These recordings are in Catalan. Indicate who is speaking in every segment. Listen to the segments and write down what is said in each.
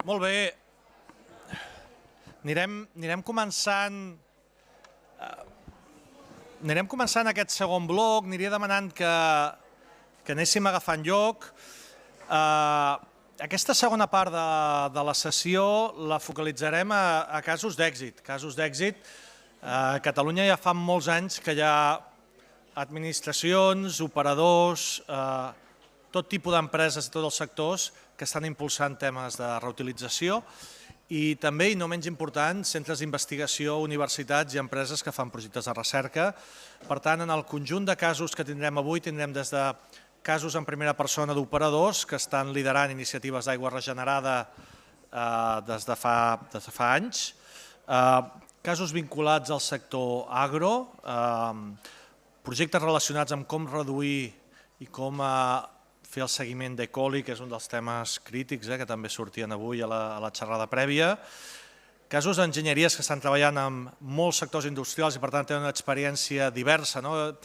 Speaker 1: Molt bé. Anirem començant aquest segon bloc. Aniria demanant que anéssim agafant lloc. Aquesta segona part de la sessió la focalitzarem a casos d'èxit. Casos d'èxit. A Catalunya ja fa molts anys que hi ha administracions, operadors, tot tipus d'empreses de tots els sectors que estan impulsant temes de reutilització i també, i no menys important, centres d'investigació, universitats i empreses que fan projectes de recerca. Per tant, en el conjunt de casos que tindrem avui, tindrem des de casos en primera persona d'operadors que estan liderant iniciatives d'aigua regenerada des de fa anys, casos vinculats al sector agro, projectes relacionats amb com reduir i com fer el seguiment d'E. coli, que és un dels temes crítics que també sortien avui a la xerrada prèvia, casos d'enginyeries que estan treballant en molts sectors industrials i per tant tenen una experiència diversa. No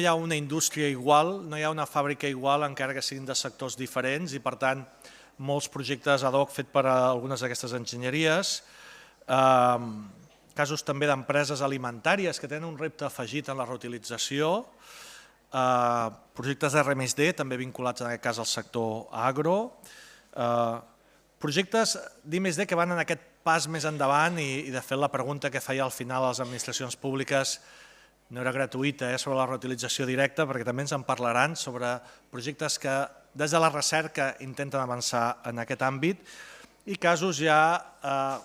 Speaker 1: hi ha una indústria igual, no hi ha una fàbrica igual, encara que siguin de sectors diferents i per tant molts projectes ad hoc fet per a algunes d'aquestes enginyeries. Casos també d'empreses alimentàries que tenen un repte afegit en la reutilització, projectes d'R+D també vinculats en aquest cas al sector agro, projectes d'I+D que van en aquest pas més endavant i de fet la pregunta que feia al final a les administracions públiques no era gratuïta sobre la reutilització directa perquè també ens en parlaran sobre projectes que des de la recerca intenten avançar en aquest àmbit i casos ja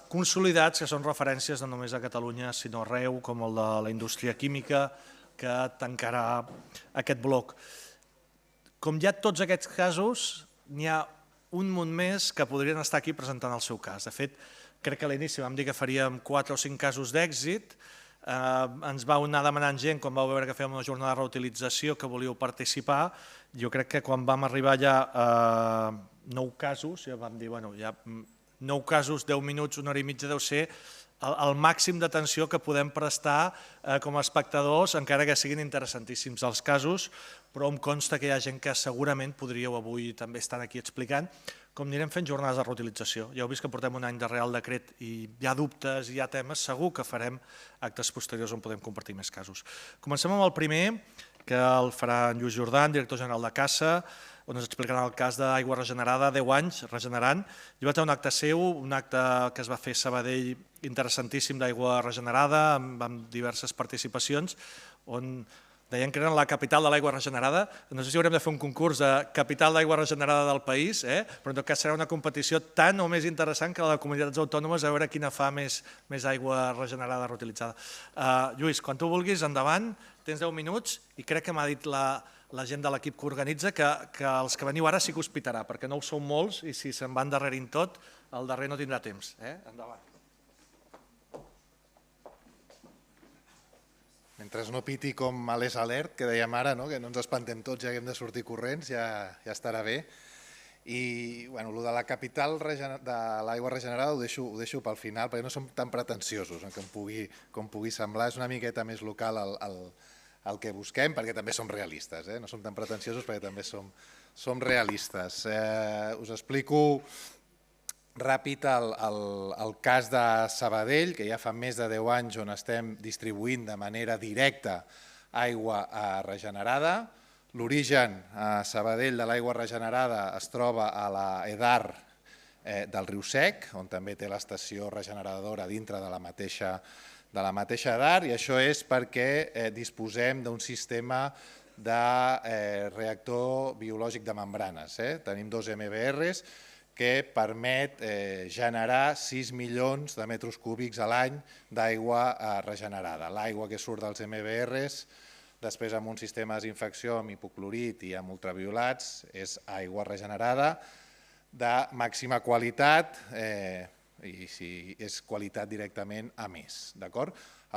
Speaker 1: consolidats que són referències no només a Catalunya sinó arreu com el de la indústria química que tancarà aquest bloc. Com hi ha tots aquests casos, n'hi ha un munt més que podrien estar aquí presentant el seu cas. De fet, crec que a l'inici vam dir que faríem 4 o 5 casos d'èxit. Ens vau anar demanant gent quan vau veure que fèiem una jornada de reutilització que volíeu participar. Jo crec que quan vam arribar ja a 9 casos, ja vam dir, bueno, ja 9 casos, 10 minuts, 1 hora i mitja deu ser el màxim d'atenció que podem prestar com a espectadors, encara que siguin interessantíssims els casos, però em consta que hi ha gent que segurament podríeu avui també estar aquí explicant com anirem fent jornades de reutilització. Ja heu vist que portem un any de Real Decret i hi ha dubtes, hi ha temes, segur que farem actes posteriors on podem compartir més casos. Comencem amb el primer, que el farà en Lluís Jordan, director general de Cassa, on ens explicaran el cas d'aigua regenerada, 10 anys regenerant. Jo vaig a un acte seu, un acte que es va fer a Sabadell interessantíssim d'aigua regenerada, amb diverses participacions, on deien que eren la capital de l'aigua regenerada. No sé si haurem de fer un concurs de capital d'aigua regenerada del país, però en tot cas serà una competició tan o més interessant que la de comunitats autònomes a veure quina fa més aigua regenerada reutilitzada. Lluís, quan tu vulguis, endavant, tens 10 minuts i crec que m'ha dit la gent de l'equip que organitza que els que veniu ara sí que us pitarà, perquè no ho sou molts i si se'n van darrerint tot, el darrer no tindrà temps. Endavant.
Speaker 2: Mentre no piti com a l'Es Alert, que dèiem ara, que no ens espantem tots, ja que hem de sortir corrents, ja estarà bé. I el de la capital de l'aigua regenerada ho deixo pel final, perquè no som tan pretensiosos com pugui semblar. És una miqueta més local el que busquem, perquè també som realistes. No som tan pretensiosos perquè també som realistes. Us explico ràpid el cas de Sabadell, que ja fa més de 10 anys on estem distribuint de manera directa aigua regenerada. L'origen a Sabadell de l'aigua regenerada es troba a l'EDAR del Riu Sec, on també té l'estació regeneradora dintre de la mateixa EDAR, i això és perquè disposem d'un sistema de reactor biològic de membranes. Tenim 2 MBRs que permet generar 6 milions de metres cúbics a l'any d'aigua regenerada. L'aigua que surt dels MBRs, després amb un sistema de desinfecció amb hipoclorit i amb ultraviolats, és aigua regenerada de màxima qualitat i si és qualitat directament a més.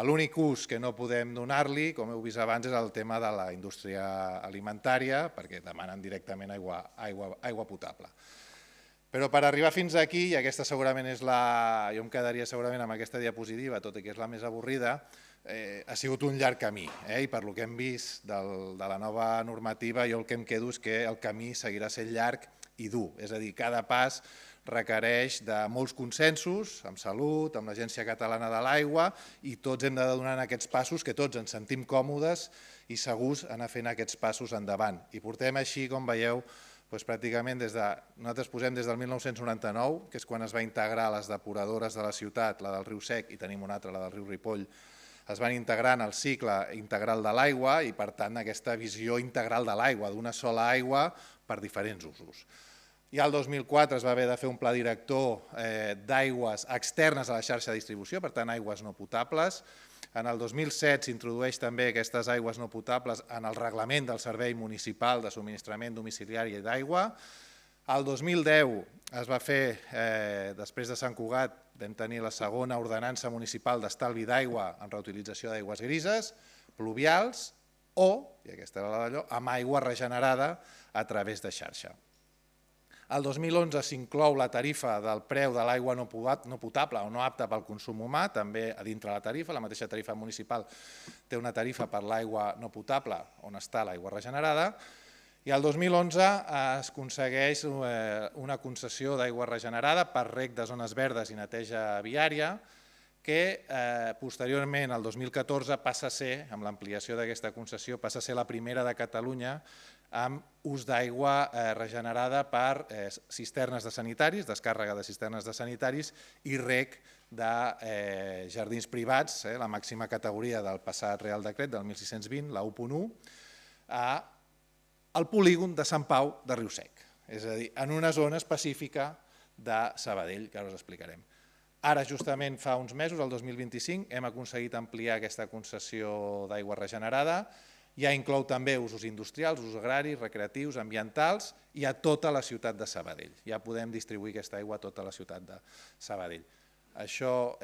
Speaker 2: L'únic ús que no podem donar-li, com heu vist abans, és el tema de la indústria alimentària, perquè demanen directament aigua potable. Però per arribar fins aquí, i aquesta segurament és la... Jo em quedaria segurament amb aquesta diapositiva, tot i que és la més avorrida, ha sigut un llarg camí. I per lo que hem vist de la nova normativa, jo el que em quedo és que el camí seguirà sent llarg i dur. És a dir, cada pas requereix de molts consensos, amb Salut, amb l'Agència Catalana de l'Aigua, i tots hem de donar aquests passos que tots ens sentim còmodes i segurs anar fent aquests passos endavant. I portem així, com veieu, pràcticament nosaltres posem des del 1999, que és quan es va integrar les depuradores de la ciutat, la del Riu Sec, i tenim una altra, la del Riu Ripoll, es van integrar en el cicle integral de l'aigua i, per tant, aquesta visió integral de l'aigua, d'una sola aigua per diferents usos. Ja el 2004 es va haver de fer un pla director d'aigües externes a la xarxa de distribució, per tant, aigües no potables. En el 2007 s'introdueix també aquestes aigües no potables en el reglament del Servei Municipal de Subministrament Domiciliari d'Aigua. El 2010 es va fer, després de Sant Cugat, vam tenir la segona ordenança municipal d'estalvi d'aigua en reutilització d'aigües grises, pluvials o, i aquesta era la d'allò, amb aigua regenerada a través de xarxa. El 2011 s'inclou la tarifa del preu de l'aigua no potable o no apta pel consum humà, també a dintre la tarifa. La mateixa tarifa municipal té una tarifa per l'aigua no potable on està l'aigua regenerada. I el 2011 es aconsegueix una concessió d'aigua regenerada per reg de zones verdes i neteja viària, que posteriorment, el 2014, passa a ser, amb l'ampliació d'aquesta concessió, passa a ser la primera de Catalunya amb ús d'aigua regenerada per cisternes de sanitaris, descàrrega de cisternes de sanitaris i reg de jardins privats, la màxima categoria del passat Real Decret del 1620, la 1.1, al polígon de Sant Pau de Riu Sec, és a dir, en una zona específica de Sabadell, que ara us explicarem. Ara, justament fa uns mesos, el 2025, hem aconseguit ampliar aquesta concessió d'aigua regenerada. Ja inclou també usos industrials, usos agraris, recreatius, ambientals i a tota la ciutat de Sabadell. Ja podem distribuir aquesta aigua a tota la ciutat de Sabadell. Això,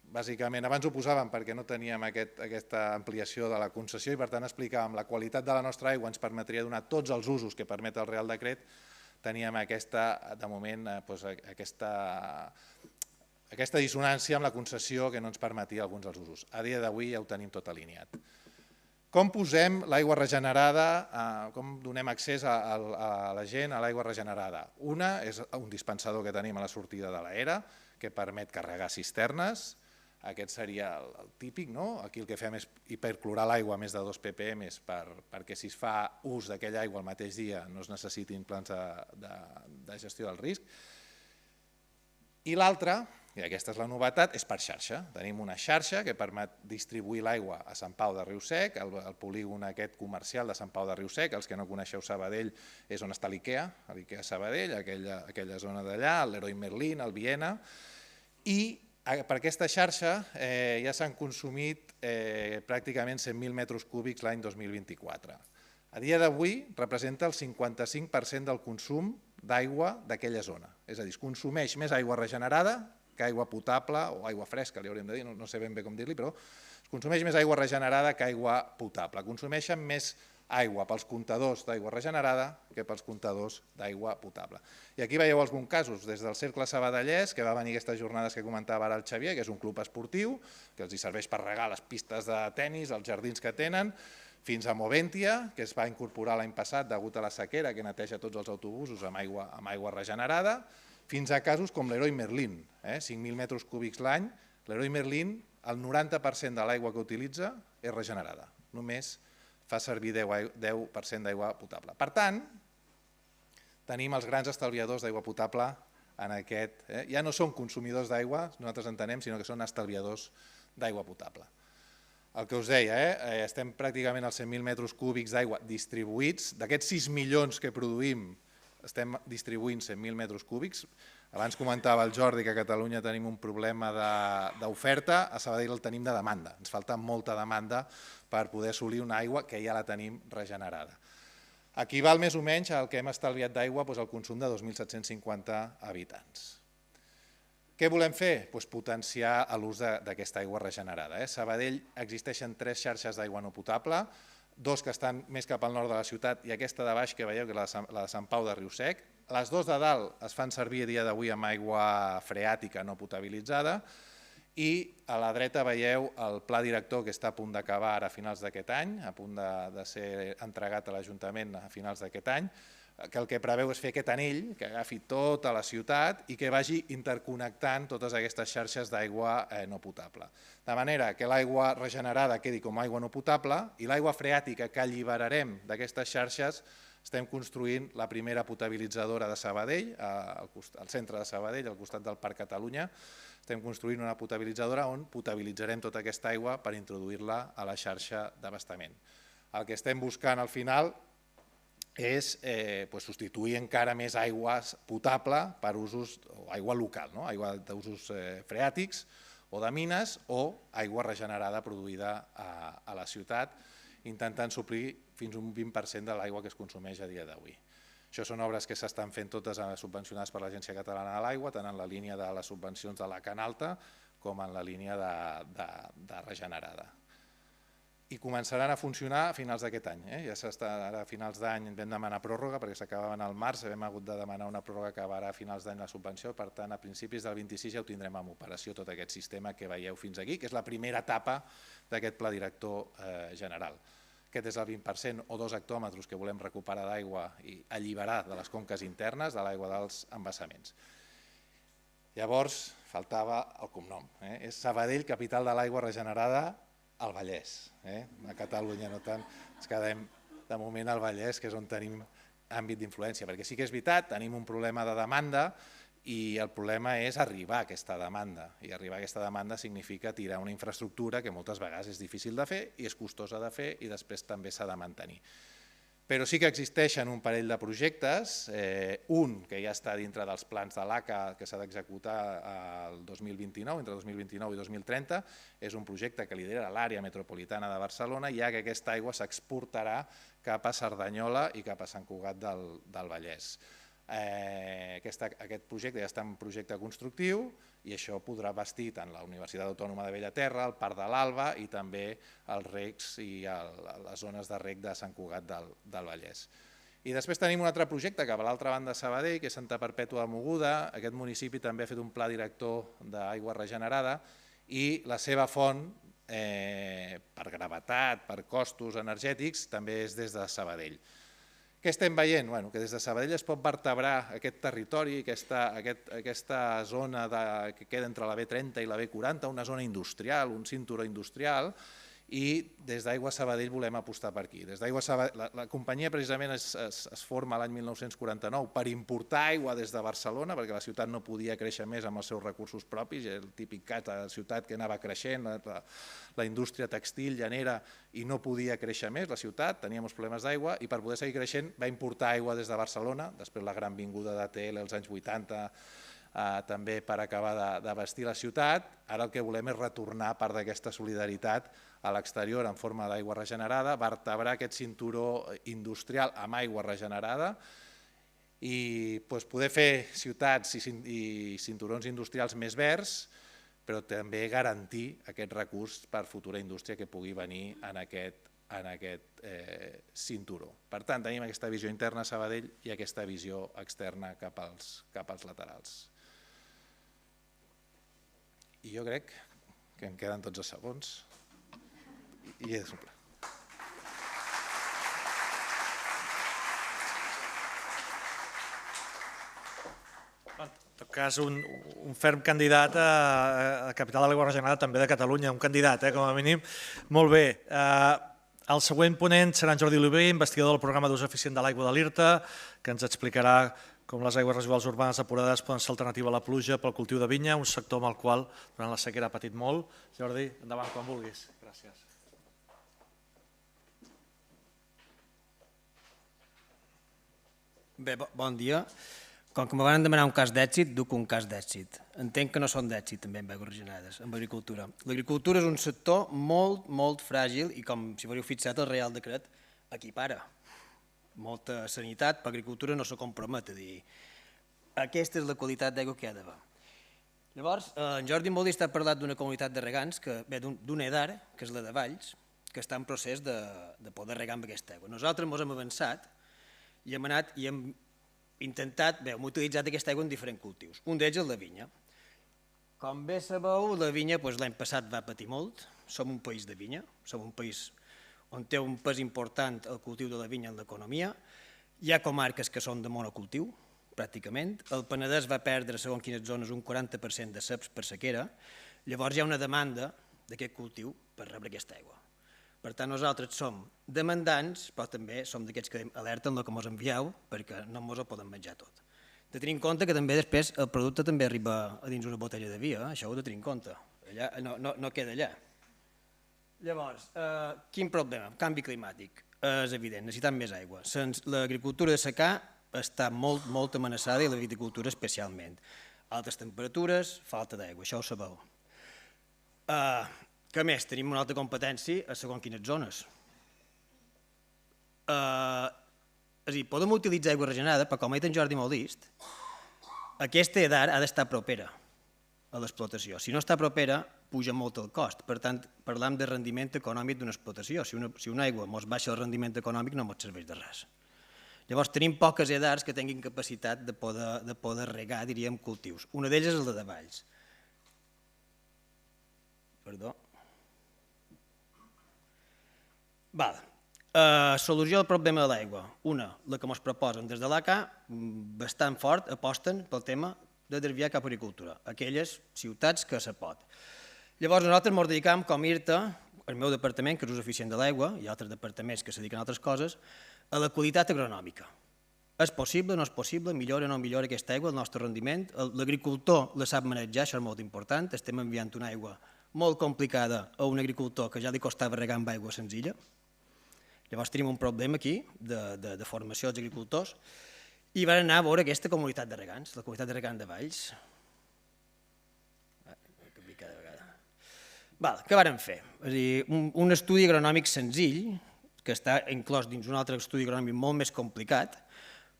Speaker 2: bàsicament, abans ho posàvem perquè no teníem aquesta ampliació de la concessió i per tant explicàvem la qualitat de la nostra aigua ens permetria donar tots els usos que permet el Real Decret. Teníem de moment aquesta dissonància amb la concessió que no ens permetia alguns dels usos. A dia d'avui ja ho tenim tot alineat. Com posem l'aigua regenerada, com donem accés a la gent a l'aigua regenerada? Una és un dispensador que tenim a la sortida de l'ERA, que permet carregar cisternes. Aquest seria el típic, no? Aquí el que fem és hiperclorar l'aigua a més de 2 ppm perquè si es fa ús d'aquella aigua el mateix dia no es necessitin plans de gestió del risc. I l'altra, i aquesta és la novetat, és per xarxa. Tenim una xarxa que permet distribuir l'aigua a Sant Pau de Riu Sec, el polígon aquest comercial de Sant Pau de Riu Sec. Els que no coneixeu Sabadell és on està l'IKEA, l'IKEA Sabadell, aquella zona d'allà, el Leroy Merlin, el Viena. I per aquesta xarxa ja s'han consumit pràcticament 100.000 metres cúbics l'any 2024. A dia d'avui representa el 55% del consum d'aigua d'aquella zona. És a dir, es consumeix més aigua regenerada que aigua potable o aigua fresca, li hauríem de dir, no sé ben bé com dir-li, però es consumeix més aigua regenerada que aigua potable. Consumeixen més aigua pels comptadors d'aigua regenerada que pels comptadors d'aigua potable. I aquí veieu alguns casos, des del Cercle Sabadellès, que va venir aquestes jornades que comentava ara el Xavier, que és un club esportiu, que els serveix per regar les pistes de tennis, els jardins que tenen, fins a Moventia, que es va incorporar l'any passat degut a la sequera, que neteja tots els autobusos amb aigua regenerada, fins a casos com l'Heroi Merlin, 5.000 metres cúbics l'any. L'Heroi Merlin, el 90% de l'aigua que utilitza és regenerada, només fa servir 10% d'aigua potable. Per tant, tenim els grans estalviadors d'aigua potable en aquest. Ja no són consumidors d'aigua, nosaltres entenem, sinó que són estalviadors d'aigua potable. El que us deia, estem pràcticament als 100.000 metres cúbics d'aigua distribuïts. D'aquests 6 milions que produïm, estem distribuint 100.000 metres cúbics. Abans comentava el Jordi que a Catalunya tenim un problema d'oferta, a Sabadell el tenim de demanda. Ens falta molta demanda per poder assolir una aigua que ja la tenim regenerada. Equival més o menys al que hem estalviat d'aigua el consum de 2.750 habitants. Què volem fer? Potenciar l'ús d'aquesta aigua regenerada. A Sabadell existeixen 3 xarxes d'aigua no potable, 2 que estan més cap al nord de la ciutat i aquesta de baix que veieu, que és la de Sant Pau de Riu Sec. Les 2 de dalt es fan servir a dia d'avui amb aigua freàtica no potabilitzada i a la dreta veieu el pla director que està a punt d'acabar ara a finals d'aquest any, a punt de ser entregat a l'Ajuntament a finals d'aquest any, que el que preveu és fer aquest anell que agafi tota la ciutat i que vagi interconnectant totes aquestes xarxes d'aigua no potable. De manera que l'aigua regenerada quedi com a aigua no potable i l'aigua freàtica que alliberarem d'aquestes xarxes estem construint la primera potabilitzadora de Sabadell, al centre de Sabadell, al costat del Parc Catalunya. Estem construint una potabilitzadora on potabilitzarem tota aquesta aigua per introduir-la a la xarxa d'abastament. El que estem buscant al final és substituir encara més aigua potable per usos, aigua local, aigua d'usos freàtics o de mines o aigua regenerada produïda a la ciutat, intentant suplir fins a un 20% de l'aigua que es consumeix a dia d'avui. Això són obres que s'estan fent totes subvencionades per l'Agència Catalana de l'Aigua, tant en la línia de les subvencions de la Canalta com en la línia de regenerada. I començaran a funcionar a finals d'aquest any. Ara a finals d'any vam demanar pròrroga perquè s'acabaven al març, hem hagut de demanar una pròrroga que acabarà a finals d'any la subvenció, per tant a principis del 26 ja ho tindrem en operació tot aquest sistema que veieu fins aquí, que és la primera etapa d'aquest pla director general. Aquest és el 20% o 2 hectòmetres que volem recuperar d'aigua i alliberar de les conques internes de l'aigua dels embassaments. Llavors faltava el cognom, és Sabadell, capital de l'aigua regenerada al Vallès. A Catalunya no tant, ens quedem de moment al Vallès, que és on tenim àmbit d'influència, perquè sí que és veritat, tenim un problema de demanda i el problema és arribar a aquesta demanda, i arribar a aquesta demanda significa tirar una infraestructura que moltes vegades és difícil de fer i és costosa de fer i després també s'ha de mantenir. Però sí que existeixen un parell de projectes, un que ja està dintre dels plans de l'ACA que s'ha d'executar el 2029, entre 2029 i 2030, és un projecte que lidera l'àrea metropolitana de Barcelona, ja que aquesta aigua s'exportarà cap a Cerdanyola i cap a Sant Cugat del Vallès. Aquest projecte ja està en projecte constructiu i això podrà bastir tant la Universitat Autònoma de Bellaterra, el Parc de l'Alba i també els recs i les zones de rec de Sant Cugat del Vallès. I després tenim un altre projecte cap a l'altra banda de Sabadell, que és Santa Perpètua de Mogoda. Aquest municipi també ha fet un pla director d'aigua regenerada i la seva font, per gravetat, per costos energètics, també és des de Sabadell. Què estem veient? Que des de Sabadell es pot vertebrar aquest territori, aquesta zona que queda entre la B30 i la B40, una zona industrial, un cinturó industrial, i des d'Aigua Sabadell volem apostar per aquí. La companyia precisament es forma l'any 1949 per importar aigua des de Barcelona, perquè la ciutat no podia créixer més amb els seus recursos propis, el típic cas de la ciutat que anava creixent, la indústria textil, llanera, i no podia créixer més la ciutat, teníem uns problemes d'aigua, i per poder seguir creixent va importar aigua des de Barcelona, després la gran vinguda d'ATL als anys 80, també per acabar d'abastir la ciutat. Ara el que volem és retornar part d'aquesta solidaritat a l'exterior en forma d'aigua regenerada, vertebrar aquest cinturó industrial amb aigua regenerada i poder fer ciutats i cinturons industrials més verds, però també garantir aquest recurs per futura indústria que pugui venir en aquest cinturó. Per tant, tenim aquesta visió interna a Sabadell i aquesta visió externa cap als laterals. I jo crec que em queden tots els segons i és un pla.
Speaker 1: En tot cas, un ferm candidat a capital de l'aigua regenerada també de Catalunya, un candidat, com a mínim. Molt bé. El següent ponent serà en Jordi Oliver, investigador del programa d'ús eficient de l'aigua de l'IRTA, que ens explicarà com les aigües residuals urbanes depurades poden ser alternativa a la pluja pel cultiu de vinya, un sector amb el qual durant la sequera ha patit molt. Jordi, endavant quan vulguis. Gràcies.
Speaker 3: Bé, bon dia. Com que me van demanar un cas d'èxit, duc un cas d'èxit. Entenc que no són d'èxit també amb aigües regenerades, amb agricultura. L'agricultura és un sector molt, molt fràgil i com si hauríeu fixat el Reial Decret equipara. Molta sanitat, per agricultura no se compromet a dir aquesta és la qualitat d'aigua que hi ha d'haver. Llavors, en Jordi Molí està parlant d'una comunitat de regants que ve d'un EDAR, que és la de Valls, que està en procés de poder regar amb aquesta aigua. Nosaltres ens hem avançat i hem anat i hem intentat, hem utilitzat aquesta aigua en diferents cultius. Un d'ells és la vinya. Com bé sabeu, la vinya l'any passat va patir molt. Som un país de vinya, som un país on té un pes important el cultiu de la vinya en l'economia Hi ha comarques que són de monocultiu, pràcticament. El Penedès va perdre, segons quines zones, un 40% de ceps per sequera. Llavors hi ha una demanda d'aquest cultiu per rebre aquesta aigua. Per tant, nosaltres som demandants, però també som d'aquests que alerten el que ens envieu, perquè no ens ho poden menjar tot. De tenir en compte que també després el producte també arriba a dins una botella de vi, això ho he de tenir en compte. Allà no queda allà. Llavors, quin problema? Canvi climàtic. És evident, necessitem més aigua. L'agricultura de secà està molt amenaçada i la viticultura especialment. Altes temperatures, falta d'aigua, això ho sabeu. Què més? Tenim una altra competència a segons quines zones. És a dir, podem utilitzar aigua regenerada, però com ha dit en Jordi Molist, aquesta edat ha d'estar propera a l'explotació. Si no està propera, puja molt el cost. Per tant, parlam de rendiment econòmic d'una explotació. Si una aigua ens baixa el rendiment econòmic, no ens serveix de res. Llavors, tenim poques edars que tinguin capacitat de poder regar, diríem, cultius. Una d'elles és la de Valls. Perdó. Solució al problema de l'aigua. Una, la que ens proposen des de l'ACA, bastant fort, aposten pel tema de desviar cap a agricultura, aquelles ciutats que se pot. Llavors nosaltres ens dedicam com IRTA, el meu departament, que és ús eficient de l'aigua, i altres departaments que se dediquen a altres coses, a la qualitat agronòmica. És possible, no és possible, millora o no millora aquesta aigua, el nostre rendiment, l'agricultor la sap manejar, això és molt important, estem enviant una aigua molt complicada a un agricultor que ja li costava regar amb aigua senzilla. Llavors tenim un problema aquí de formació dels agricultors i van anar a veure aquesta comunitat de regants, la comunitat de regants de Valls. Què varen fer? És a dir, un estudi agronòmic senzill, que està inclòs dins un altre estudi agronòmic molt més complicat,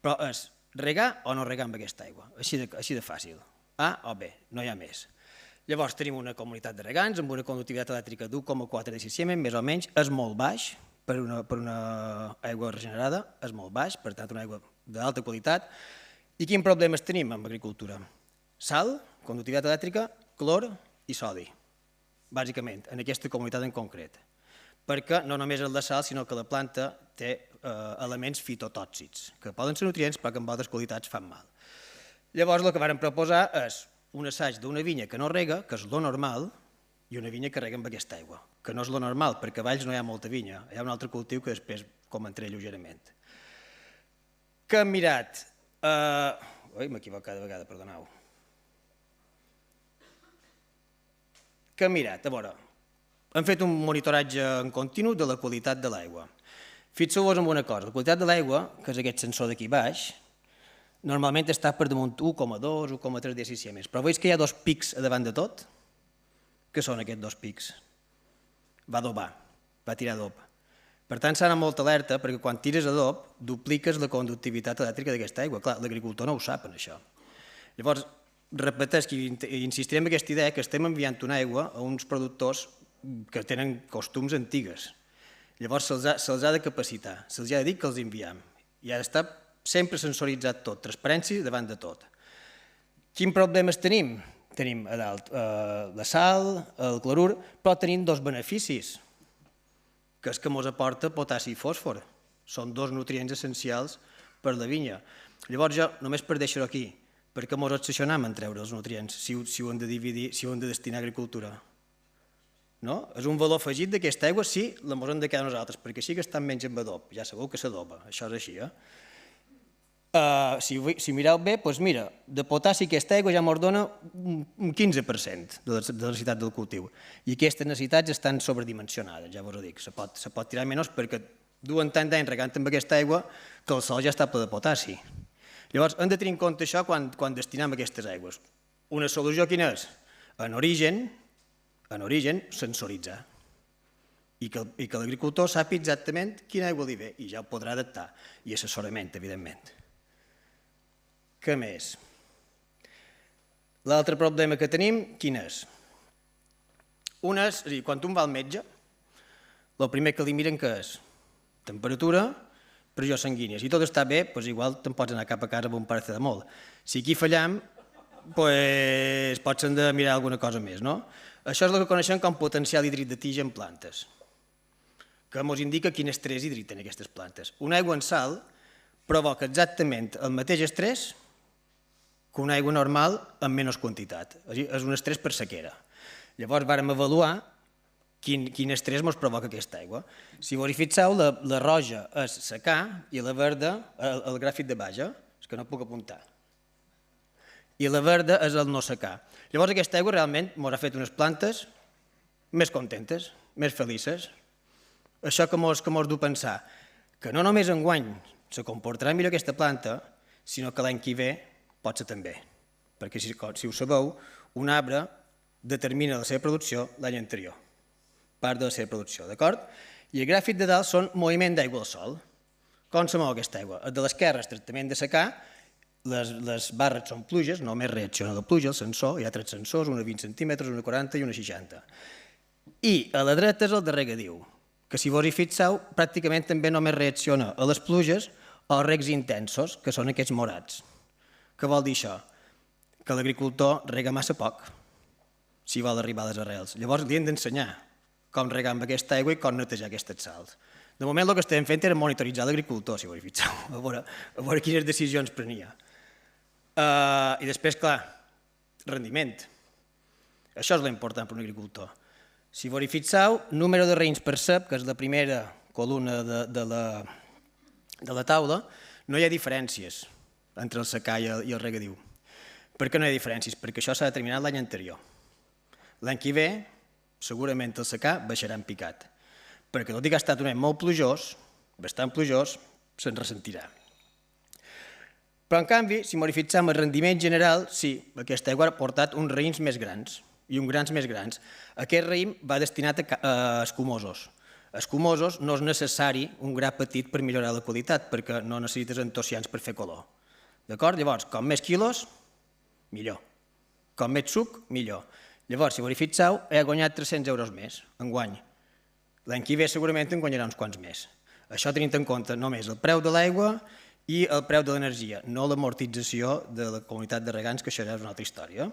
Speaker 3: però és regar o no regar amb aquesta aigua, així de fàcil. A o B, no hi ha més. Llavors tenim una comunitat de regants amb una conductivitat elèctrica d'1,4 de Siemens, més o menys, és molt baix per una aigua regenerada, és molt baix, per tant una aigua d'alta qualitat. I quins problemes tenim amb l'agricultura? Sal, conductivitat elèctrica, clor i sodi, bàsicament, en aquesta comunitat en concret. Perquè no només és la sal, sinó que la planta té elements fitotòxics, que poden ser nutrients però que amb altres qualitats fan mal. Llavors el que varen proposar és un assaig d'una vinya que no rega, que és lo normal, i una vinya que rega amb aquesta aigua, que no és lo normal, perquè a Valls no hi ha molta vinya, hi ha un altre cultiu que després comentaré lleugerament. Què hem mirat? M'he equivocat de vegada, perdoneu. Què hem mirat? A veure, hem fet un monitoratge en continu de la qualitat de l'aigua. Fixeu-vos en una cosa, la qualitat de l'aigua, que és aquest sensor d'aquí baix, normalment està per damunt 1,2, 1,3 de Siemens, però veus que hi ha dos pics a davant de tot? Què són aquests dos pics? Va adobar, va tirar adob. Per tant, s'ha d'anar molt alerta perquè quan tires adob dupliques la conductivitat elèctrica d'aquesta aigua. Clar, l'agricultor no ho sap, això. Llavors, repeteix i insistirem en aquesta idea que estem enviant una aigua a uns productors que tenen costums antigues. Llavors, se'ls ha de capacitar, se'ls ha de dir que els enviem. I ha d'estar sempre sensoritzat tot, transparència davant de tot. Quins problemes tenim? Tenim a dalt la sal, el clorur, però tenim dos beneficis, que és que ens aporta potassi i fòsfor. Són dos nutrients essencials per la vinya. Llavors jo, només per deixar-ho aquí, per què ens obsessionem en treure els nutrients si ho hem de dividir, si ho hem de destinar a agricultura? No? És un valor afegit d'aquesta aigua, sí, la ens hem de quedar nosaltres, perquè sí que estan menys amb adob, ja sabeu que s'adoba, això és així, Si mireu bé, doncs mira, de potassi aquesta aigua ja ens dona un 15% de la necessitat del cultiu i aquestes necessitats estan sobredimensionades, ja vos ho dic, se pot tirar menys perquè duen tant d'anys regant amb aquesta aigua que el sol ja està ple de potassi. Llavors hem de tenir en compte això quan destinem aquestes aigües. Una solució quina és? En origen sensoritzar i que l'agricultor sàpiga exactament quina aigua li ve i ja ho podrà adaptar i assessorament, evidentment. Què més? L'altre problema que tenim, quin és? Un és, quan un va al metge, el primer que li miren què és? Temperatura, pressió sanguínia. Si tot està bé, doncs igual te'n pots anar cap a casa amb un paracetamol. Si aquí fallam, doncs potser hem de mirar alguna cosa més, no? Això és el que coneixem com potencial hídric de tija en plantes, que ens indica quin estrès hídric tenen aquestes plantes. Una aigua en sal provoca exactament el mateix estrès que una aigua normal amb menys quantitat. És un estrès per sequera. Llavors vàrem avaluar quin estrès ens provoca aquesta aigua. Si vos hi fixeu, la roja és secar i la verda, el gràfic de baix, és que no puc apuntar, i la verda és el no secar. Llavors aquesta aigua realment ens ha fet unes plantes més contentes, més felices. Això que ens du pensar, que no només enguany se comportarà millor aquesta planta, sinó que l'any que ve pot ser també. Perquè si ho sabeu, un arbre determina la seva producció l'any anterior, part de la seva producció, d'acord? I el gràfic de dalt són moviment d'aigua al sol. Com se mou aquesta aigua? El de l'esquerra és tractament de secar, les barres són pluges, només reacciona la pluja, el sensor, hi ha 3 sensors, una 20 centímetres, una 40 i una 60. I a la dreta és el de regadiu, que si vos hi fixeu, pràcticament també només reacciona a les pluges o als regs intensos, que són aquests morats. Què vol dir això? Que l'agricultor rega massa poc, si vol arribar a les arrels. Llavors li hem d'ensenyar com regar amb aquesta aigua i com netejar aquestes sals. De moment el que estem fent era monitoritzar l'agricultor, si vos hi fixeu, a veure quines decisions prenia. I després, clar, rendiment. Això és l'important per un agricultor. Si vos hi fixeu, número de raïms per cep, que és la primera columna de la taula, no hi ha diferències entre el secà i el regadiu. Per què no hi ha diferències? Perquè això s'ha determinat l'any anterior. L'any que ve, segurament el secà baixarà en picat, perquè tot i que ha estat un any molt plujós, bastant plujós, se'n ressentirà. Però, en canvi, si m'hi fixem el rendiment general, sí, aquesta aigua ha portat uns raïms més grans i uns grans més grans. Aquest raïm va destinat a escumosos. Escumosos no és necessari un gra petit per millorar la qualitat, perquè no necessites antocians per fer color. D'acord? Llavors, com més quilos, millor. Com més suc, millor. Llavors, si vos hi fixeu, he guanyat 300 euros més, enguany. L'any que ve segurament en guanyarà uns quants més. Això tenint en compte només el preu de l'aigua i el preu de l'energia, no l'amortització de la comunitat de regants, que això ja és una altra història,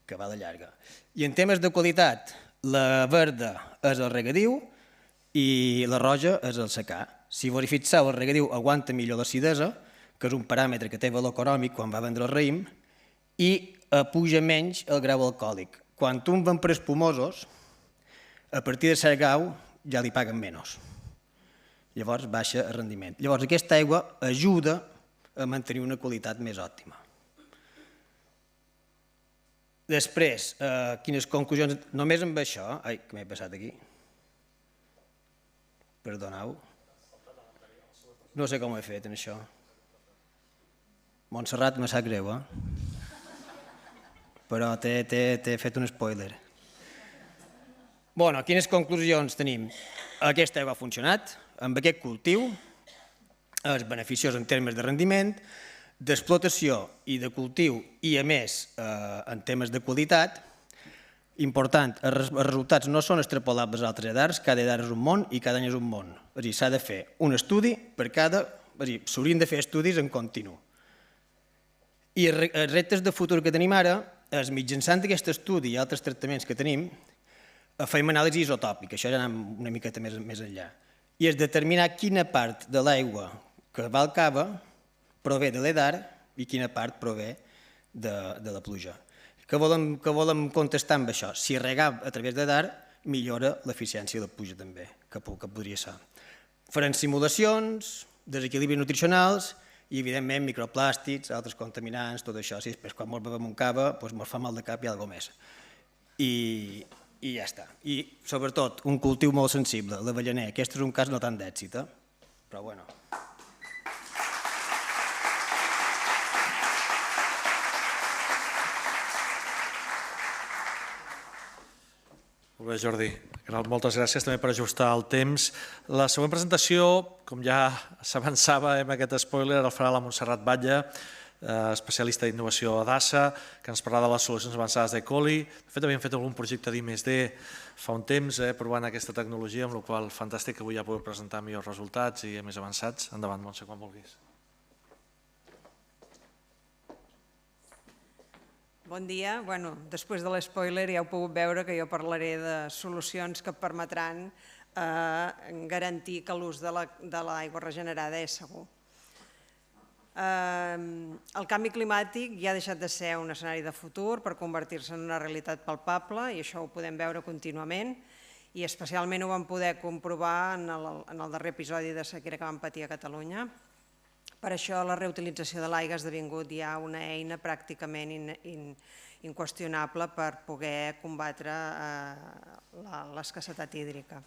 Speaker 3: que va de llarga. I en temes de qualitat, la verda és el regadiu i la roja és el secà. Si vos hi fixeu, el regadiu aguanta millor l'acidesa, que és un paràmetre que té valor econòmic quan va vendre el raïm, i puja menys el grau alcohòlic. Quan un van per espumosos, a partir de cert grau ja li paguen menys. Llavors baixa el rendiment. Llavors aquesta aigua ajuda a mantenir una qualitat més òptima. Després, quines conclusions? Només amb això... Ai, què m'he passat aquí? Perdoneu. No sé com ho he fet, en això. Montserrat, me sap greu, però t'he fet un spoiler. Bueno, quines conclusions tenim? Aquesta aigua ha funcionat, amb aquest cultiu, és beneficiós en termes de rendiment, d'explotació i de cultiu, i a més, en temes de qualitat. Important, els resultats no són extrapolables a altres edars, cada edar és un món i cada any és un món. És a dir, s'ha de fer un estudi per cada... És a dir, s'haurien de fer estudis en continu. I els reptes de futur que tenim ara és, mitjançant aquest estudi i altres tractaments que tenim, fem anàlisi isotòpica, això ja anem una miqueta més enllà, i és determinar quina part de l'aigua que va al cava prové de l'edar i quina part prové de la pluja. Què volem contestar amb això? Si regar a través d'edar millora l'eficiència de la pluja també, que podria ser. Farem simulacions, desequilibris nutricionals i, evidentment, microplàstics, altres contaminants, tot això. Si després, quan ens bevem un cava, ens fa mal de cap i alguna cosa més. I ja està. I, sobretot, un cultiu molt sensible, l'avellaner. Aquest és un cas no tant d'èxit, però bueno.
Speaker 1: Molt bé, Jordi. Moltes gràcies també per ajustar el temps. La següent presentació, com ja s'avançava amb aquest spoiler, el farà la Montserrat Batlle, especialista d'innovació a DASA, que ens parlarà de les solucions avançades d'Ecoli. De fet, havíem fet algun projecte d'I+D fa un temps, provant aquesta tecnologia, amb la qual fantàstic que avui ja podem presentar millors resultats i més avançats. Endavant, Montse, quan vulguis.
Speaker 4: Bon dia. Després de l'espoiler ja heu pogut veure que jo parlaré de solucions que permetran garantir que l'ús de l'aigua regenerada és segur. El canvi climàtic ja ha deixat de ser un escenari de futur per convertir-se en una realitat palpable i això ho podem veure contínuament i especialment ho vam poder comprovar en el darrer episodi de sequera que vam patir a Catalunya. Per això la reutilització de l'aigua ha esdevingut ja una eina pràcticament inqüestionable per poder combatre l'escassetat hídrica.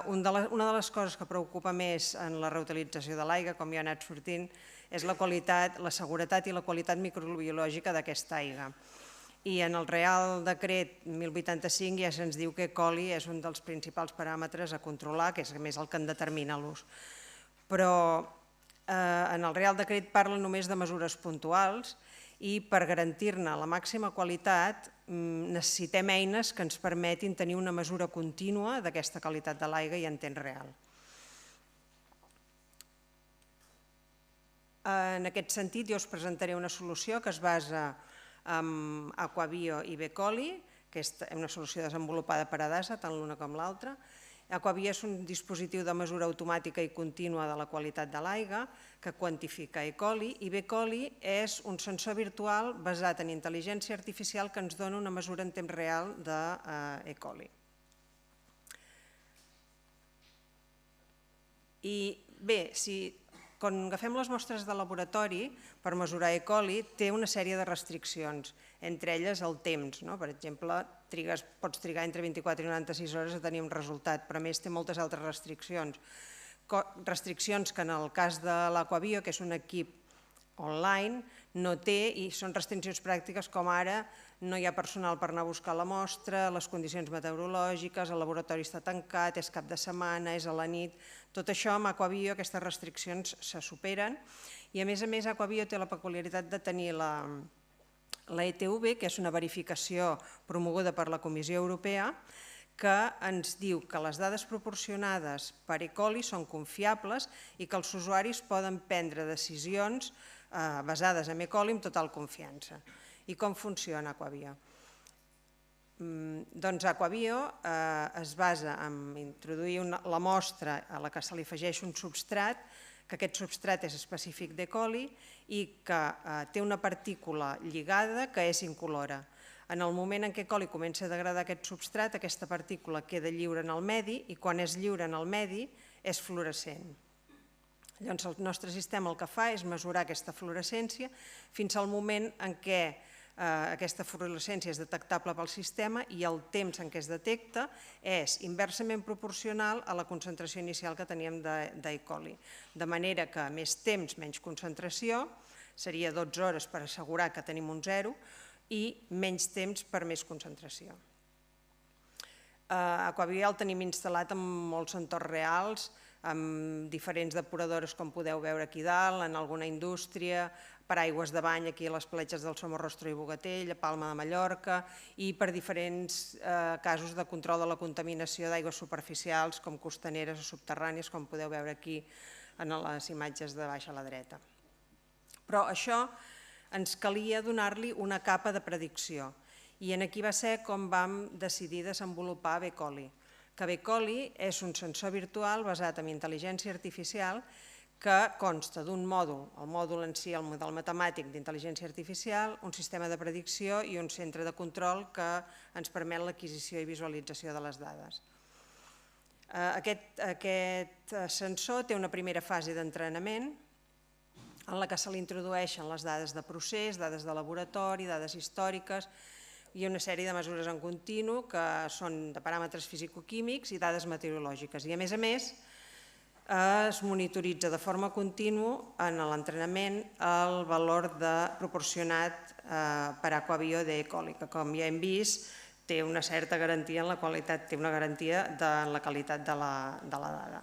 Speaker 4: Una de les coses que preocupa més en la reutilització de l'aigua, com ja ha anat sortint, és la qualitat, la seguretat i la qualitat microbiològica d'aquesta aigua. I en el Real Decret 1085 ja se'ns diu que E. coli és un dels principals paràmetres a controlar, que és a més el que en determina l'ús. Però en el Real Decret parla només de mesures puntuals i per garantir-ne la màxima qualitat necessitem eines que ens permetin tenir una mesura contínua d'aquesta qualitat de l'aigua i en temps real. En aquest sentit, jo us presentaré una solució que es basa en Aquabio i B. coli, que és una solució desenvolupada per ADASA, tant l'una com l'altra. Aquabio és un dispositiu de mesura automàtica i contínua de la qualitat de l'aigua que quantifica E. coli i B. coli és un sensor virtual basat en intel·ligència artificial que ens dona una mesura en temps real de E. coli. I bé, quan agafem les mostres de laboratori per mesurar E. coli té una sèrie de restriccions, entre elles el temps. Per exemple, pots trigar entre 24 i 96 hores a tenir un resultat, però a més té moltes altres restriccions. Restriccions que en el cas de l'Aquabio, que és un equip online, no té i són restriccions pràctiques com ara no hi ha personal per anar a buscar la mostra, les condicions meteorològiques, el laboratori està tancat, és cap de setmana, és a la nit. Tot això amb Aquabio aquestes restriccions se superen i a més Aquabio té la peculiaritat de tenir la ETV, que és una verificació promoguda per la Comissió Europea, que ens diu que les dades proporcionades per E. coli són confiables i que els usuaris poden prendre decisions basades en E. coli amb total confiança. I com funciona Aquabio? Doncs Aquabio es basa en introduir la mostra a la que se li afegeix un substrat, que aquest substrat és específic d'E. coli i que té una partícula lligada que és incolora. En el moment en què E. coli comença a degradar aquest substrat, aquesta partícula queda lliure en el medi i quan és lliure en el medi és fluorescent. Llavors el nostre sistema el que fa és mesurar aquesta fluorescència fins al moment en què aquesta fluorescència és detectable pel sistema i el temps en què es detecta és inversament proporcional a la concentració inicial que teníem d'E. coli. De manera que més temps, menys concentració, seria 12 hores per assegurar que tenim un 0 i menys temps per més concentració. Aquabio el tenim instal·lat en molts entorns reals, amb diferents depuradores com podeu veure aquí dalt, en alguna indústria, per aigües de bany aquí a les platges del Somorrostro i Bogatell, a Palma de Mallorca, i per diferents casos de control de la contaminació d'aigües superficials com costaneres o subterrànies, com podeu veure aquí en les imatges de baix a la dreta. Però això ens calia donar-li una capa de predicció i aquí va ser com vam decidir desenvolupar B. coli. Que B. coli és un sensor virtual basat en intel·ligència artificial que consta d'un mòdul, el mòdul en si, el model matemàtic d'intel·ligència artificial, un sistema de predicció i un centre de control que ens permet l'adquisició i visualització de les dades. Aquest sensor té una primera fase d'entrenament en la que se li introdueixen les dades de procés, dades de laboratori, dades històriques i una sèrie de mesures en continu que són de paràmetres fisicoquímics i dades meteorològiques. I a més es monitoritza de forma contínua en l'entrenament el valor proporcionat per Aquabio d'E. coli, que com ja hem vist té una certa garantia en la qualitat, té una garantia de la qualitat de la dada.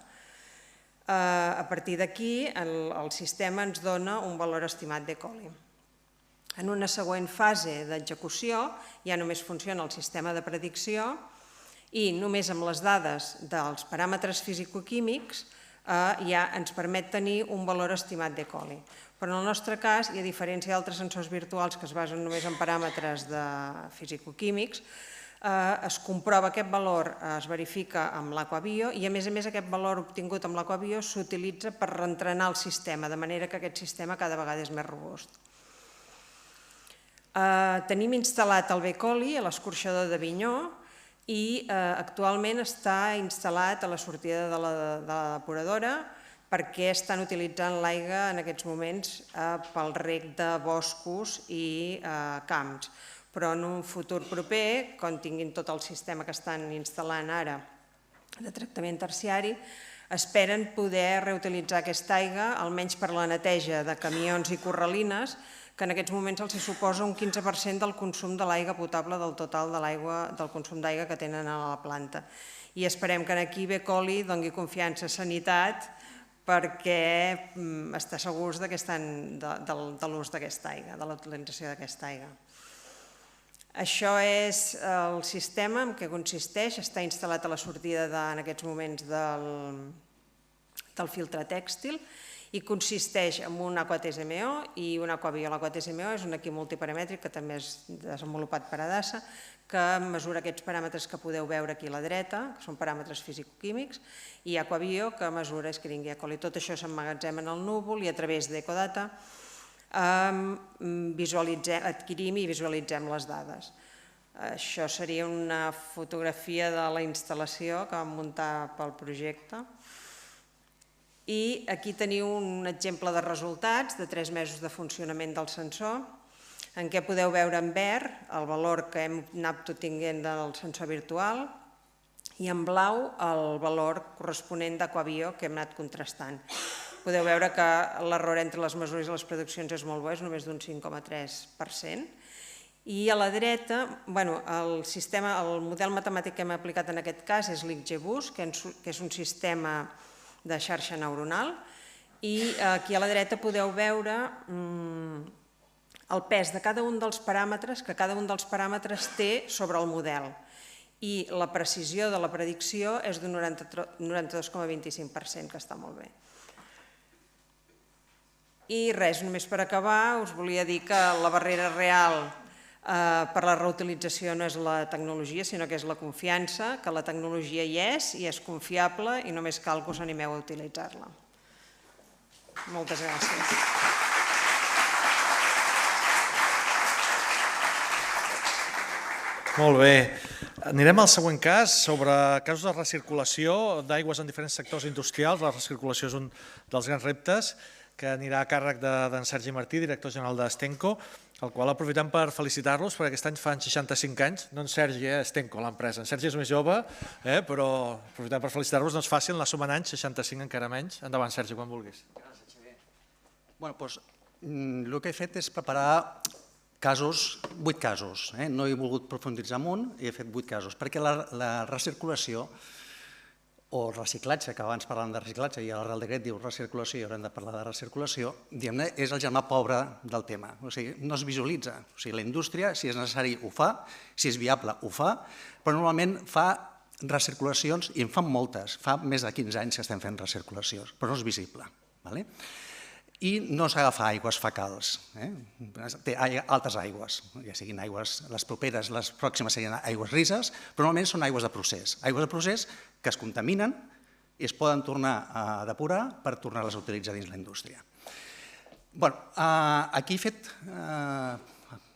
Speaker 4: A partir d'aquí el sistema ens dona un valor estimat d'E. coli. En una següent fase d'execució ja només funciona el sistema de predicció i només amb les dades dels paràmetres fisicoquímics ja ens permet tenir un valor estimat d'E. coli. Però en el nostre cas, i a diferència d'altres sensors virtuals que es basen només en paràmetres fisicoquímics, es comprova aquest valor, es verifica amb l'Aqua-Bio i a més aquest valor obtingut amb l'Aqua-Bio s'utilitza per reentrenar el sistema, de manera que aquest sistema cada vegada és més robust. Tenim instal·lat el B-Coli a l'escorxador d'Avinyó i actualment està instal·lat a la sortida de la depuradora perquè estan utilitzant l'aigua en aquests moments pel reg de boscos i camps. Però en un futur proper, quan tinguin tot el sistema que estan instal·lant ara de tractament terciari, esperen poder reutilitzar aquesta aigua, almenys per la neteja de camions i corralines, que en aquests moments els suposa un 15% del consum de l'aigua potable del total del consum d'aigua que tenen a la planta. I esperem que aquí B-Coli doni confiança a Sanitat perquè està segurs de l'ús d'aquesta aigua, de la utilització d'aquesta aigua. Això és el sistema en què consisteix, està instal·lat a la sortida en aquests moments del filtre tèxtil i consisteix en un Aqua-TSMO i un Aqua-Bio. L'Aqua-TSMO és un equip multiparamètric que també és desenvolupat per ADASA, que mesura aquests paràmetres que podeu veure aquí a la dreta, que són paràmetres fisicoquímics, i Aqua-Bio, que mesura Escherichia coli. Tot això s'emmagatzema en el núvol i a través d'Ecodata adquirim i visualitzem les dades. Això seria una fotografia de la instal·lació que vam muntar pel projecte. I aquí teniu un exemple de resultats de 3 mesos de funcionament del sensor, en què podeu veure en verd el valor que hem anat obtenint del sensor virtual i en blau el valor corresponent d'Aqua-Bio que hem anat contrastant. Podeu veure que l'error entre les mesures i les prediccions és molt bo, és només d'un 5,3%. I a la dreta, el model matemàtic que hem aplicat en aquest cas és l'XGBoost, que és un sistema de xarxa neuronal, i aquí a la dreta podeu veure el pes de cada un dels paràmetres que cada un dels paràmetres té sobre el model. I la precisió de la predicció és d'un 92,25%, que està molt bé. I res, només per acabar, us volia dir que la barrera real per la reutilització no és la tecnologia, sinó que és la confiança, que la tecnologia hi és i és confiable i només cal que us animeu a utilitzar-la. Moltes gràcies.
Speaker 1: Molt bé. Anirem al següent cas, sobre casos de recirculació d'aigües en diferents sectors industrials. La recirculació és un dels grans reptes que anirà a càrrec d'en Sergi Martí, director general d'Stenco, el qual aprofitem per felicitar-los perquè aquest any fan 65 anys, no en Sergi, Stenco, l'empresa. En Sergi és més jove, però aprofitem per felicitar-los, no és fàcil, anar sumant anys, 65 encara menys. Endavant, Sergi, quan vulguis.
Speaker 5: Gràcies, Xavier. Doncs el que he fet és preparar casos, 8 casos. No he volgut profunditzar en un, he fet 8 casos, perquè la recirculació o reciclatge, que abans parlàvem de reciclatge i el Real Decret diu recirculació i haurem de parlar de recirculació, diguem-ne, és el germà pobre del tema. O sigui, no es visualitza. O sigui, la indústria, si és necessari, ho fa, si és viable, ho fa, però normalment fa recirculacions, i en fan moltes, fa més de 15 anys que estem fent recirculacions, però no és visible. I no s'agafa aigües fecals, té altres aigües, ja siguin aigües, les properes, les pròximes serien aigües grises, però normalment són aigües de procés que es contaminen i es poden tornar a depurar per tornar-les a utilitzar dins la indústria. Aquí he fet,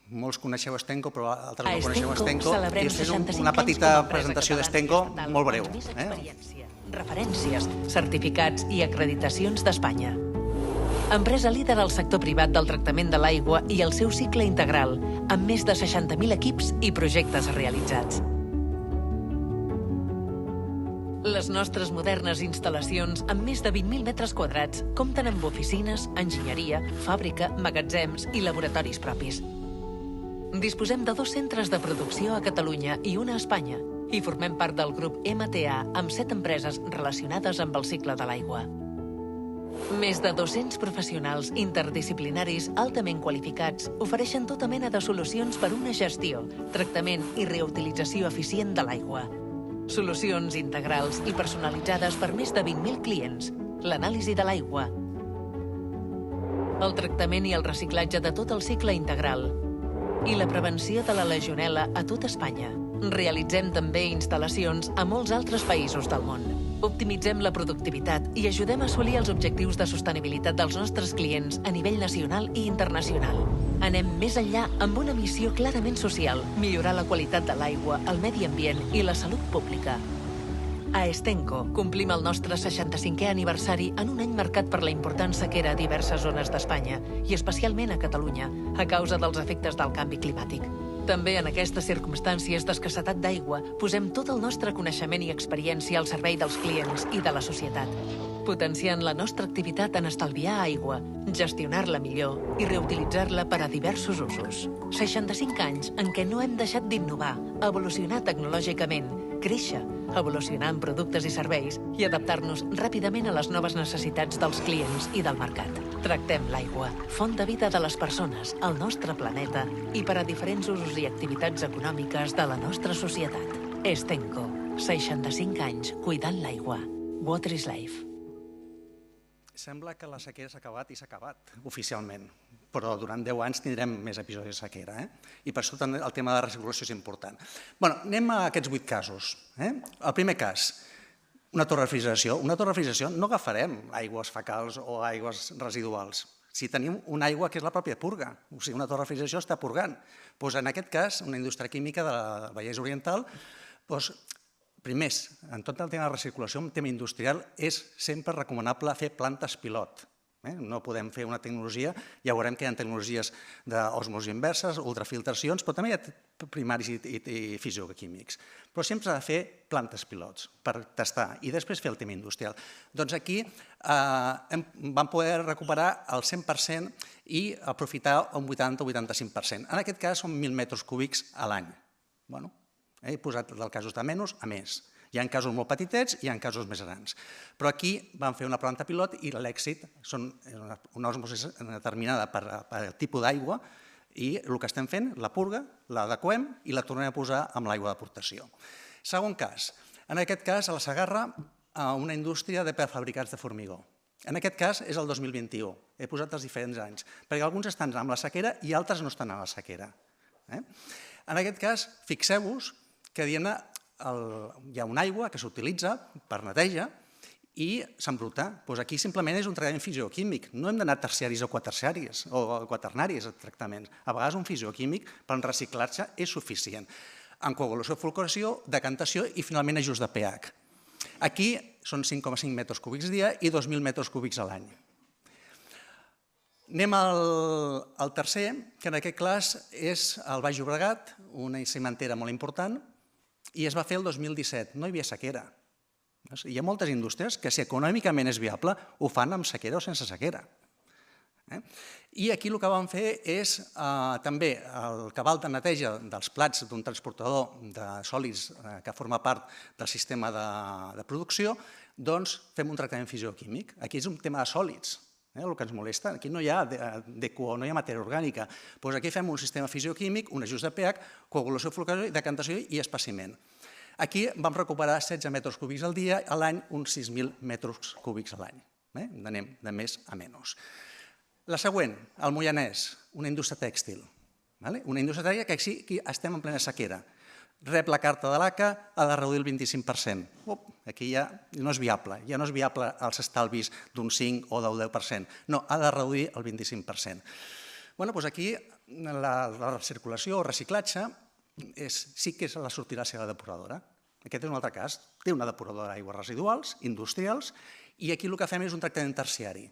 Speaker 5: molts coneixeu Stenco, però altres no coneixeu Stenco, i és una petita presentació d'Stenco molt breu.
Speaker 6: Referències, certificats i acreditacions d'Espanya. Empresa líder al sector privat del tractament de l'aigua i el seu cicle integral, amb més de 60.000 equips i projectes realitzats. Les nostres modernes instal·lacions, amb més de 20.000 metres quadrats, compten amb oficines, enginyeria, fàbrica, magatzems i laboratoris propis. Disposem de 2 centres de producció a Catalunya i una a Espanya, i formem part del grup MTA amb 7 empreses relacionades amb el cicle de l'aigua. Més de 200 professionals interdisciplinaris altament qualificats ofereixen tota mena de solucions per una gestió, tractament i reutilització eficient de l'aigua. Solucions integrals i personalitzades per més de 20.000 clients, l'anàlisi de l'aigua, el tractament i el reciclatge de tot el cicle integral i la prevenció de la legionel·la a tot Espanya. Realitzem també instal·lacions a molts altres països del món. Optimitzem la productivitat i ajudem a assolir els objectius de sostenibilitat dels nostres clients a nivell nacional i internacional. Anem més enllà amb una missió clarament social, millorar la qualitat de l'aigua, el medi ambient i la salut pública. A Estenco complim el nostre 65è aniversari en un any marcat per la important sequera a diverses zones d'Espanya i especialment a Catalunya, a causa dels efectes del canvi climàtic. També en aquestes circumstàncies d'escassetat d'aigua posem tot el nostre coneixement i experiència al servei dels clients i de la societat, potenciant la nostra activitat en estalviar aigua, gestionar-la millor i reutilitzar-la per a diversos usos. 65 anys en què no hem deixat d'innovar, evolucionar tecnològicament, créixer, evolucionar en productes i serveis i adaptar-nos ràpidament a les noves necessitats dels clients i del mercat. Tractem l'aigua, font de vida de les persones, al nostre planeta i per a diferents usos i activitats econòmiques de la nostra societat. Estenco, 65 anys cuidant l'aigua. Water is life.
Speaker 5: Sembla que la sequera s'ha acabat i s'ha acabat, oficialment, però durant 10 anys tindrem més episodis de sequera, i per això el tema de la recirculació és important. Anem a aquests 8 casos. El primer cas, una torre de refrigeració. Una torre de refrigeració no agafarem aigües fecals o aigües residuals. Si tenim una aigua que és la pròpia purga, o sigui, una torre de refrigeració està purgant. En aquest cas, una indústria química del Vallès Oriental, primer, en tot el tema de recirculació, un tema industrial, és sempre recomanable fer plantes pilot. No podem fer una tecnologia, ja veurem que hi ha tecnologies d'osmosi inverses, ultrafiltracions, però també hi ha primaris i fisioquímics. Però sempre s'ha de fer plantes pilots per testar i després fer el tema industrial. Doncs aquí vam poder recuperar el 100% i aprofitar un 80 o 85%. En aquest cas són 1.000 metres cúbics a l'any. He posat dels casos de menys a més. Hi ha casos molt petitets i hi ha casos més grans. Però aquí vam fer una planta pilot i l'èxit són una osmosi determinada per tipus d'aigua i el que estem fent, la purga, l'adequem i la tornem a posar amb l'aigua d'aportació. Segon cas. En aquest cas, a la Segarra, una indústria de prefabricats de formigó. En aquest cas és el 2021. He posat els diferents anys, perquè alguns estan amb la sequera i altres no estan a la sequera. En aquest cas, fixeu-vos que hi ha una aigua que s'utilitza per neteja i s'embruta. Aquí simplement és un tractament fisioquímic. No hem d'anar a terciaris o quaternaris tractaments. A vegades un fisioquímic per reciclatge és suficient. Amb coagulació, fulcració, decantació i finalment ajust de pH. Aquí són 5,5 metres cúbics dia i 2.000 metres cúbics a l'any. Anem al tercer, que en aquest cas és el Baix Llobregat, una cimentera molt important, i es va fer el 2017. No hi havia sequera. Hi ha moltes indústries que, si econòmicament és viable, ho fan amb sequera o sense sequera. I aquí el que vam fer és també el cabal de neteja dels plats d'un transportador de sòlids que forma part del sistema de producció, doncs fem un tractament fisioquímic. Aquí és un tema de sòlids, el que ens molesta. Aquí no hi ha DQO, no hi ha matèria orgànica. Doncs aquí fem un sistema fisioquímic, un ajust de pH, coagulació, fulcració, decantació i espessiment. Aquí vam recuperar 16 metres cúbics al dia, a l'any uns 6.000 metres cúbics a l'any. Anem de més a menys. La següent, el Moianès, una indústria tèxtil. Una indústria tèxtil que aquí estem en plena sequera. Rep la carta de l'ACA, ha de reduir el 25%. Aquí ja no és viable els estalvis d'un 5 o del 10%. No, ha de reduir el 25%. Aquí la recirculació o reciclatge sí que la sortirà a ser la depuradora. Aquest és un altre cas. Té una depuradora d'aigües residuals, industrials, i aquí el que fem és un tractament terciari.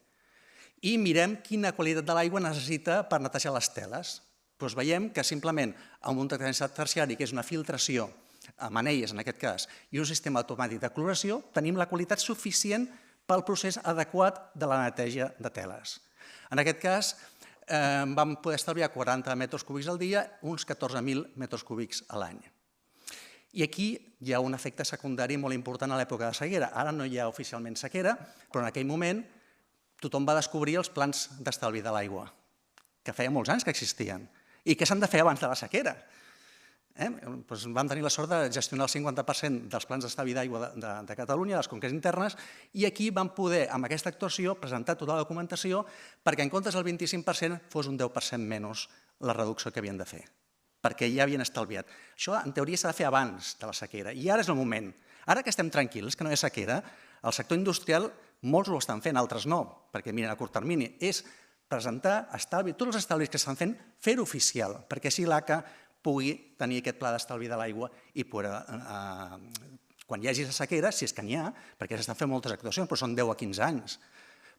Speaker 5: I mirem quina qualitat de l'aigua necessita per netejar les teles. Doncs veiem que simplement amb un tractament terciari, que és una filtració, amb anelles en aquest cas, i un sistema automàtic de cloració, tenim la qualitat suficient pel procés adequat de la neteja de teles. En aquest cas, vam poder estalviar 40 metres cúbics al dia, uns 14.000 metres cúbics a l'any. I aquí hi ha un efecte secundari molt important a l'època de sequera. Ara no hi ha oficialment sequera, però en aquell moment tothom va descobrir els plans d'estalvi de l'aigua, que feia molts anys que existien, i que s'han de fer abans de la sequera. Vam tenir la sort de gestionar el 50% dels plans d'estalvi d'aigua de Catalunya, de les conques internes, i aquí vam poder, amb aquesta actuació, presentar tota la documentació perquè en comptes del 25% fos un 10% menys la reducció que havien de fer. perquè ja havien estalviat. Això, en teoria, s'ha de fer abans de la sequera, i ara és el moment. Ara que estem tranquils, que no hi ha sequera, el sector industrial, molts ho estan fent, altres no, perquè miren a curt termini, és presentar estalvi, tots els estalvis que estan fent, fer-ho oficial, perquè així l'ACA pugui tenir aquest pla d'estalvi de l'aigua i quan hi hagi la sequera, si és que n'hi ha, perquè s'estan fent moltes actuacions, però són 10 a 15 anys,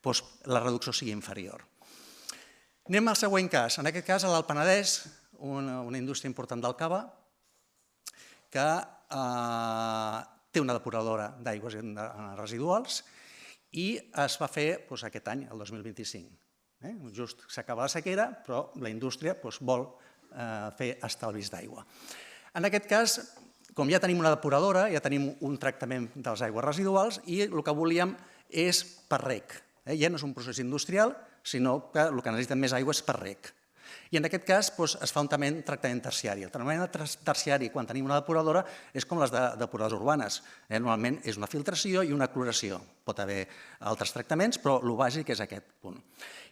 Speaker 5: doncs la reducció sigui inferior. Anem al següent cas. En aquest cas, a l'Alt Penedès, una indústria important del cava, que té una depuradora d'aigües residuals i es va fer aquest any, el 2025. Just s'acaba la sequera, però la indústria vol fer estalvis d'aigua. En aquest cas, com ja tenim una depuradora, ja tenim un tractament de les aigües residuals i el que volíem és per reg. Ja no és un procés industrial, sinó que el que necessita més aigua és per reg. I en aquest cas es fa un tractament terciari. El tractament terciari, quan tenim una depuradora, és com les depuradores urbanes. Normalment és una filtració i una cloració. Pot haver altres tractaments, però el bàsic és aquest punt.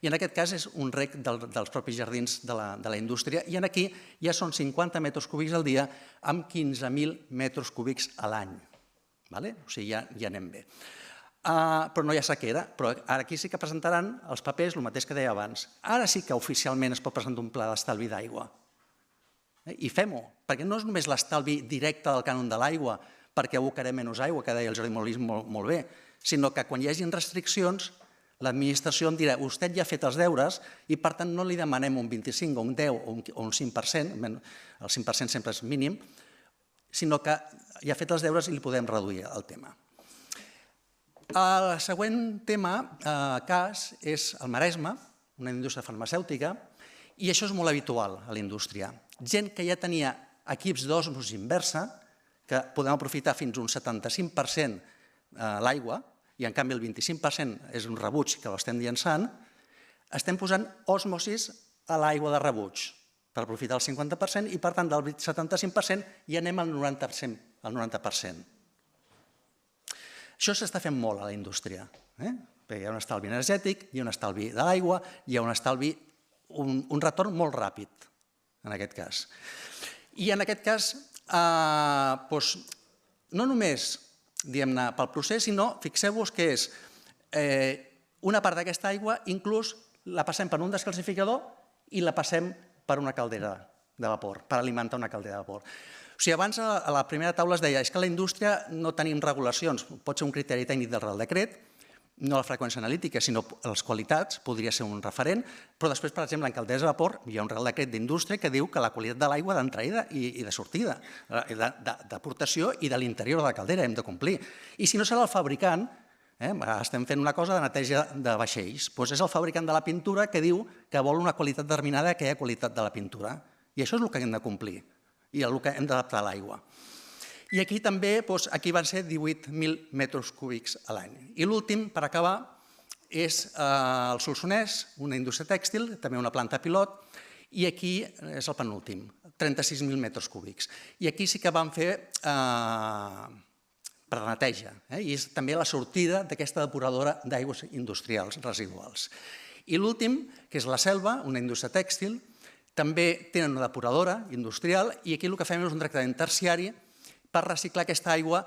Speaker 5: I en aquest cas és un reg dels propis jardins de la indústria i aquí ja són 50 metres cúbics al dia amb 15.000 metres cúbics a l'any. O sigui, ja anem bé. Però no hi ha sequera, però ara aquí sí que presentaran els papers, el mateix que deia abans. Ara sí que oficialment es pot presentar un pla d'estalvi d'aigua. I fem-ho, perquè no és només l'estalvi directe del cànon de l'aigua, perquè abocarem menys aigua, que deia el Jordi Molís molt bé, sinó que quan hi hagi restriccions, l'administració em dirà, vostè ja ha fet els deures i per tant no li demanem un 25 o un 10 o un 5%, el 5% sempre és mínim, sinó que ja ha fet els deures i li podem reduir el tema. El següent cas és el Maresme, una indústria farmacèutica, i això és molt habitual a la indústria. Gent que ja tenia equips d'osmosi inversa, que podem aprofitar fins a un 75% l'aigua, i en canvi el 25% és un rebuig que l'estem llançant, estem posant osmosis a l'aigua de rebuig per aprofitar el 50% i per tant del 75% ja anem al 90%. Això s'està fent molt a la indústria, perquè hi ha un estalvi energètic, hi ha un estalvi de l'aigua, hi ha un estalvi, un retorn molt ràpid, en aquest cas. I en aquest cas, no només pel procés, sinó, fixeu-vos que és una part d'aquesta aigua, inclús la passem per un descalcificador i la passem per una caldera de vapor, per alimentar una caldera de vapor. O sigui, abans a la primera taula es deia que a la indústria no tenim regulacions, pot ser un criteri tècnic del Real Decret, no la freqüència analítica, sinó les qualitats, podria ser un referent, però després, per exemple, en calderes de vapor hi ha un Real Decret d'indústria que diu que la qualitat de l'aigua d'entrada i de sortida, d'aportació i de l'interior de la caldera hem de complir. I si no serà el fabricant, estem fent una cosa de neteja de vaixells, doncs és el fabricant de la pintura que diu que vol una qualitat determinada, aquella qualitat de la pintura. I això és el que hem de complir i el que hem d'adaptar a l'aigua. I aquí també, aquí van ser 18.000 metres cúbics a l'any. I l'últim, per acabar, és el Solsonès, una indústria tèxtil, també una planta pilot, i aquí és el penúltim, 36.000 metres cúbics. I aquí sí que vam fer per neteja, i és també la sortida d'aquesta depuradora d'aigües industrials residuals. I l'últim, que és la Selva, una indústria tèxtil, també tenen una depuradora industrial i aquí el que fem és un tractament terciari per reciclar aquesta aigua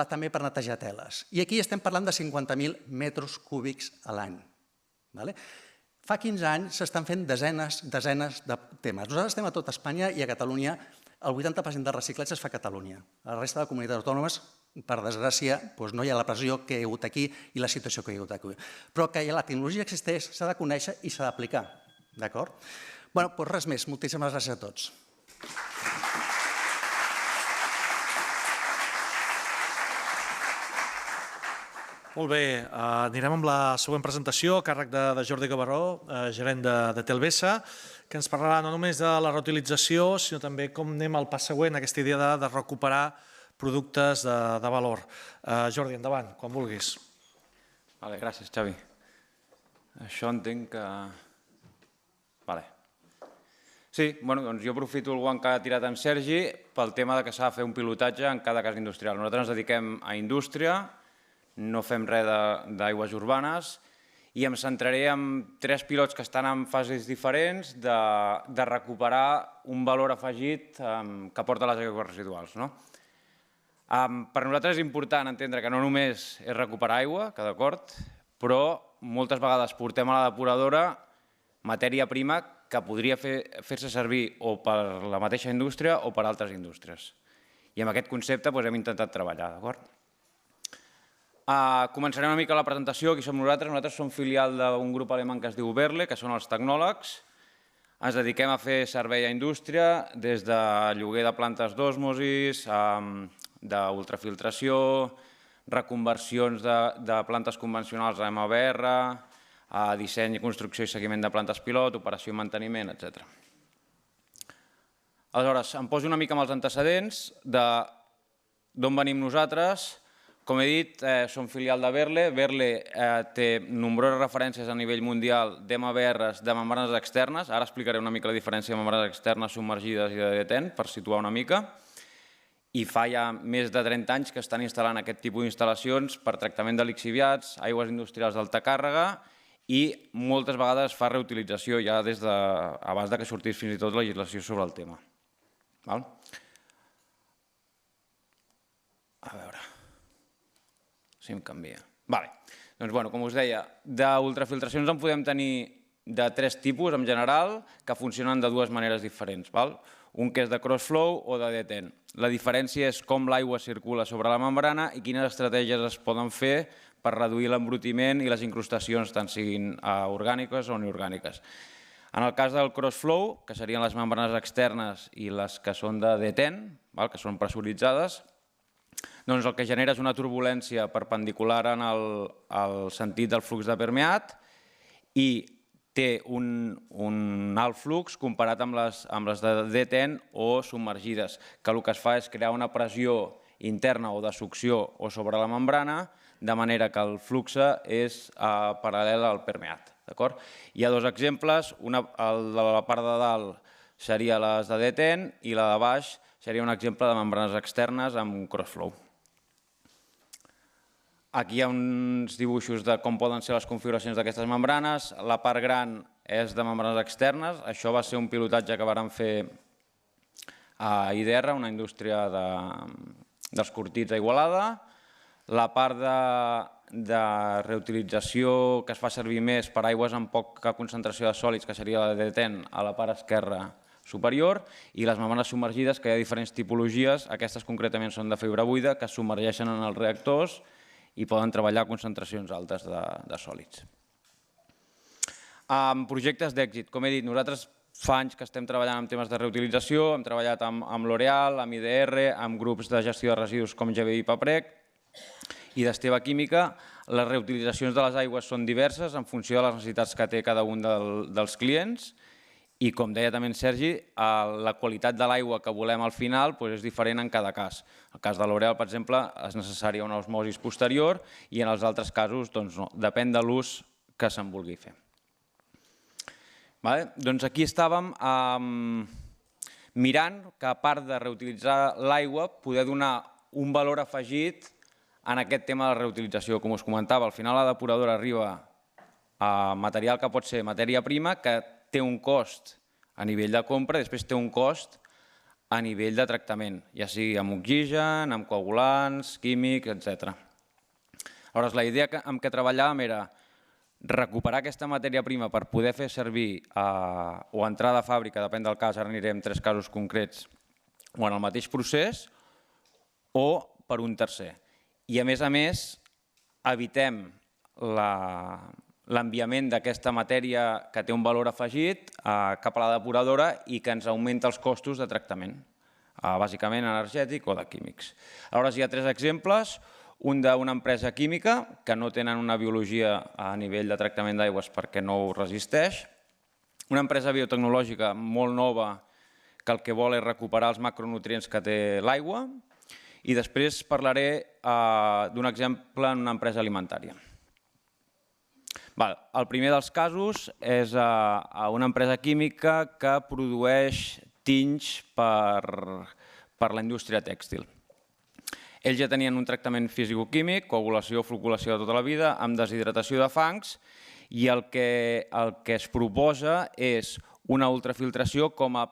Speaker 5: també per netejar teles. I aquí estem parlant de 50.000 metres cúbics a l'any. Fa 15 anys s'estan fent desenes de temes. Nosaltres estem a tot Espanya i a Catalunya el 80% del reciclatge es fa a Catalunya. A la resta de comunitats autònomes, per desgràcia, no hi ha la pressió que hi ha hagut aquí i la situació que hi ha hagut aquí. Però que la tecnologia existeix, s'ha de conèixer i s'ha d'aplicar. D'acord? Bé, doncs res més. Moltíssimes gràcies a tots.
Speaker 1: Molt bé, anirem amb la següent presentació a càrrec de Jordi Gavarró, gerent de Telvesa, que ens parlarà no només de la reutilització, sinó també com anem al pas següent, aquesta idea de recuperar productes de valor. Jordi, endavant, quan vulguis.
Speaker 7: Gràcies, Xavi. Això entenc que... Sí, doncs jo aprofito el guant que ha tirat en Sergi pel tema que s'ha de fer un pilotatge en cada cas industrial. Nosaltres ens dediquem a indústria, no fem res d'aigües urbanes i em centraré en 3 pilots que estan en fases diferents de recuperar un valor afegit que porta les aigües residuals. Per nosaltres és important entendre que no només és recuperar aigua, que d'acord, però moltes vegades portem a la depuradora matèria prima que podria fer-se servir o per la mateixa indústria o per altres indústries. I amb aquest concepte hem intentat treballar, d'acord? Començarem una mica la presentació. Qui som nosaltres? Nosaltres som filial d'un grup alemany que es diu Berle, que són els tecnòlegs. Ens dediquem a fer servei a indústria, des de lloguer de plantes d'osmosis, d'ultrafiltració, reconversions de plantes convencionals a MVR, disseny, construcció i seguiment de plantes pilot, operació i manteniment, etc. Aleshores, em poso una mica amb els antecedents d'on venim nosaltres. Com he dit, som filial de Berle. Berle té nombroses referències a nivell mundial d'MVRs, de membranes externes. Ara explicaré una mica la diferència de membranes externes, submergides i de detent, per situar una mica. I fa ja més de 30 anys que estan instal·lant aquest tipus d'instal·lacions per tractament de lixiviats, aigües industrials d'alta càrrega i moltes vegades es fa reutilització ja des abans que sortís fins i tot legislació sobre el tema. A veure si em canvia. Doncs, com us deia, d'ultrafiltracions en podem tenir de 3 tipus en general que funcionen de 2 maneres diferents. Un que és de crossflow o de detent. La diferència és com l'aigua circula sobre la membrana i quines estratègies es poden fer per reduir l'embrutiment i les incrustacions, tant siguin orgàniques o inorgàniques. En el cas del crossflow, que serien les membranes externes i les que són de detent, que són pressuritzades, doncs el que genera és una turbulència perpendicular en el sentit del flux de permeat i té un alt flux comparat amb les de detent o submergides, que el que es fa és crear una pressió interna o de succió o sobre la membrana, de manera que el flux és paral·lel al permeat. Hi ha 2 exemples, el de la part de dalt seria les de detent i la de baix seria un exemple de membranes externes amb crossflow. Aquí hi ha uns dibuixos de com poden ser les configuracions d'aquestes membranes. La part gran és de membranes externes. Això va ser un pilotatge que vàrem fer a IDR, una indústria dels curtits a Igualada. La part de reutilització que es fa servir més per aigües amb poca concentració de sòlids, que seria la de detent, a la part esquerra superior, i les membranes submergides, que hi ha diferents tipologies. Aquestes concretament són de fibra buida, que es submergeixen en els reactors i poden treballar a concentracions altes de sòlids. Projectes d'èxit. Com he dit, nosaltres fa anys que estem treballant en temes de reutilització, hem treballat amb L'Oreal, amb IDR, amb grups de gestió de residus com GBI Paprec i d'Esteve Química. Les reutilitzacions de les aigües són diverses en funció de les necessitats que té cada un dels clients i, com deia també en Sergi, la qualitat de l'aigua que volem al final és diferent en cada cas. En el cas de L'Oreal, per exemple, és necessària una osmosis posterior i en els altres casos no, depèn de l'ús que se'n vulgui fer. Doncs aquí estàvem mirant que, a part de reutilitzar l'aigua, poder donar un valor afegit en aquest tema de la reutilització. Com us comentava, al final la depuradora arriba a material que pot ser matèria prima, que té un cost a nivell de compra i després té un cost a nivell de tractament, ja sigui amb oxigen, amb coagulants, químics, etc. Aleshores, la idea amb què treballàvem era recuperar aquesta matèria prima per poder fer servir o entrar de fàbrica, depèn del cas, ara anirem 3 casos concrets, o en el mateix procés o per un tercer. I a més, evitem l'enviament d'aquesta matèria que té un valor afegit cap a la depuradora i que ens augmenta els costos de tractament, bàsicament energètic o de químics. Aleshores, hi ha 3 exemples. Un d'una empresa química, que no tenen una biologia a nivell de tractament d'aigües perquè no ho resisteix. Una empresa biotecnològica molt nova que el que vol és recuperar els macronutrients que té l'aigua. I després parlaré d'un exemple en una empresa alimentària. El primer dels casos és una empresa química que produeix tinys per la indústria tèxtil. Ells ja tenien un tractament fisicoquímic, coagulació o floculació de tota la vida, amb deshidratació de fangs, i el que es proposa és una ultrafiltració com a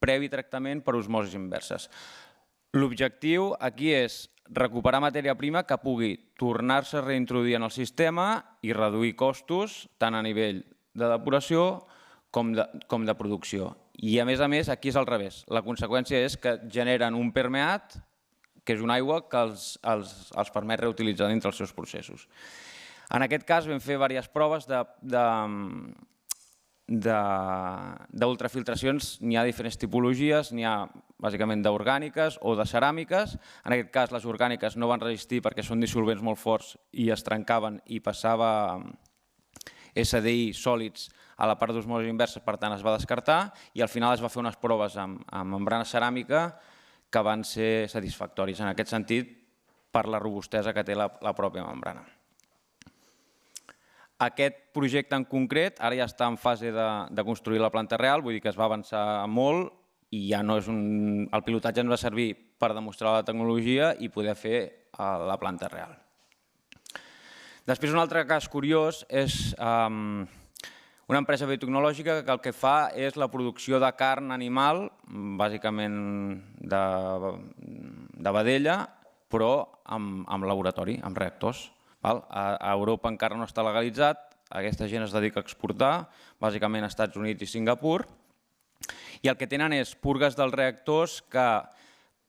Speaker 7: previ tractament per osmosis inverses. L'objectiu aquí és recuperar matèria prima que pugui tornar-se a reintroduir en el sistema i reduir costos tant a nivell de depuració com de producció. I a més, aquí és al revés. La conseqüència és que generen un permeat, que és una aigua que els permet reutilitzar dintre els seus processos. En aquest cas vam fer diverses proves d'ultrafiltracions. N'hi ha diferents tipologies, n'hi ha bàsicament d'orgàniques o de ceràmiques. En aquest cas les orgàniques no van resistir perquè són dissolvents molt forts i es trencaven i passava SDI sòlids a la part d'osmosi inversa, per tant es va descartar, i al final es va fer unes proves amb membrana ceràmica que van ser satisfactoris en aquest sentit per la robustesa que té la pròpia membrana. Aquest projecte en concret ara ja està en fase de construir la planta real, vull dir que es va avançar molt i ja no és el pilotatge ens va servir per demostrar la tecnologia i poder fer la planta real. Després, un altre cas curiós és una empresa biotecnològica que el que fa és la producció de carn animal, bàsicament de vedella, però amb laboratori, amb reactors. A Europa encara no està legalitzat, aquesta gent es dedica a exportar, bàsicament a Estats Units i Singapur, i el que tenen és purgues dels reactors que,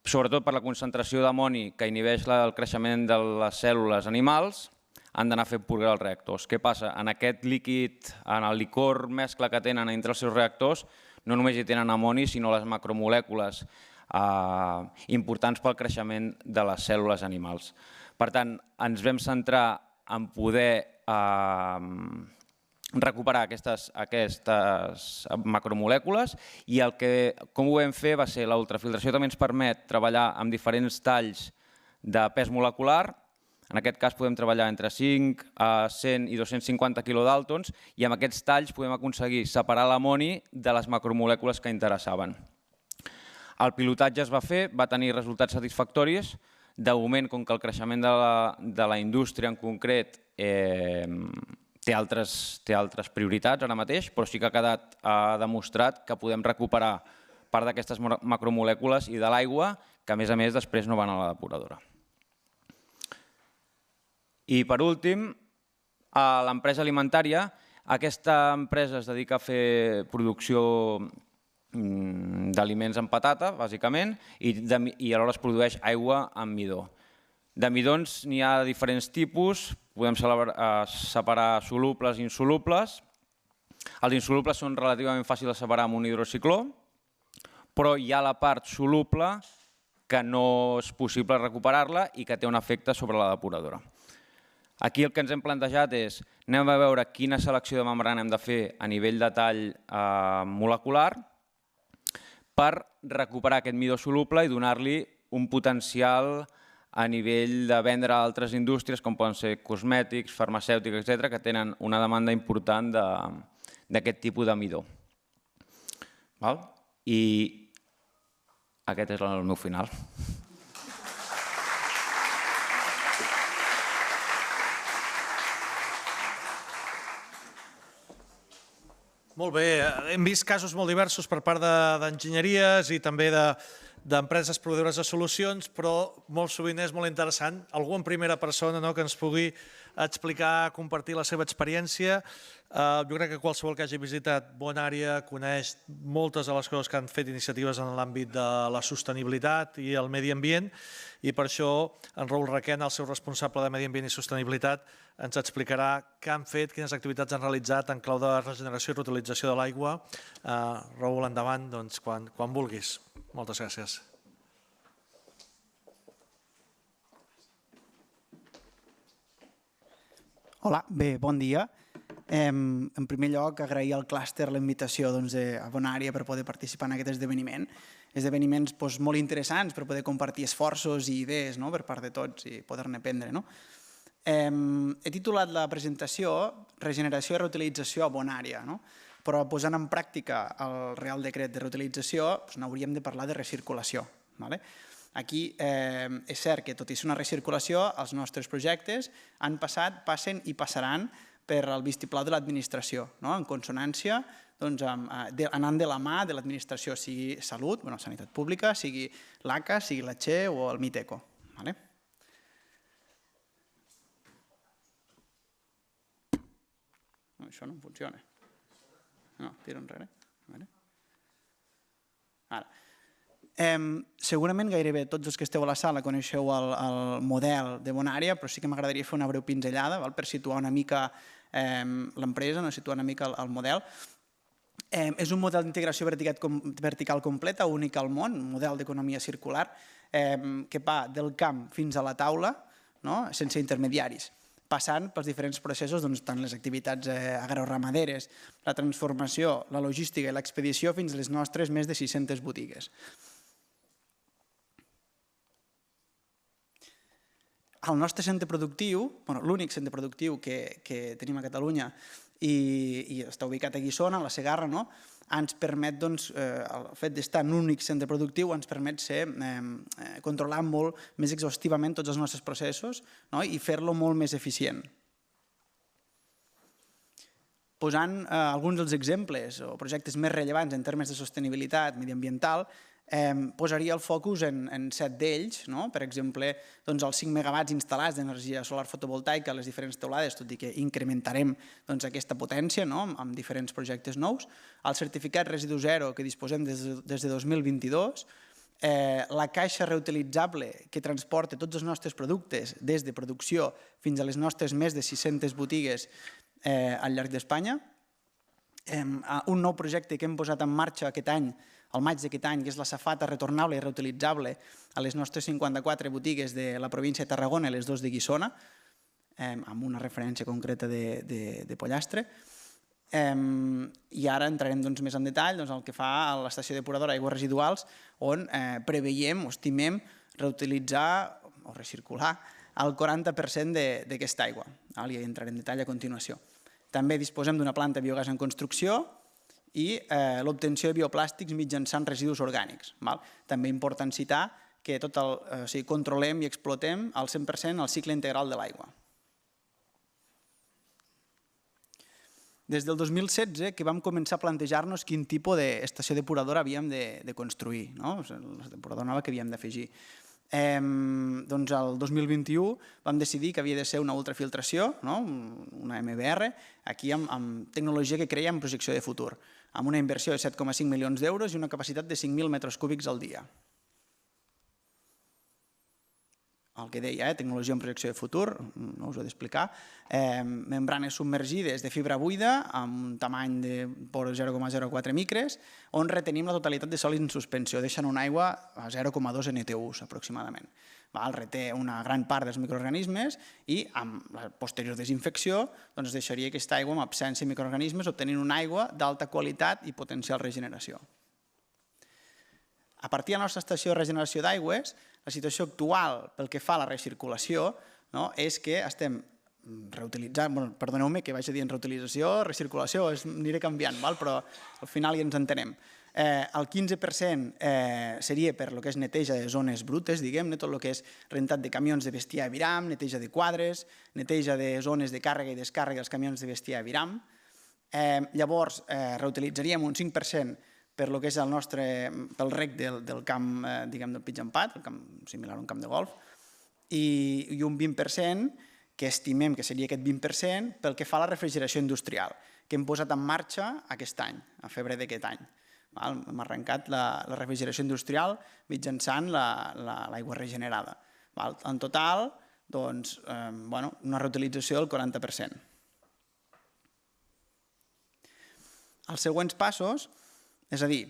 Speaker 7: sobretot per la concentració d'amoni que inhibeix el creixement de les cèl·lules animals, han d'anar fent purga dels reactors. Què passa? En aquest líquid, en el licor mescla que tenen entre els seus reactors, no només hi tenen amoni, sinó les macromolècules importants pel creixement de les cèl·lules animals. Per tant, ens vam centrar en poder recuperar aquestes macromolècules i com ho vam fer va ser la ultrafiltració també ens permet treballar amb diferents talls de pes molecular. En aquest cas podem treballar entre 5 a 100 i 250 kilodaltons i amb aquests talls podem aconseguir separar l'amoni de les macromolècules que interessaven. El pilotatge es va fer, va tenir resultats satisfactoris. De moment, com que el creixement de la indústria en concret té altres prioritats ara mateix, però sí que ha quedat demostrat que podem recuperar part d'aquestes macromolècules i de l'aigua que, a més després no van a la depuradora. I per últim, a l'empresa alimentària, aquesta empresa es dedica a fer producció d'aliments en patata, bàsicament, i alhora es produeix aigua amb midó. De midons n'hi ha diferents tipus, podem separar solubles i insolubles. Els insolubles són relativament fàcils de separar amb un hidrocicló, però hi ha la part soluble que no és possible recuperar-la i que té un efecte sobre la depuradora. Aquí el que ens hem plantejat és anem a veure quina selecció de membrana hem de fer a nivell de tall molecular per recuperar aquest midó soluble i donar-li un potencial a nivell de vendre a altres indústries, com poden ser cosmètics, farmacèutics, etc., que tenen una demanda important d'aquest tipus de midó. I aquest és el meu final.
Speaker 1: Molt bé, hem vist casos molt diversos per part d'enginyeries i també d'empreses proveïdores de solucions, però molt sovint és molt interessant algú en primera persona que ens pugui explicar, compartir la seva experiència. Jo crec que qualsevol que hagi visitat Bonària coneix moltes de les coses que han fet iniciatives en l'àmbit de la sostenibilitat i el medi ambient, i per això en Raül Requena, el seu responsable de Medi Ambient i Sostenibilitat, ens explicarà què han fet, quines activitats han realitzat en clau de regeneració i reutilització de l'aigua. Raül, endavant, quan vulguis. Moltes gràcies.
Speaker 8: Hola, bé, bon dia. En primer lloc, agrair al clúster la invitació a Bonària per poder participar en aquest esdeveniment. Esdeveniments molt interessants per poder compartir esforços i idees per part de tots i poder-ne aprendre. He titulat la presentació Regeneració i reutilització a Bonària, però posant en pràctica el Real Decret de reutilització n'hauríem de parlar de recirculació. Aquí és cert que, tot i ser una recirculació, els nostres projectes han passat, passen i passaran per el vistiplau de l'administració, en consonància, anant de la mà de l'administració, sigui Salut, Sanitat Pública, sigui l'ACA, sigui la Che o el MITECO. Això no funciona. No, tiro enrere. Ara. Segurament gairebé tots els que esteu a la sala coneixeu el model de Bonària, però sí que m'agradaria fer una breu pinzellada per situar una mica l'empresa, situar una mica el model. És un model d'integració vertical completa, únic al món, un model d'economia circular que va del camp fins a la taula, sense intermediaris, passant pels diferents processos, tant les activitats agroramaderes, la transformació, la logística i l'expedició, fins a les nostres més de 600 botigues. El nostre centre productiu, l'únic centre productiu que tenim a Catalunya i està ubicat a Guissona, a la Segarra, ens permet, el fet d'estar en un únic centre productiu ens permet controlar molt més exhaustivament tots els nostres processos i fer-lo molt més eficient. Posant alguns dels exemples o projectes més rellevants en termes de sostenibilitat mediambiental, posaria el focus en 7 d'ells, per exemple, els 5 megawatts instal·lats d'energia solar fotovoltaica a les diferents teulades, tot i que incrementarem aquesta potència amb diferents projectes nous, el certificat residu zero que disposem des de 2022, la caixa reutilitzable que transporta tots els nostres productes des de producció fins a les nostres més de 600 botigues al llarg d'Espanya, un nou projecte que hem posat en marxa aquest any, al maig d'aquest any, que és la safata retornable i reutilitzable a les nostres 54 botigues de la província de Tarragona i les 2 de Guissona, amb una referència concreta de pollastre. I ara entrarem més en detall el que fa a l'estació depuradora d'aigües residuals, on preveiem o estimem reutilitzar o recircular el 40% d'aquesta aigua. Ja hi entrarem en detall a continuació. També disposem d'una planta de biogàs en construcció i l'obtenció de bioplàstics mitjançant residus orgànics. També és important citar que controlem i explotem al 100% el cicle integral de l'aigua. Des del 2016 que vam començar a plantejar-nos quin tipus d'estació depuradora havíem de construir, la depuradora nova que havíem d'afegir. El 2021 vam decidir que havia de ser una ultrafiltració, una MBR, aquí amb tecnologia que creia en projecció de futur, amb una inversió de 7,5 milions d'euros i una capacitat de 5.000 metres cúbics al dia. El que deia, tecnologia en projecció de futur, no us ho he d'explicar, membranes submergides de fibra buida amb un tamany de 0,04 micres, on retenim la totalitat de sòlids en suspensió, deixant una aigua a 0,2 NTUs aproximadament. Reté una gran part dels microorganismes i amb la posterior desinfecció deixaria aquesta aigua amb absència de microorganismes, obtenint una aigua d'alta qualitat i potencial regeneració. A partir de la nostra estació de regeneració d'aigües, la situació actual pel que fa a la recirculació és que estem reutilitzant, perdoneu-me que vaig a dir en reutilització, recirculació, aniré canviant, però al final ja ens entenem. El 15% seria per el que és neteja de zones brutes, diguem-ne, tot el que és rentat de camions de bestiar a Viram, neteja de quadres, neteja de zones de càrrega i descàrrega dels camions de bestiar a Viram. Llavors, reutilitzaríem un 5% per el que és pel rec del camp, diguem, del pitch and pad, similar a un camp de golf, i un 20% que estimem que seria aquest 20% pel que fa a la refrigeració industrial, que hem posat en marxa aquest any, a febrer d'aquest any. Hem arrencat la refrigeració industrial mitjançant l'aigua regenerada. En total, una reutilització del 40%. Els següents passos, és a dir,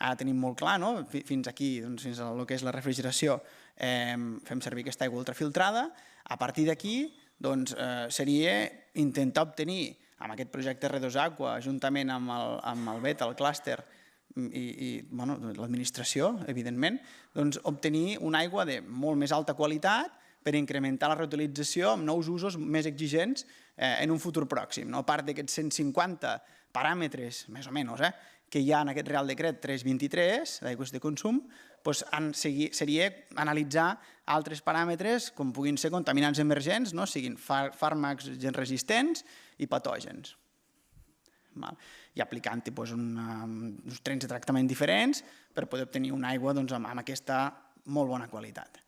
Speaker 8: ara tenim molt clar, fins aquí, fins al que és la refrigeració, fem servir aquesta aigua ultrafiltrada. A partir d'aquí seria intentar obtenir, amb aquest projecte R2 Aqua, juntament amb el BET, el clúster i l'administració, evidentment, obtenir una aigua de molt més alta qualitat per incrementar la reutilització amb nous usos més exigents en un futur pròxim. A part d'aquests 150 paràmetres, més o menys, que hi ha en aquest Real Decret 323 d'aigües de consum seria analitzar altres paràmetres com puguin ser contaminants emergents, siguin fàrmacs resistents i patògens. I aplicant-hi uns trens de tractament diferents per poder obtenir una aigua amb aquesta molt bona qualitat.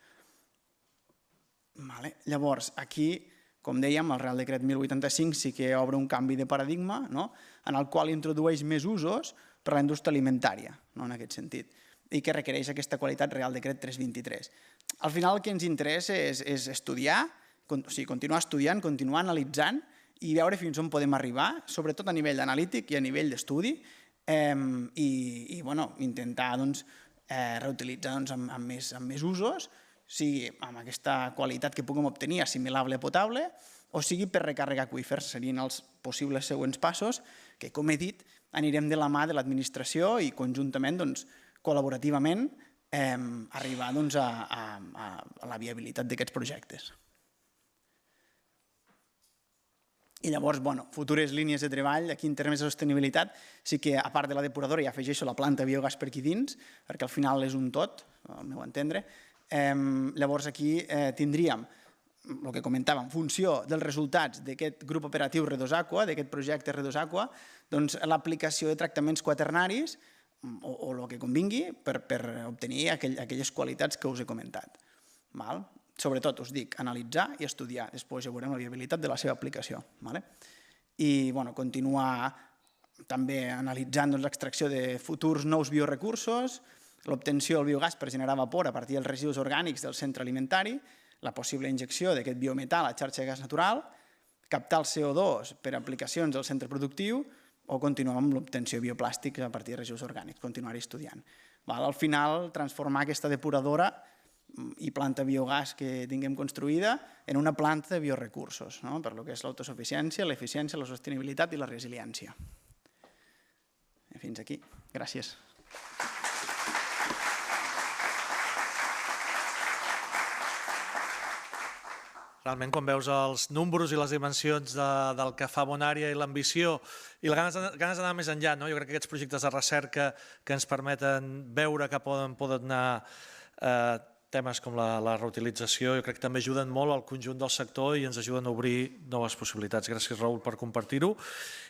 Speaker 8: Llavors, aquí, com dèiem, el Real Decret 1085 sí que obre un canvi de paradigma en el qual introdueix més usos per a la indústria alimentària, en aquest sentit, i que requereix aquesta qualitat Real Decret 323. Al final el que ens interessa és estudiar, continuar estudiant, continuar analitzant i veure fins on podem arribar, sobretot a nivell analític i a nivell d'estudi, i intentar reutilitzar amb més usos, sigui amb aquesta qualitat que puguem obtenir assimilable a potable, o sigui per recàrrega aqüífers, serien els possibles següents passos que, com he dit, anirem de la mà de l'administració i conjuntament, col·laborativament, arribar a la viabilitat d'aquests projectes. I llavors, futures línies de treball, aquí en termes de sostenibilitat, sí que a part de la depuradora ja afegeixo la planta biogàs per aquí dins, perquè al final és un tot, al meu entendre. Llavors aquí tindríem el que comentàvem, en funció dels resultats d'aquest grup operatiu Redosaqua, d'aquest projecte Redosaqua, l'aplicació de tractaments quaternaris o el que convingui per obtenir aquelles qualitats que us he comentat. Sobretot, us dic, analitzar i estudiar. Després ja veurem la viabilitat de la seva aplicació. I continuar també analitzant l'extracció de futurs nous biorecursos, l'obtenció del biogàs per generar vapor a partir dels residus orgànics del centre alimentari, la possible injecció d'aquest biometà a la xarxa de gas natural, captar el CO2 per aplicacions del centre productiu o continuar amb l'obtenció de bioplàstics a partir de residus orgànics, continuar-hi estudiant. Al final, transformar aquesta depuradora i planta biogàs que tinguem construïda en una planta de biorecursos, per lo que és l'autosuficiència, l'eficiència, la sostenibilitat i la resiliència. Fins aquí. Gràcies.
Speaker 1: Realment, quan veus els números i les dimensions del que fa Bonària i l'ambició i les ganes d'anar més enllà, jo crec que aquests projectes de recerca que ens permeten veure que poden anar temes com la reutilització, jo crec que també ajuden molt al conjunt del sector i ens ajuden a obrir noves possibilitats. Gràcies, Raül, per compartir-ho.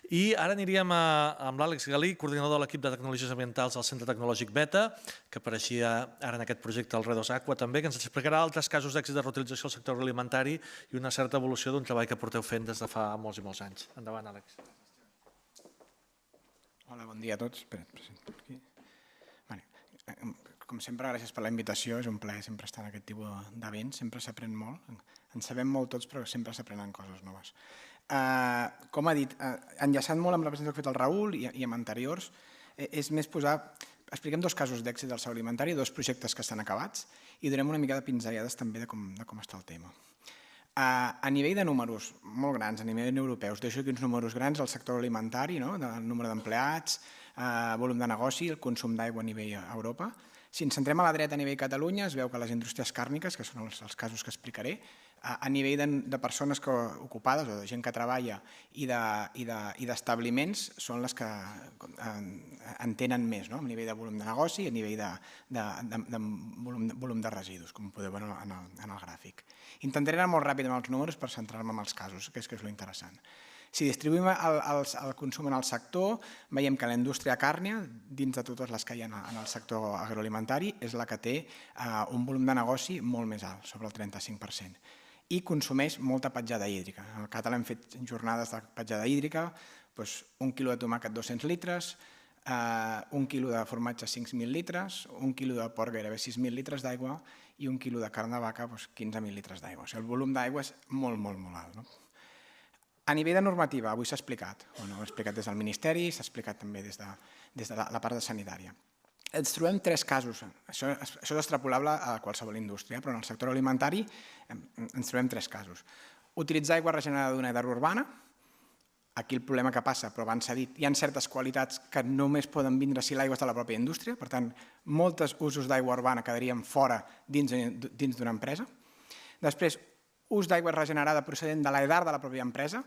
Speaker 1: I ara aniríem amb l'Àlex Galí, coordinador de l'equip de tecnologies ambientals del Centre Tecnològic Beta, que apareixia ara en aquest projecte, el Redosaqua, també, que ens explicarà altres casos d'èxit de reutilització al sector agroalimentari i una certa evolució d'un treball que porteu fent des de fa molts i molts anys. Endavant, Àlex.
Speaker 9: Hola, bon dia a tots. Com sempre, gràcies per la invitació. És un plaer sempre estar en aquest tipus d'events. Sempre s'aprèn molt. En sabem molt tots, però sempre s'aprenen coses noves. Com ha dit, enllaçant molt amb la presentació que ha fet el Raül i amb anteriors, és més posar... Expliquem dos casos d'èxit del sector alimentari, dos projectes que estan acabats i donem una mica de pinzellades també de com està el tema. A nivell de números molt grans, a nivell europeu, us deixo aquí uns números grans del sector alimentari, del número d'empleats, volum de negoci, el consum d'aigua a nivell Europa. Si ens centrem a la dreta a nivell Catalunya, es veu que les indústries càrniques, que són els casos que explicaré, a nivell de persones ocupades o de gent que treballa i d'establiments són les que en tenen més, a nivell de volum de negoci i a nivell de volum de residus, com podeu veure en el gràfic. Intentaré anar molt ràpid amb els números per centrar-me en els casos, que és lo interessant. Si distribuïm el consum en el sector, veiem que la indústria càrnia, dins de totes les que hi ha en el sector agroalimentari, és la que té un volum de negoci molt més alt, sobre el 35%, i consumeix molta petjada hídrica. Al Català hem fet jornades de petjada hídrica, un quilo de tomàquet 200 litres, un quilo de formatge 5.000 litres, un quilo de porc gairebé 6.000 litres d'aigua i un quilo de carn de vaca 15.000 litres d'aigua. O sigui, el volum d'aigua és molt, molt, molt alt. A nivell de normativa, avui s'ha explicat, ho he explicat des del Ministeri, s'ha explicat també des de la part sanitària. Ens trobem tres casos, això és extrapolable a qualsevol indústria, però en el sector alimentari ens trobem tres casos. Utilitzar aigua regenerada d'una edar urbana, aquí el problema que passa, però abans s'ha dit, hi ha certes qualitats que només poden vindre si l'aigua és de la pròpia indústria, per tant, molts usos d'aigua urbana quedarien fora dins d'una empresa. Després, ús d'aigua regenerada procedent de l'edar de la pròpia empresa.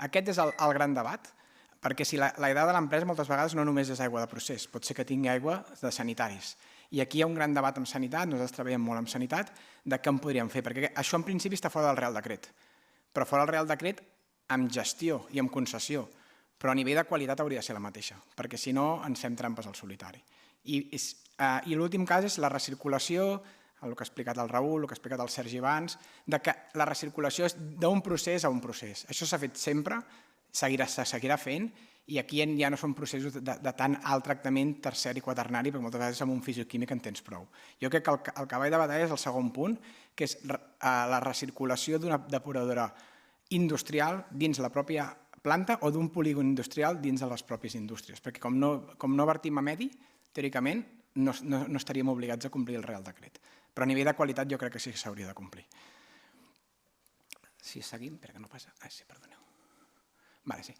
Speaker 9: Aquest és el gran debat. Perquè si la idea de l'empresa moltes vegades no només és aigua de procés, pot ser que tingui aigua de sanitaris. I aquí hi ha un gran debat amb sanitat, nosaltres treballem molt amb sanitat, de què en podríem fer, perquè això en principi està fora del Real Decret, però fora del Real Decret amb gestió i amb concessió, però a nivell de qualitat hauria de ser la mateixa, perquè si no ens fem trampes al solitari. I l'últim cas és la recirculació, el que ha explicat el Raül, el que ha explicat el Sergi abans, de que la recirculació és d'un procés a un procés. Això s'ha fet sempre, se seguirà fent, i aquí ja no són processos de tant alt tractament terciari i quaternari, perquè moltes vegades amb un fisioquímic en tens prou. Jo crec que el cavall de batalla és el segon punt, que és la recirculació d'una depuradora industrial dins la pròpia planta o d'un polígon industrial dins de les pròpies indústries, perquè com no vertim a medi, teòricament no estaríem obligats a complir el Real Decret. Però a nivell de qualitat jo crec que sí que s'hauria de complir. Si seguim, perquè no passa... sí, perdoneu. Vale, sí.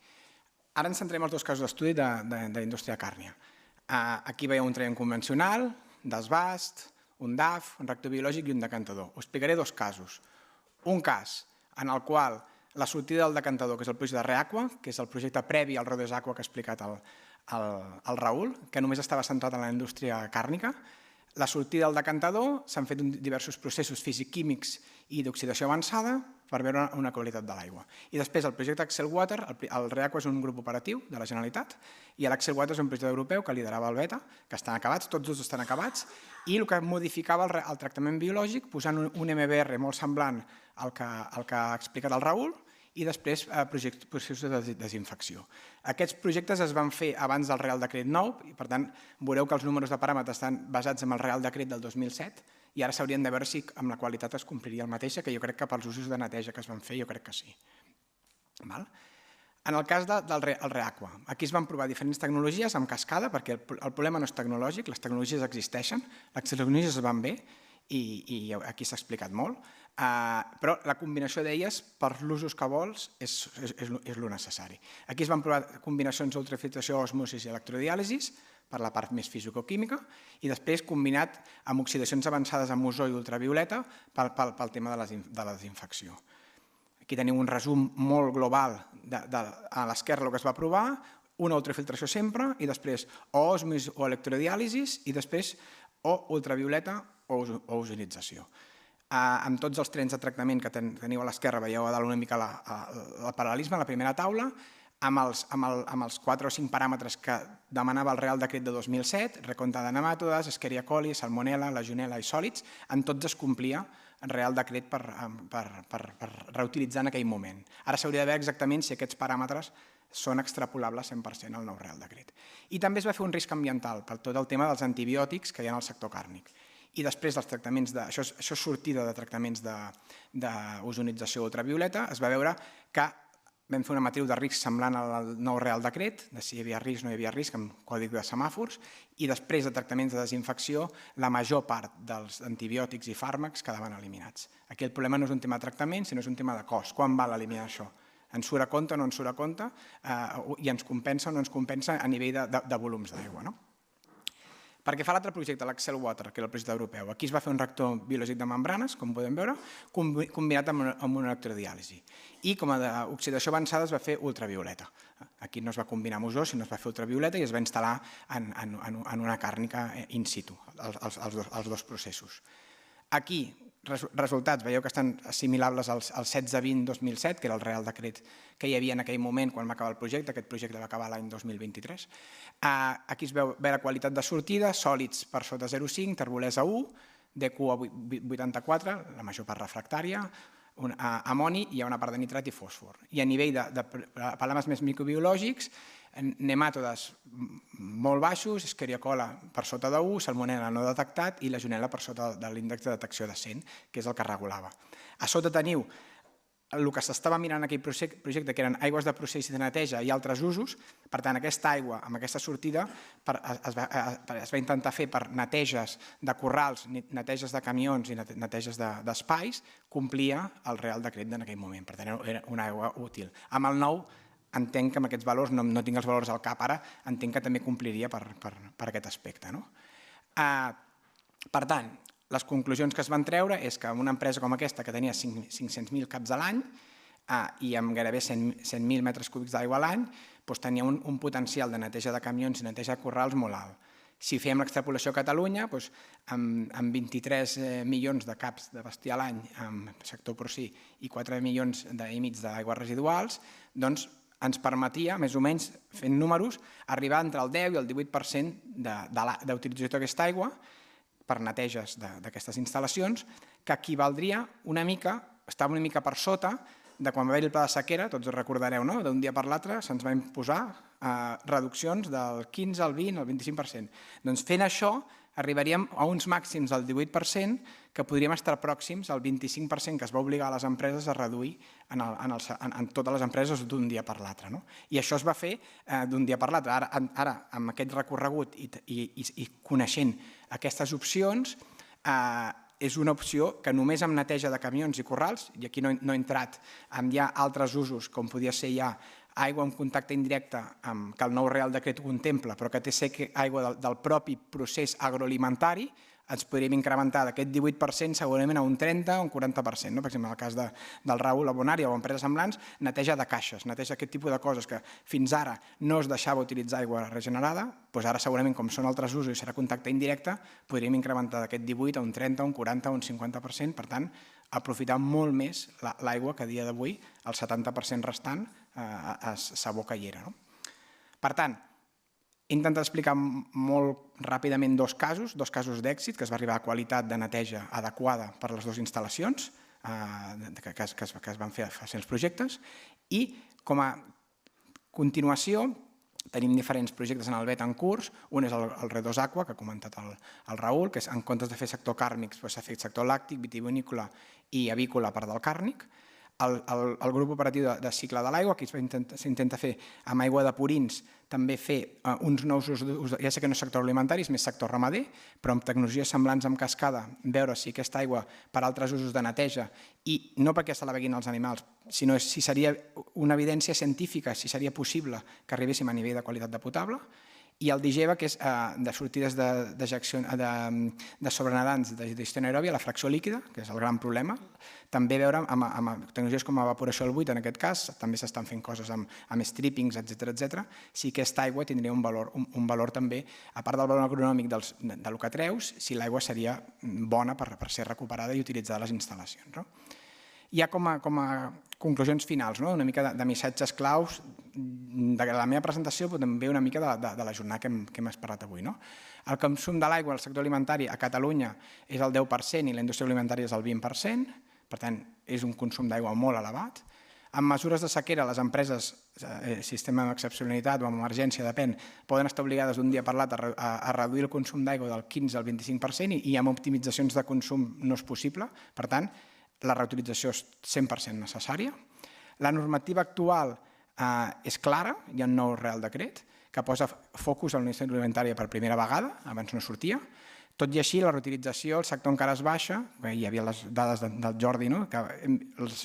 Speaker 9: Ara ens centrem els dos casos d'estudi d'indústria càrnia. Aquí veieu un traient convencional, desbast, un DAF, un reactor biològic i un decantador. Us explicaré dos casos. Un cas en el qual la sortida del decantador, que és el projecte de Reaqua, que és el projecte previ al Rodés Aqua que ha explicat el Raül, que només estava centrat en la indústria càrnica. La sortida del decantador s'han fet diversos processos físic-químics i d'oxidació avançada per veure una qualitat de l'aigua. I després el projecte Axel Water, el Reaqua és un grup operatiu de la Generalitat i l'Axel Water és un projecte europeu que liderava el Beta, que estan acabats, tots dos estan acabats, i el que modificava el tractament biològic posant un MBR molt semblant al que ha explicat el Raül i després processos de desinfecció. Aquests projectes es van fer abans del Real Decret 9 i per tant veureu que els números de paràmetres estan basats en el Real Decret del 2007 i ara s'haurien de veure si amb la qualitat es compliria el mateix, que jo crec que pels usos de neteja que es van fer jo crec que sí. En el cas del Reaqua, aquí es van provar diferents tecnologies amb cascada perquè el problema no és tecnològic, les tecnologies existeixen, les tecnologies es van bé i aquí s'ha explicat molt, però la combinació d'elles per l'usos que vols és el necessari. Aquí es van provar combinacions d'ultrafiltració, osmosis i electrodiàlisis per la part més fisicoquímica i després combinat amb oxidacions avançades amb ozó i ultravioleta pel tema de la desinfecció. Aquí teniu un resum molt global a l'esquerra el que es va provar, una ultrafiltració sempre i després o osmosis o electrodiàlisis i després o ultravioleta o ozonització. Amb tots els trens de tractament que teniu a l'esquerra, veieu a dalt una mica el paral·lelisme, la primera taula, amb els 4 o 5 paràmetres que demanava el Real Decret de 2007, recompte de nematodes, Escherichia coli, Salmonella, Legionella i sòlids, en tots es complia el Real Decret per reutilitzar en aquell moment. Ara s'hauria de veure exactament si aquests paràmetres són extrapolables 100% al nou Real Decret. I també es va fer un risc ambiental per tot el tema dels antibiòtics que hi ha en el sector càrnic. I després dels tractaments, això és sortida de tractaments d'ozonització ultravioleta, es va veure que vam fer una matriu de risc semblant al nou Real Decret, de si hi havia risc o no hi havia risc, amb còdic de semàfors, i després de tractaments de desinfecció, la major part dels antibiòtics i fàrmacs quedaven eliminats. Aquí el problema no és un tema de tractament, sinó és un tema de cost. Quan val eliminar això? Ens surt a compte o no ens surt a compte? I ens compensa o no ens compensa a nivell de volums d'aigua, no? Perquè fa l'altre projecte, l'Axel Water, que era el projecte europeu. Aquí es va fer un reactor biològic de membranes, com podem veure, combinat amb una electrodiàlisi. I com a d'oxidació avançada es va fer ultravioleta. Aquí no es va combinar amb ozó, sinó es va fer ultravioleta i es va instal·lar en una càrnica in situ, els dos processos. Aquí, resultats, veieu que estan assimilables als 16-20-2007, que era el Real Decret que hi havia en aquell moment quan va acabar el projecte, aquest projecte va acabar l'any 2023. Aquí es veu la qualitat de sortida, sòlids per sota 0,5, terbolesa 1, DQ a 84, la major part refractària, amoni, hi ha una part de nitrat i fòsfor. I a nivell de problemes més microbiològics, nematodes molt baixos, Escherichia coli per sota de 1, Salmonella no detectat i Legionella per sota de l'índex de detecció de 100, que és el que regulava. A sota teniu el que s'estava mirant en aquell projecte, que eren aigües de procés i de neteja i altres usos. Per tant, aquesta aigua, amb aquesta sortida, es va intentar fer per neteges de corrals, neteges de camions i neteges d'espais, complia el Real Decret en aquell moment. Per tant, era una aigua útil. Amb el nou, entenc que amb aquests valors, no tinc els valors al cap ara, entenc que també compliria per aquest aspecte. Per tant, les conclusions que es van treure és que una empresa com aquesta, que tenia 500.000 caps a l'any, i amb gairebé 100.000 metres cúbics d'aigua a l'any, tenia un potencial de neteja de camions i neteja de corrals molt alt. Si fèiem l'extrapolació a Catalunya, amb 23 milions de caps de bestiar a l'any en sector porcí i 4 milions i mig d'aigües residuals, doncs ens permetia, més o menys, fent números, arribar entre el 10 i el 18% d'utilització d'aquesta aigua per neteges d'aquestes instal·lacions, que equivaldria una mica, estava una mica per sota de quan va haver-hi el pla de sequera, tots ho recordareu, no? D'un dia per l'altre se'ns va imposar reduccions del 15 al 20 al 25%. Doncs fent això arribaríem a uns màxims del 18% que podríem estar pròxims al 25% que es va obligar a les empreses a reduir en totes les empreses d'un dia per l'altre. I això es va fer d'un dia per l'altre. Ara, amb aquest recorregut i coneixent aquestes opcions, és una opció que només amb neteja de camions i corrals, i aquí no he entrat en ja altres usos, com podia ser ja aigua en contacte indirecte que el nou Real Decret contempla, però que té ser aigua del propi procés agroalimentari, ens podríem incrementar d'aquest 18% segurament a un 30 o un 40%. Per exemple, en el cas del Raül a Bonària o empreses semblants, neteja de caixes, neteja aquest tipus de coses que fins ara no es deixava utilitzar aigua regenerada, doncs ara segurament, com són altres usos i serà contacte indirecte, podríem incrementar d'aquest 18 a un 30, un 40 o un 50%, per tant, aprofitar molt més l'aigua que a dia d'avui el 70% restant s'aboca i era. Per tant, he intentat explicar molt ràpidament dos casos d'èxit, que es va arribar a qualitat de neteja adequada per a les dues instal·lacions que es van fer a els projectes, i com a continuació tenim diferents projectes en el BET en curs. Un és el Redos Aqua, que ha comentat el Raül, que en comptes de fer sector càrnic s'ha fet sector làctic, vitivinícola i avícola per del càrnic. El grup operatiu de cicle de l'aigua, que s'intenta fer amb aigua de purins, també fer uns nous usos, ja sé que no és sector alimentari, és més sector ramader, però amb tecnologies semblants amb cascada, veure si aquesta aigua per altres usos de neteja, i no perquè se la beguin els animals, sinó si seria una evidència científica, si seria possible que arribéssim a nivell de qualitat de potable, i el Digeva, que és de sortides de sobrenadants de digestió anaeròbia, la fracció líquida, que és el gran problema. També veure amb tecnologies com evaporació al buit, en aquest cas, també s'estan fent coses amb strippings, etc. Si aquesta aigua tindria un valor també, a part del valor agronòmic del que treus, si l'aigua seria bona per ser recuperada i utilitzada a les instal·lacions. Ja com a conclusions finals, una mica de missatges claus de la meva presentació, però també una mica de la jornada que hem parlat avui. El consum de l'aigua al sector alimentari a Catalunya és el 10% i la indústria alimentària és el 20%, per tant, és un consum d'aigua molt elevat. Amb mesures de sequera, les empreses, sistema d'excepcionalitat o amb emergència, depèn, poden estar obligades d'un dia per l'altre a reduir el consum d'aigua del 15 al 25% i amb optimitzacions de consum no és possible. Per tant, la reutilització és 100% necessària. La normativa actual és clara, hi ha un nou Real Decret que posa focus a la indústria alimentària per primera vegada, abans no sortia. Tot i així, la reutilització, el sector encara es baixa, hi havia les dades del Jordi, que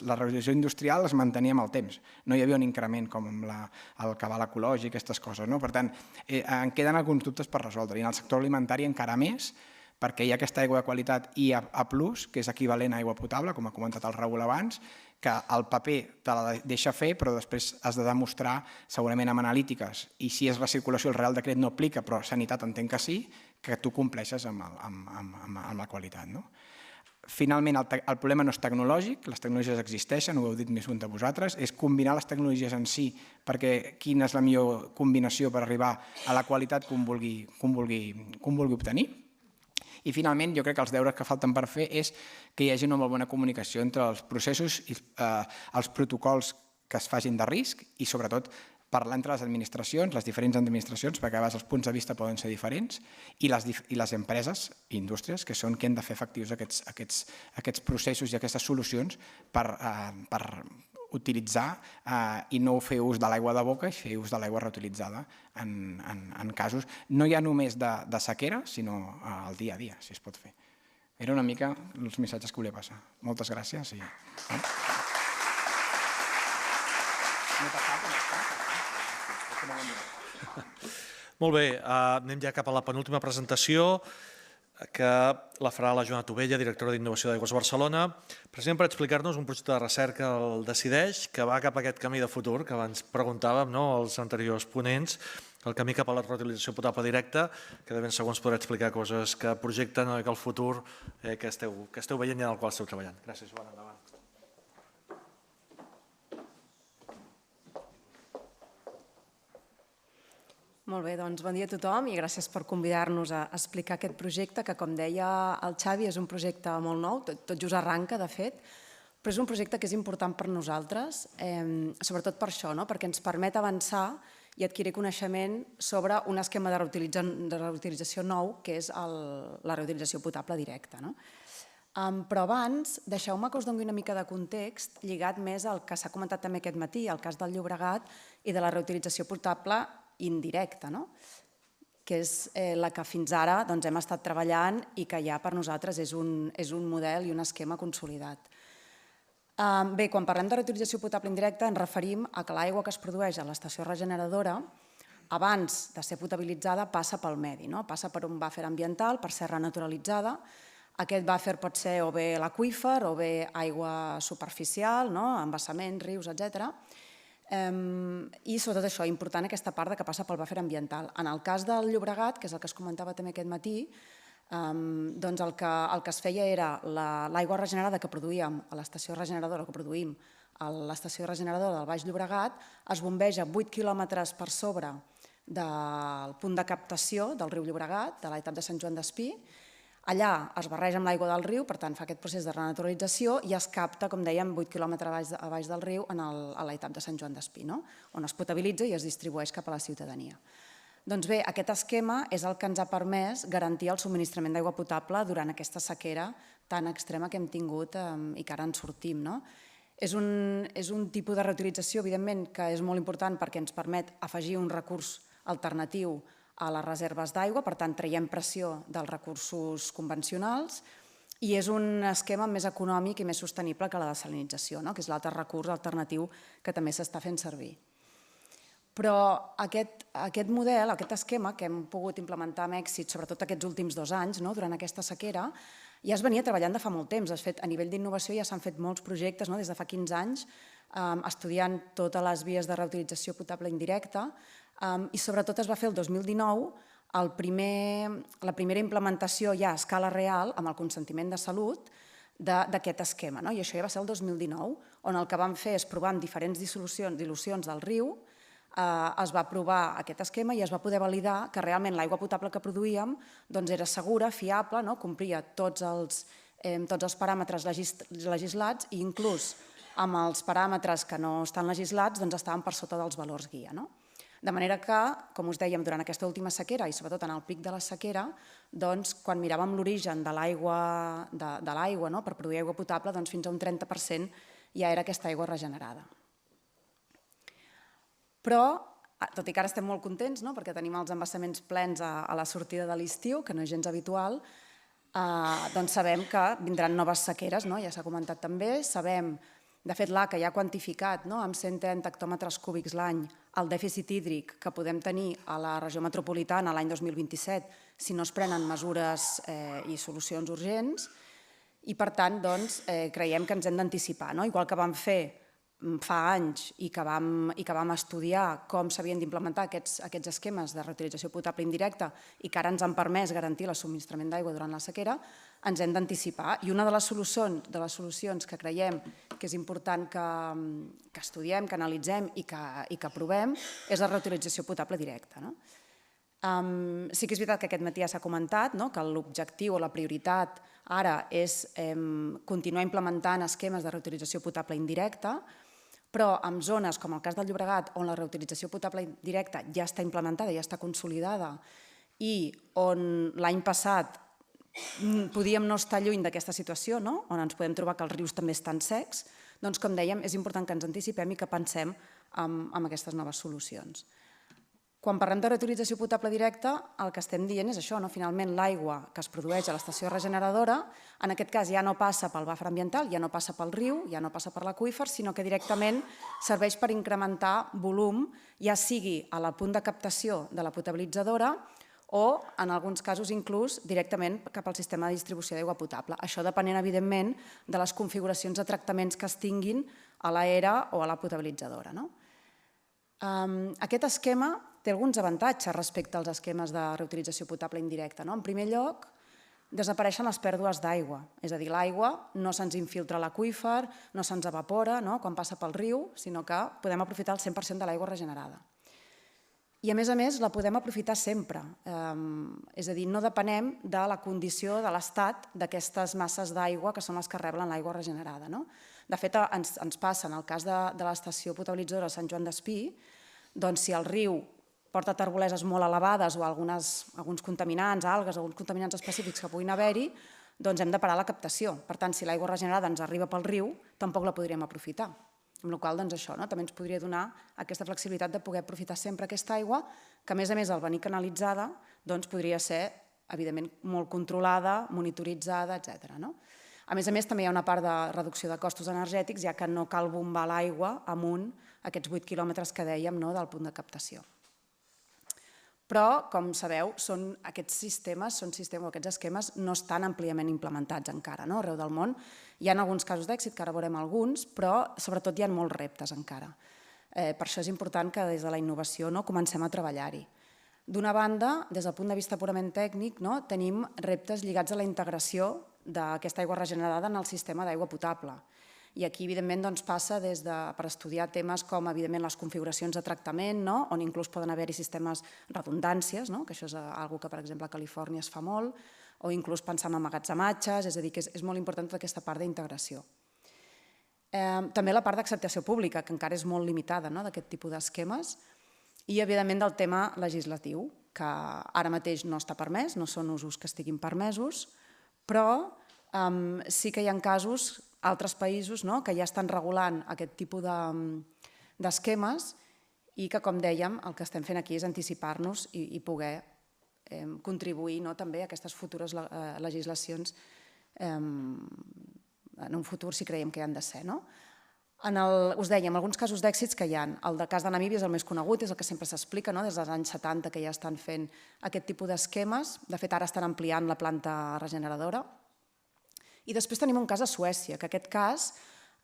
Speaker 9: la reutilització industrial es mantenia amb el temps, no hi havia un increment com el cabal ecològic, aquestes coses. Per tant, en queden alguns dubtes per resoldre, i en el sector alimentari encara més, perquè hi ha aquesta aigua de qualitat IA+, que és equivalent a aigua potable, com ha comentat el Raül abans, que el paper te la deixa fer, però després has de demostrar, segurament amb analítiques, i si és recirculació el Real Decret no aplica, però sanitat entenc que sí, que tu compleixes amb la qualitat. Finalment, el problema no és tecnològic, les tecnologies existeixen, ho heu dit més un de vosaltres, és combinar les tecnologies en si, perquè quina és la millor combinació per arribar a la qualitat que un vulgui obtenir. I finalment, jo crec que els deures que falten per fer és que hi hagi una molt bona comunicació entre els processos i els protocols que es facin de risc i, sobretot, parlar entre les administracions, les diferents administracions, perquè a vegades els punts de vista poden ser diferents, i les empreses i indústries, que són qui han de fer efectius aquests processos i aquestes solucions per utilitzar i no fer ús de l'aigua de boca i fer ús de l'aigua reutilitzada en casos no ja només de sequera, sinó al dia a dia, si es pot fer. Era una mica els missatges que volia passar. Moltes gràcies.
Speaker 1: Molt bé, anem ja cap a la penúltima presentació. que la farà la Joana Tovella, directora d'Innovació d'Aigües Barcelona, precisament per explicar-nos un projecte de recerca, el Decideix, que va cap a aquest camí de futur, que abans preguntàvem als anteriors ponents, el camí cap a la reutilització potable directa, que de ben segur ens podrà explicar coses que projecten el futur que esteu veient i en el qual esteu treballant. Gràcies, Joana, endavant.
Speaker 10: Molt bé, doncs bon dia a tothom i gràcies per convidar-nos a explicar aquest projecte que, com deia el Xavi, és un projecte molt nou, tot just arranca, de fet, però és un projecte que és important per nosaltres, sobretot per això, perquè ens permet avançar i adquirir coneixement sobre un esquema de reutilització nou, que és la reutilització potable directa. Però abans, deixeu-me que us doni una mica de context lligat més al que s'ha comentat també aquest matí, el cas del Llobregat i de la reutilització potable indirecta, que és la que fins ara hem estat treballant i que ja per nosaltres és un model i un esquema consolidat. Bé, quan parlem de reutilització potable indirecta ens referim a que l'aigua que es produeix a l'estació regeneradora, abans de ser potabilitzada, passa pel medi, passa per un buffer ambiental per ser renaturalitzada. Aquest buffer pot ser o bé l'aqüífer o bé aigua superficial, embassaments, rius, etc. I sobretot això, important aquesta part que passa pel buffer ambiental. En el cas del Llobregat, que és el que es comentava també aquest matí, doncs el que es feia era l'aigua regenerada que produïm a l'estació regeneradora, que produïm a l'estació regeneradora del Baix Llobregat, es bombeja 8 quilòmetres per sobre del punt de captació del riu Llobregat, de l'etap de Sant Joan d'Espí. Allà es barreja amb l'aigua del riu, per tant fa aquest procés de renaturalització i es capta, com dèiem, 8 quilòmetres a baix del riu a l'etap de Sant Joan d'Espí, on es potabilitza i es distribueix cap a la ciutadania. Doncs bé, aquest esquema és el que ens ha permès garantir el subministrament d'aigua potable durant aquesta sequera tan extrema que hem tingut i que ara en sortim. És un tipus de reutilització, evidentment, que és molt important perquè ens permet afegir un recurs alternatiu a les reserves d'aigua, per tant, traiem pressió dels recursos convencionals i és un esquema més econòmic i més sostenible que la desalinització, que és l'altre recurs alternatiu que també s'està fent servir. Però aquest model, aquest esquema que hem pogut implementar amb èxit, sobretot aquests últims 2 anys, durant aquesta sequera, ja es venia treballant de fa molt temps. De fet, a nivell d'innovació ja s'han fet molts projectes des de fa 15 anys, estudiant totes les vies de reutilització potable indirecta, i sobretot es va fer el 2019 la primera implementació ja a escala real, amb el consentiment de Salut, d'aquest esquema. I això ja va ser el 2019, on el que vam fer és provar amb diferents dilucions del riu, es va provar aquest esquema i es va poder validar que realment l'aigua potable que produïem era segura, fiable, complia tots els paràmetres legislats i inclús amb els paràmetres que no estan legislats estaven per sota dels valors guia. De manera que, com us dèiem, durant aquesta última sequera i sobretot en el pic de la sequera, quan miràvem l'origen de l'aigua per produir aigua potable, fins a un 30% ja era aquesta aigua regenerada. Però, tot i que ara estem molt contents, perquè tenim els embassaments plens a la sortida de l'estiu, que no és gens habitual, doncs sabem que vindran noves sequeres, ja s'ha comentat també, sabem, de fet l'ACA ja ha quantificat amb 130 hectòmetres cúbics l'any el dèficit hídric que podem tenir a la regió metropolitana l'any 2027 si no es prenen mesures i solucions urgents i per tant creiem que ens hem d'anticipar, igual que vam fer fa anys i que vam estudiar com s'havien d'implementar aquests esquemes de reutilització potable indirecta i que ara ens han permès garantir el subministrament d'aigua durant la sequera, ens hem d'anticipar. I una de les solucions que creiem que és important que estudiem, que analitzem i que provem és la reutilització potable directa. Sí que és veritat que aquest matí ja s'ha comentat que l'objectiu o la prioritat ara és continuar implementant esquemes de reutilització potable indirecta, però en zones com el cas del Llobregat, on la reutilització potable indirecta ja està implementada, ja està consolidada, i on l'any passat podíem no estar lluny d'aquesta situació, on ens podem trobar que els rius també estan secs, doncs, com dèiem, és important que ens anticipem i que pensem en aquestes noves solucions. Quan parlem de reutilització potable directa, el que estem dient és això, finalment l'aigua que es produeix a l'estació regeneradora, en aquest cas ja no passa pel buffer ambiental, ja no passa pel riu, ja no passa per l'aqüífer, sinó que directament serveix per incrementar volum, ja sigui a la punt de captació de la potabilitzadora o, en alguns casos, inclús directament cap al sistema de distribució d'aigua potable. Això depenent, evidentment, de les configuracions de tractaments que es tinguin a l'ERA o a la potabilitzadora. Aquest esquema té alguns avantatges respecte als esquemes de reutilització potable indirecta. En primer lloc, desapareixen les pèrdues d'aigua, és a dir, l'aigua no se'ns infiltra a l'aqüífer, no se'ns evapora quan passa pel riu, sinó que podem aprofitar el 100% de l'aigua regenerada. I a més, la podem aprofitar sempre, és a dir, no depenem de la condició de l'estat d'aquestes masses d'aigua que són les que reblen l'aigua regenerada. De fet, ens passa, en el cas de l'estació potabilitzadora de Sant Joan d'Espí, doncs si el riu porta terboleses molt elevades o alguns contaminants, algues, alguns contaminants específics que puguin haver-hi, doncs hem de parar la captació. Per tant, si l'aigua regenerada ens arriba pel riu, tampoc la podríem aprofitar. Amb la qual cosa, això també ens podria donar aquesta flexibilitat de poder aprofitar sempre aquesta aigua, que a més, al venir canalitzada, podria ser, evidentment, molt controlada, monitoritzada, etc. A més, també hi ha una part de reducció de costos energètics, ja que no cal bombar l'aigua amunt aquests 8 quilòmetres que dèiem del punt de captació. Però, com sabeu, aquests sistemes o aquests esquemes no estan àmpliament implementats encara arreu del món. Hi ha alguns casos d'èxit, que ara veurem alguns, però sobretot hi ha molts reptes encara. Per això és important que des de la innovació comencem a treballar-hi. D'una banda, des del punt de vista purament tècnic, tenim reptes lligats a la integració d'aquesta aigua regenerada en el sistema d'aigua potable. I aquí, evidentment, passa per estudiar temes com, evidentment, les configuracions de tractament, on inclús poden haver-hi sistemes redundàncies, que això és una cosa que, per exemple, a Califòrnia es fa molt, o inclús pensar en emmagatzematges, és a dir, que és molt important tota aquesta part d'integració. També la part d'acceptació pública, que encara és molt limitada d'aquest tipus d'esquemes, i, evidentment, del tema legislatiu, que ara mateix no està permès, no són usos que estiguin permesos, però sí que hi ha casos, altres països que ja estan regulant aquest tipus d'esquemes i que, com dèiem, el que estem fent aquí és anticipar-nos i poder contribuir també a aquestes futures legislacions en un futur, si creiem que hi han de ser. Us dèiem, alguns casos d'èxits que hi ha. El cas de Namíbia és el més conegut, és el que sempre s'explica, des dels anys 70 que ja estan fent aquest tipus d'esquemes. De fet, ara estan ampliant la planta regeneradora. I després tenim un cas a Suècia, que aquest cas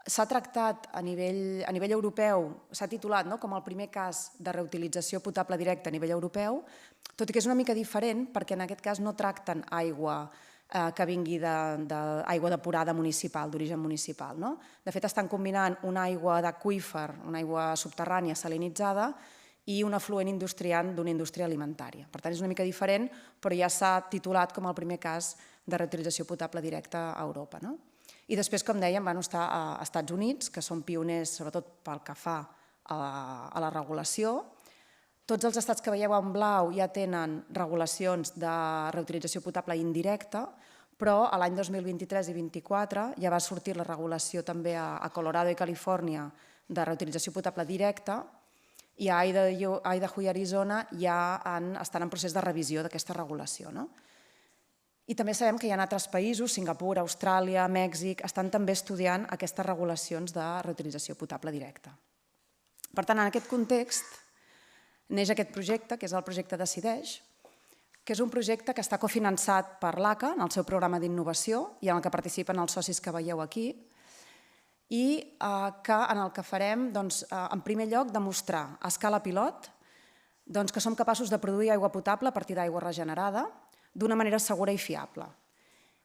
Speaker 10: s'ha tractat a nivell europeu, s'ha titulat com el primer cas de reutilització potable directa a nivell europeu, tot i que és una mica diferent perquè en aquest cas no tracten aigua que vingui d'aigua depurada municipal, d'origen municipal. De fet, estan combinant una aigua d'aqüífer, una aigua subterrània salinitzada, i un afluent industrial d'una indústria alimentària. Per tant, és una mica diferent, però ja s'ha titulat com el primer cas de reutilització potable directa a Europa. I després, com dèiem, van estar a Estats Units, que són pioners, sobretot pel que fa a la regulació. Tots els estats que veieu en blau ja tenen regulacions de reutilització potable indirecta, però a l'any 2023 i 2024 ja va sortir la regulació també a Colorado i Califòrnia de reutilització potable directa, i a Idaho i Arizona ja estan en procés de revisió d'aquesta regulació. I també sabem que hi ha altres països, Singapur, Austràlia, Mèxic, estan també estudiant aquestes regulacions de reutilització potable directa. Per tant, en aquest context, neix aquest projecte, que és el projecte Decideix, que és un projecte que està cofinançat per l'ACA, en el seu programa d'innovació, i en el que participen els socis que veieu aquí, i en el que farem, en primer lloc, demostrar a escala pilot que som capaços de produir aigua potable a partir d'aigua regenerada d'una manera segura i fiable.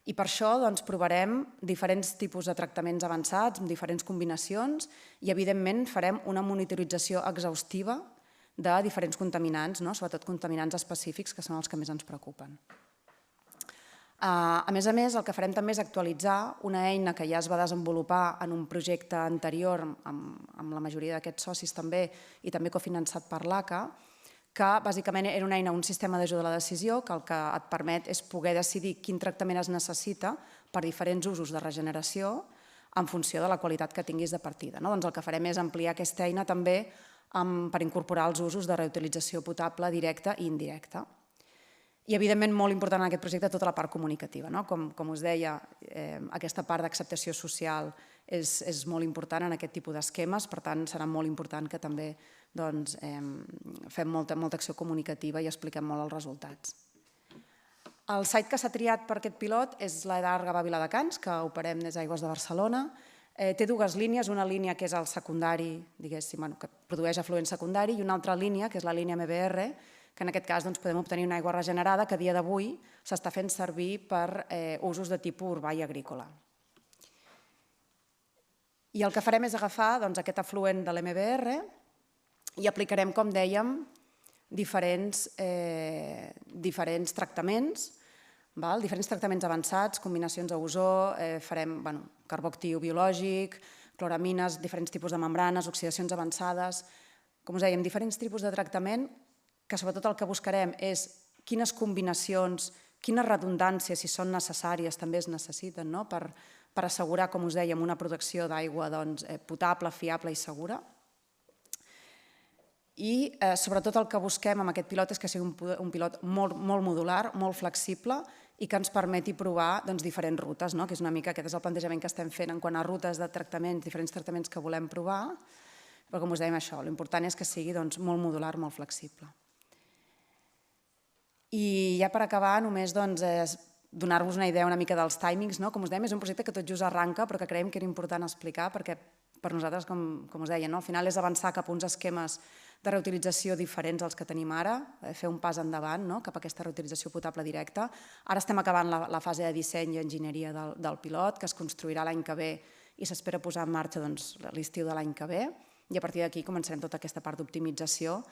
Speaker 10: I per això provarem diferents tipus de tractaments avançats, amb diferents combinacions, i evidentment farem una monitorització exhaustiva de diferents contaminants, sobretot contaminants específics, que són els que més ens preocupen. A més, el que farem també és actualitzar una eina que ja es va desenvolupar en un projecte anterior amb la majoria d'aquests socis també i també cofinançat per l'ACA, que bàsicament era una eina, un sistema d'ajuda a la decisió que el que et permet és poder decidir quin tractament es necessita per diferents usos de regeneració en funció de la qualitat que tinguis de partida. El que farem és ampliar aquesta eina també per incorporar els usos de reutilització potable directa i indirecta. I, evidentment, molt important en aquest projecte tota la part comunicativa. Com us deia, aquesta part d'acceptació social és molt important en aquest tipus d'esquemes, per tant, serà molt important que també doncs, fem molta acció comunicativa i expliquem molt els resultats. El site que s'ha triat per aquest pilot és l'Edar Gavà Viladecans, que operem des d'Aigües de Barcelona. Té dues línies, una línia que és el secundari, diguéssim, que produeix afluent secundari, i una altra línia, que és la línia MBR, que en aquest cas podem obtenir una aigua regenerada que a dia d'avui s'està fent servir per usos de tipus urbà i agrícola. I el que farem és agafar aquest afluent de l'MBR i aplicarem, com dèiem, diferents tractaments, diferents tractaments avançats, combinacions a ozó, farem carbó actiu biològic, cloramines, diferents tipus de membranes, oxidacions avançades. Com us dèiem, diferents tipus de tractament que sobretot el que buscarem és quines combinacions, quines redundàncies, si són necessàries, també es necessiten per assegurar, com us dèiem, una producció d'aigua potable, fiable i segura. I sobretot el que busquem amb aquest pilot és que sigui un pilot molt modular, molt flexible i que ens permeti provar diferents rutes, que és una mica aquest és el plantejament que estem fent en quant a rutes de tractaments, diferents tractaments que volem provar, però com us dèiem això, l'important és que sigui molt modular, molt flexible. I ja per acabar, només donar-vos una idea una mica dels timings. Com us dèiem, és un projecte que tot just arranca, però que creiem que era important explicar, perquè per nosaltres, com us deia, al final és avançar cap a uns esquemes de reutilització diferents als que tenim ara, fer un pas endavant cap a aquesta reutilització potable directa. Ara estem acabant la fase de disseny i enginyeria del pilot, que es construirà l'any que ve i s'espera posar en marxa l'estiu de l'any que ve, i a partir d'aquí començarem tota aquesta part d'optimització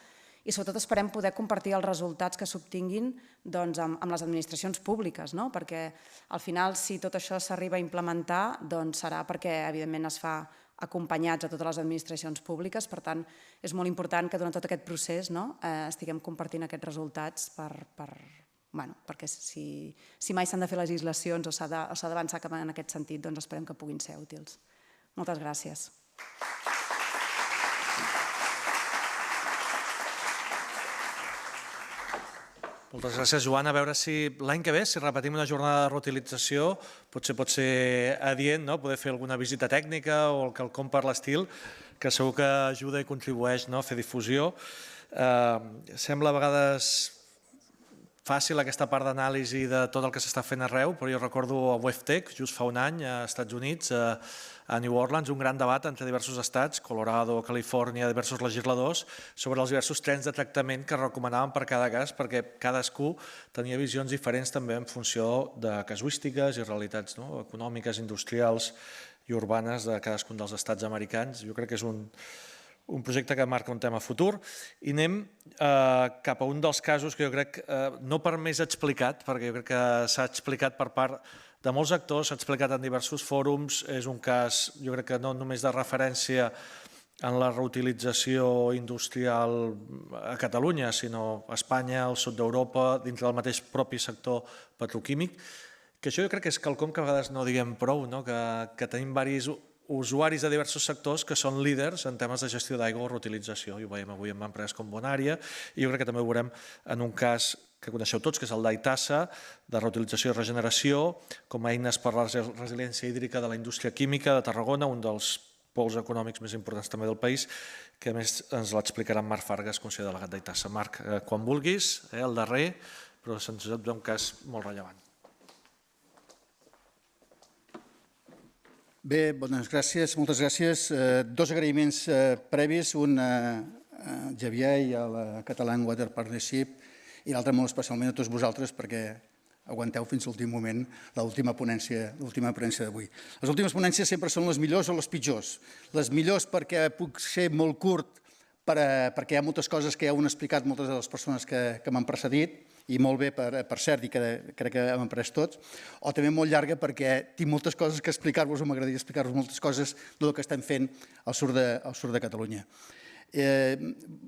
Speaker 10: i sobretot esperem poder compartir els resultats que s'obtinguin amb les administracions públiques, perquè al final si tot això s'arriba a implementar serà perquè evidentment es fa acompanyats a totes les administracions públiques, per tant és molt important que durant tot aquest procés estiguem compartint aquests resultats perquè si mai s'han de fer legislacions o s'ha d'avançar cap en aquest sentit, esperem que puguin ser útils. Moltes gràcies.
Speaker 1: Moltes gràcies, Joan. A veure si l'any que ve, si repetim una jornada de reutilització, potser pot ser adient poder fer alguna visita tècnica o quelcom per l'estil, que segur que ajuda i contribueix a fer difusió. Sembla a vegades fàcil aquesta part d'anàlisi de tot el que s'està fent arreu, però jo recordo a WEFTEC, just fa un any, als Estats Units, a New Orleans, un gran debat entre diversos estats, Colorado, Califòrnia, diversos legisladors, sobre els diversos trens de tractament que recomanaven per cada cas, perquè cadascú tenia visions diferents també en funció de casuístiques i realitats econòmiques, industrials i urbanes de cadascun dels estats americans. Jo crec que és un projecte que marca un tema futur i anem cap a un dels casos que jo crec, no per més explicat, perquè jo crec que s'ha explicat per part de molts actors, s'ha explicat en diversos fòrums, és un cas, jo crec que no només de referència en la reutilització industrial a Catalunya, sinó a Espanya, al sud d'Europa, dintre del mateix propi sector petroquímic, que això jo crec que és quelcom que a vegades no diguem prou, que tenim diversos usuaris de diversos sectors que són líders en temes de gestió d'aigua o reutilització. I ho veiem avui amb empreses com Bonària i jo crec que també ho veurem en un cas que coneixeu tots, que és el d'Aitasa, de reutilització i regeneració, com a eines per a la resiliència hídrica de la indústria química de Tarragona, un dels pols econòmics més importants també del país, que a més ens l'explicarà en Marc Fargas, conseller delegat d'Aitasa. Marc, quan vulguis, el darrer, però se'ns ve un cas molt rellevant.
Speaker 11: Bé, moltes gràcies. Dos agraïments previs, un a Javier i a la Catalan Water Partnership i l'altre molt especialment a tots vosaltres perquè aguanteu fins a l'últim moment l'última ponència d'avui. Les últimes ponències sempre són les millors o les pitjors. Les millors perquè puc ser molt curt perquè hi ha moltes coses que ja han explicat moltes de les persones que m'han precedit i molt bé, per cert, i que crec que hem après tots, o també molt llarga perquè tinc moltes coses que explicar-vos o m'agradaria explicar-vos moltes coses del que estem fent al sud de Catalunya.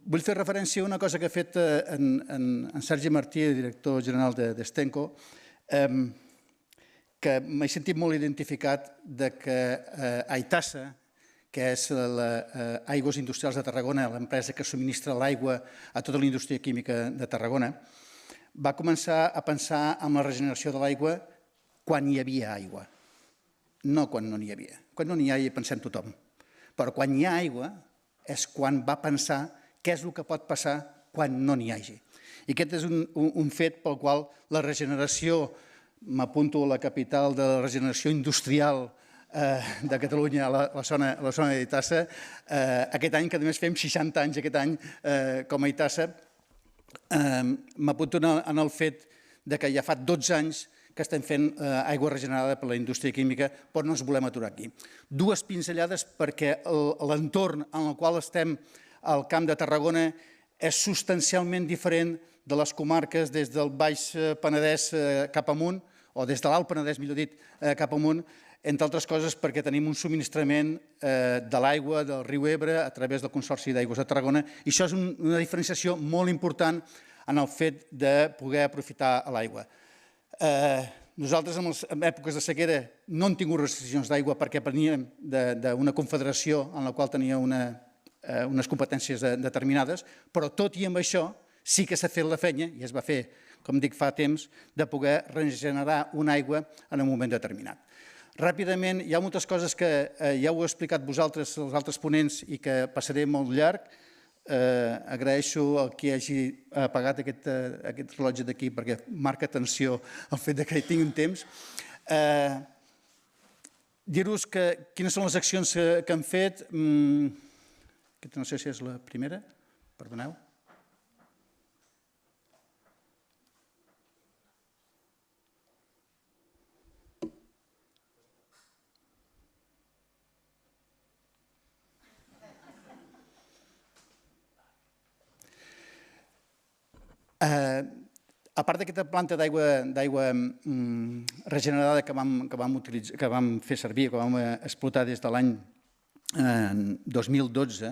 Speaker 11: Vull fer referència a una cosa que ha fet en Sergi Martí, director general d'Estenco, que m'he sentit molt identificat que Aitasa, que és Aigües Industrials de Tarragona, l'empresa que subministra l'aigua a tota la indústria química de Tarragona, va començar a pensar en la regeneració de l'aigua quan hi havia aigua, no quan no n'hi havia. Quan no n'hi ha hi pensem tothom, però quan hi ha aigua és quan va pensar què és el que pot passar quan no n'hi hagi. I aquest és un fet pel qual la regeneració, m'apunto a la capital de la regeneració industrial de Catalunya, a la zona d'Itassa, aquest any, que a més fem 60 anys aquest any com a Itassa, m'apunto en el fet que ja fa 12 anys que estem fent aigua regenerada per la indústria química, però no ens volem aturar aquí. Dues pinzellades perquè l'entorn en el qual estem al Camp de Tarragona és substancialment diferent de les comarques des del Baix Penedès cap amunt, o des de l'Alt Penedès, millor dit, cap amunt, entre altres coses perquè tenim un subministrament de l'aigua del riu Ebre a través del Consorci d'Aigües de Tarragona, i això és una diferenciació molt important en el fet de poder aprofitar l'aigua. Nosaltres en èpoques de sequera no hem tingut restriccions d'aigua perquè veníem d'una confederació en la qual tenia unes competències determinades, però tot i amb això sí que s'ha fet la feina, i es va fer, com dic, fa temps, de poder regenerar una aigua en un moment determinat. Ràpidament, hi ha moltes coses que ja ho heu explicat vosaltres, els altres ponents, i que passaré molt llarg. Agraeixo el que hagi apagat aquest rellotge d'aquí perquè marca atenció al fet que hi tingui un temps. Dir-vos quines són les accions que han fet. Aquesta no sé si és la primera, perdoneu. A part d'aquesta planta d'aigua regenerada que vam fer servir, que vam explotar des de l'any 2012,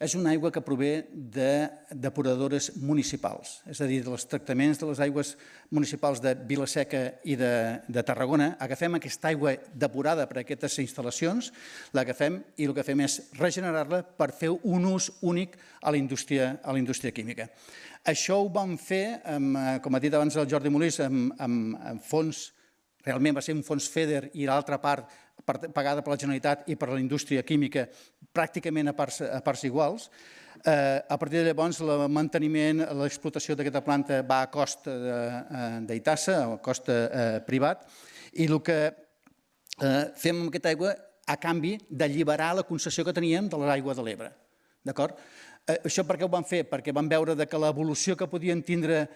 Speaker 11: és una aigua que prové de depuradores municipals, és a dir, dels tractaments de les aigües municipals de Vila-seca i de Tarragona. Agafem aquesta aigua depurada per aquestes instal·lacions, l'agafem i el que fem és regenerar-la per fer un ús únic a la indústria química. Això ho vam fer, com ha dit abans el Jordi Molís, amb fons, realment va ser un fons FEDER i l'altra part pagada per la Generalitat i per la indústria química pràcticament a parts iguals. A partir de llavors, el manteniment, l'explotació d'aquesta planta va a cost d'Itassa, a cost privat, i el que fem amb aquesta aigua a canvi d'alliberar la concessió que teníem de l'aigua de l'Ebre. D'acord? Això per què ho vam fer? Perquè vam veure que l'evolució que podien tindre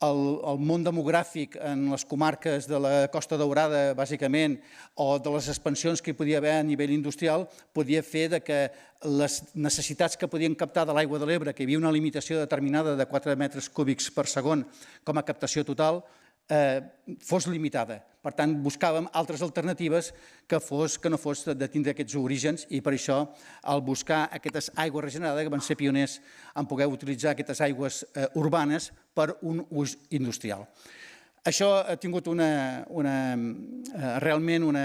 Speaker 11: el món demogràfic en les comarques de la Costa Daurada, bàsicament, o de les expansions que hi podia haver a nivell industrial, podia fer que les necessitats que podien captar de l'aigua de l'Ebre, que hi havia una limitació determinada de 4 metres cúbics per segon com a captació total, fos limitada. Per tant, buscàvem altres alternatives que no fos de tindre aquests orígens, i per això, al buscar aquestes aigües regenerades, que van ser pioners en poder utilitzar aquestes aigües urbanes per un ús industrial. Això ha tingut realment un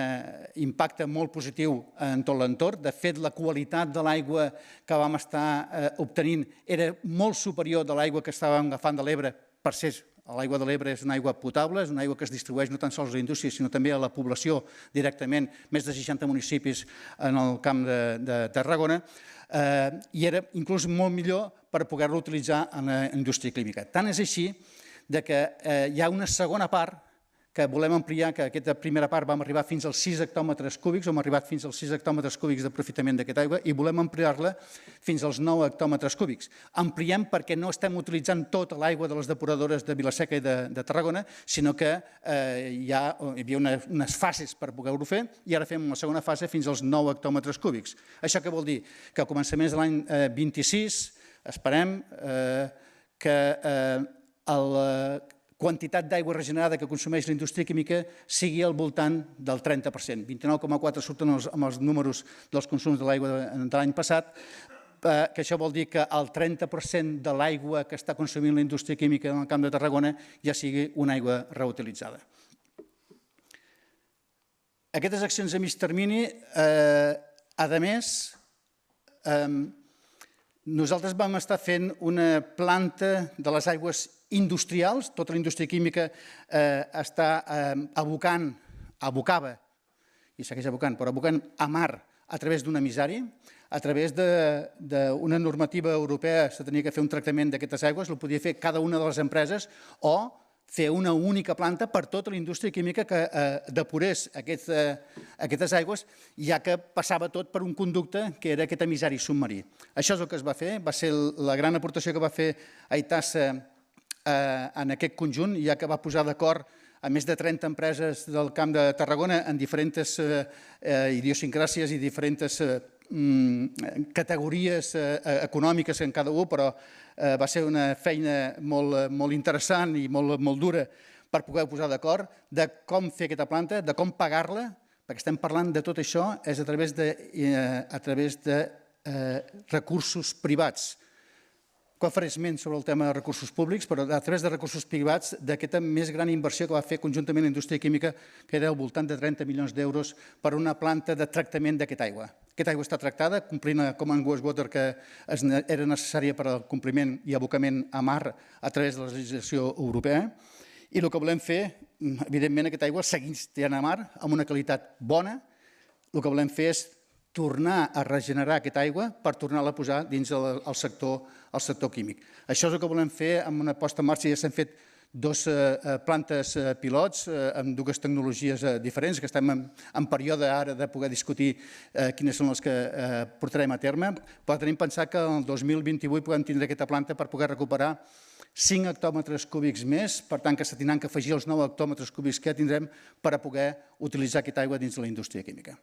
Speaker 11: impacte molt positiu en tot l'entorn. De fet, la qualitat de l'aigua que vam estar obtenint era molt superior de l'aigua que estàvem agafant de l'Ebre. Per ser l'aigua de l'Ebre és una aigua potable, és una aigua que es distribueix no tan sols a la indústria, sinó també a la població directament, més de 60 municipis en el Camp de Tarragona, i era inclús molt millor per poder-lo utilitzar en la indústria química. Tant és així que hi ha una segona part que volem ampliar, que aquesta primera part vam arribar fins als 6 hectòmetres cúbics, hem arribat fins als 6 hectòmetres cúbics d'aprofitament d'aquesta aigua, i volem ampliar-la fins als 9 hectòmetres cúbics. Ampliem perquè no estem utilitzant tota l'aigua de les depuradores de Vila-seca i de Tarragona, sinó que hi havia unes fases per poder-ho fer, i ara fem la segona fase fins als 9 hectòmetres cúbics. Això què vol dir? Que a començaments de l'any 26 esperem que la quantitat d'aigua regenerada que consumeix la indústria química sigui al voltant del 30%. 29,4 surten amb els números dels consums de l'aigua de l'any passat, que això vol dir que el 30% de l'aigua que està consumint la indústria química en el Camp de Tarragona ja sigui una aigua reutilitzada. Aquestes accions a mig termini, a més, nosaltres vam estar fent una planta de les aigües industrials. Tota la indústria química abocava, i segueix abocant, però abocant a mar a través d'un emissari. a través d'una normativa europea se tenia que fer un tractament d'aquestes aigües, el podia fer cada una de les empreses o fer una única planta per tota la indústria química que depurés aquestes aigües, ja que passava tot per un conducte que era aquest emissari submarí. Això és el que es va fer, va ser la gran aportació que va fer Aitasa en aquest conjunt, ja que va posar d'acord a més de 30 empreses del Camp de Tarragona en diferents idiosincràsies i diferents categories econòmiques en cada un, però va ser una feina molt interessant i molt dura per poder posar d'acord de com fer aquesta planta, de com pagar-la, perquè estem parlant de tot això, és a través de recursos privats. Quan faré esment sobre el tema de recursos públics, però a través de recursos privats d'aquesta més gran inversió que va fer conjuntament la indústria química, que era al voltant de 30 milions d'euros per una planta de tractament d'aquesta aigua. Aquesta aigua està tractada, complint la Common Wastewater que era necessària per al compliment i abocament a mar a través de la legislació europea. I el que volem fer, evidentment, aquesta aigua segueix tirant a mar amb una qualitat bona. El que volem fer és tornar a regenerar aquesta aigua per tornar-la a posar dins el sector químic. Això és el que volem fer amb una posta en marxa. Ja s'han fet 2 plantes pilots amb 2 tecnologies diferents, que estem en període ara de poder discutir quines són les que portarem a terme, però tenim pensat que el 2028 podem tindre aquesta planta per poder recuperar 5 hectòmetres cúbics més, per tant que se tindran que afegir els 9 hectòmetres cúbics que tindrem per a poder utilitzar aquesta aigua dins de la indústria química.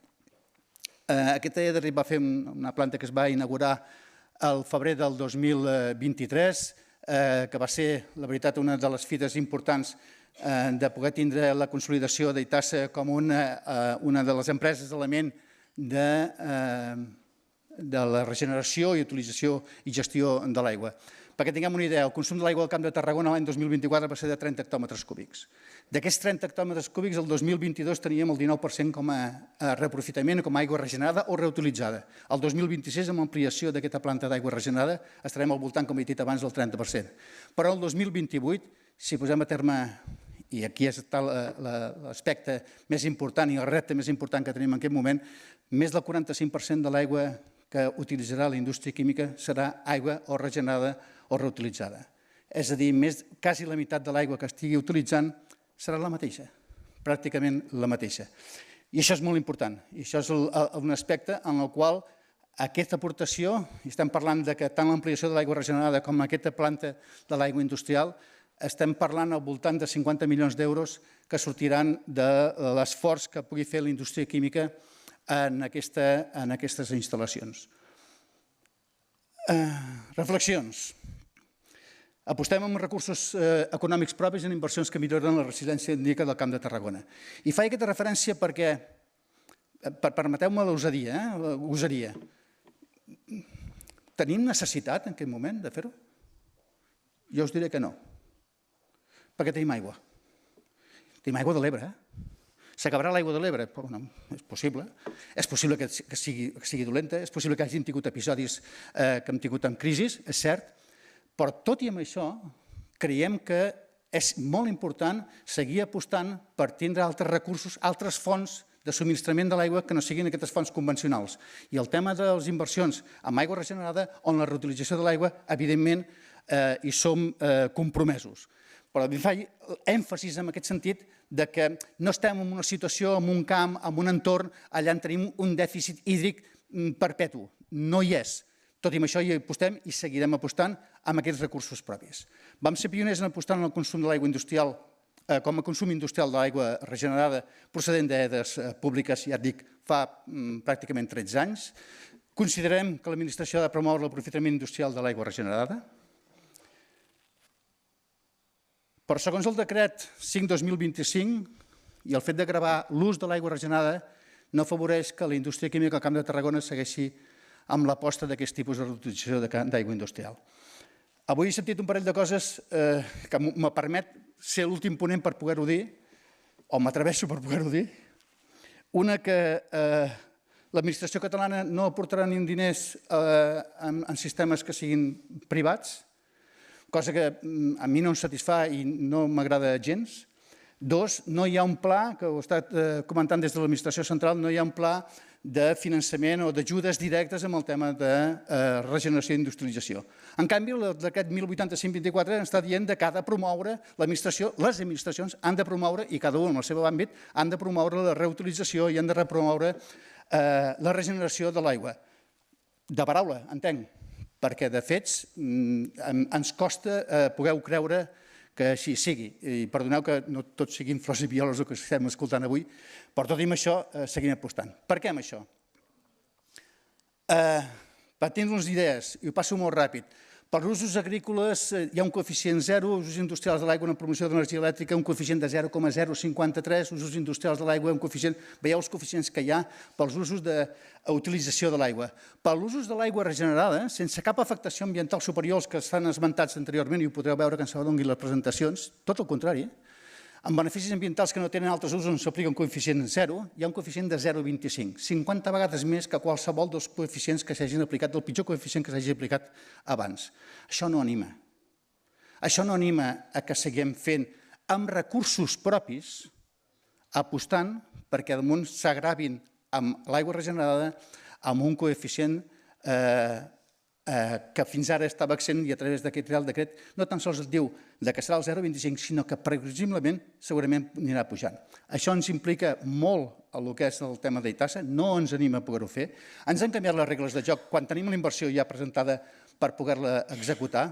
Speaker 11: Aquesta EDRI va fer una planta que es va inaugurar al febrer del 2023, que va ser, la veritat, una de les fites importants de poder tindre la consolidació d'Aitasa com una de les empreses element de la regeneració i utilització i gestió de l'aigua. Perquè tinguem una idea, el consum de l'aigua al Camp de Tarragona l'any 2024 va ser de 30 hectòmetres cúbics. D'aquests 30 hectòmetres cúbics, el 2022 teníem el 19% com a reaprofitament, com a aigua regenerada o reutilitzada. El 2026, amb l'ampliació d'aquesta planta d'aigua regenerada, estarem al voltant, com he dit abans, del 30%. Però el 2028, si posem a terme, i aquí està l'aspecte més important i el repte més important que tenim en aquest moment, més del 45% de l'aigua que utilitzarà la indústria química serà aigua o regenerada o reutilitzada. És a dir, quasi la meitat de l'aigua que estigui utilitzant serà la mateixa, pràcticament la mateixa. I això és molt important, i això és un aspecte en el qual aquesta aportació, i estem parlant que tant l'ampliació de l'aigua regenerada com aquesta planta de l'aigua industrial, estem parlant al voltant de 50 milions d'euros que sortiran de l'esforç que pugui fer la indústria química en aquestes instal·lacions. Reflexions. Apostem en recursos econòmics propis en inversions que milloren la resiliència hídrica del Camp de Tarragona. I faig aquesta referència perquè, permeteu-me l'useria, tenim necessitat en aquest moment de fer-ho? Jo us diré que no, perquè tenim aigua. Tenim aigua de l'Ebre, S'acabarà l'aigua de l'Ebre? No, és possible. És possible que sigui dolenta, és possible que hagin tingut episodis que hem tingut amb crisis, és cert, però tot i amb això creiem que és molt important seguir apostant per tindre altres recursos, altres fonts de subministrament de l'aigua que no siguin aquestes fonts convencionals. I el tema de les inversions amb aigua regenerada, on la reutilització de l'aigua, evidentment, hi som compromesos. Però faig èmfasis en aquest sentit de que no estem en una situació, en un camp, en un entorn, allà en tenim un dèficit hídric perpetu. No hi és. Tot i això hi apostem i seguirem apostant amb aquests recursos propis. Vam ser pioners en apostar en el consum de l'aigua industrial, com a consum industrial de l'aigua regenerada procedent d'EDES públiques, ja et dic, fa pràcticament 13 anys. Considerem que l'administració ha de promoure l'aprofitament industrial de l'aigua regenerada. Però segons el decret 5/2025 i el fet de gravar l'ús de l'aigua regenerada no afavoreix que la indústria química al Camp de Tarragona segueixi amb l'aposta d'aquest tipus de reutilització d'aigua industrial. Avui he sentit un parell de coses que me permet ser l'últim ponent per poder-ho dir, o m'atreveixo per poder-ho dir. Una, que l'administració catalana no aportarà ni diners en sistemes que siguin privats, cosa que a mi no em satisfà i no m'agrada gens. Dos, no hi ha un pla, que ho he estat comentant des de l'administració central, no hi ha un pla de finançament o d'ajudes directes amb el tema de regeneració i industrialització. En canvi, el decret 1085-24 està dient que ha de promoure l'administració, les administracions han de promoure, i cada un en el seu àmbit, han de promoure la reutilització i han de promoure la regeneració de l'aigua. De paraula, entenc, perquè de fets ens costa poder creure que així sigui. I perdoneu que no tots siguin flors i violes el que estem escoltant avui, però tot i amb això seguim apostant. Per què amb això? Per tenir unes idees, i ho passo molt ràpid, per usos agrícoles hi ha un coeficient 0, usos industrials de l'aigua, una promoció d'energia elèctrica, un coeficient de 0,053, usos industrials de l'aigua, un coeficient... Veieu els coeficients que hi ha pels usos d'utilització de l'aigua. Per l'usos de l'aigua regenerada, sense cap afectació ambiental superior als que estan esmentats anteriorment, i ho podreu veure quan se donguin les presentacions, tot el contrari, amb beneficis ambientals que no tenen altres usos on s'aplica un coeficient 0, hi ha un coeficient de 0,25, 50 vegades més que qualsevol dels coeficients que s'hagin aplicat, del pitjor coeficient que s'hagi aplicat abans. Això no anima. Això no anima a que seguim fent amb recursos propis, apostant perquè damunt s'agravin amb l'aigua regenerada amb un coeficient que fins ara estava accent i a través d'aquest Real Decret no tan sols es diu que serà el 0,25, sinó que previsiblement segurament anirà pujant. Això ens implica molt el que és el tema d'Aitasa, no ens anima a poder-ho fer. Ens han canviat les regles de joc quan tenim la inversió ja presentada per poder-la executar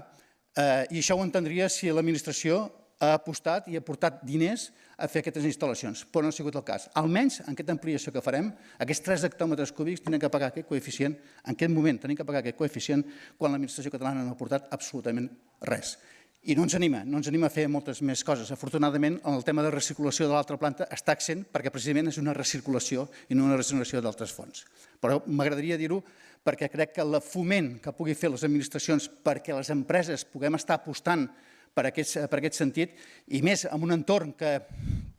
Speaker 11: i això ho entendria si l'administració ha apostat i ha portat diners a fer aquestes instal·lacions, però no ha sigut el cas. Almenys en aquesta ampliació que farem, aquests 3 hectòmetres cúbics tenen que pagar aquest coeficient, en aquest moment tenen que pagar aquest coeficient quan l'administració catalana no ha aportat absolutament res. I no ens anima a fer moltes més coses. Afortunadament, el tema de recirculació de l'altra planta està accent perquè precisament és una recirculació i no una regeneració d'altres fonts. Però m'agradaria dir-ho perquè crec que el foment que pugui fer les administracions perquè les empreses puguem estar apostant per aquest sentit, i més en un entorn que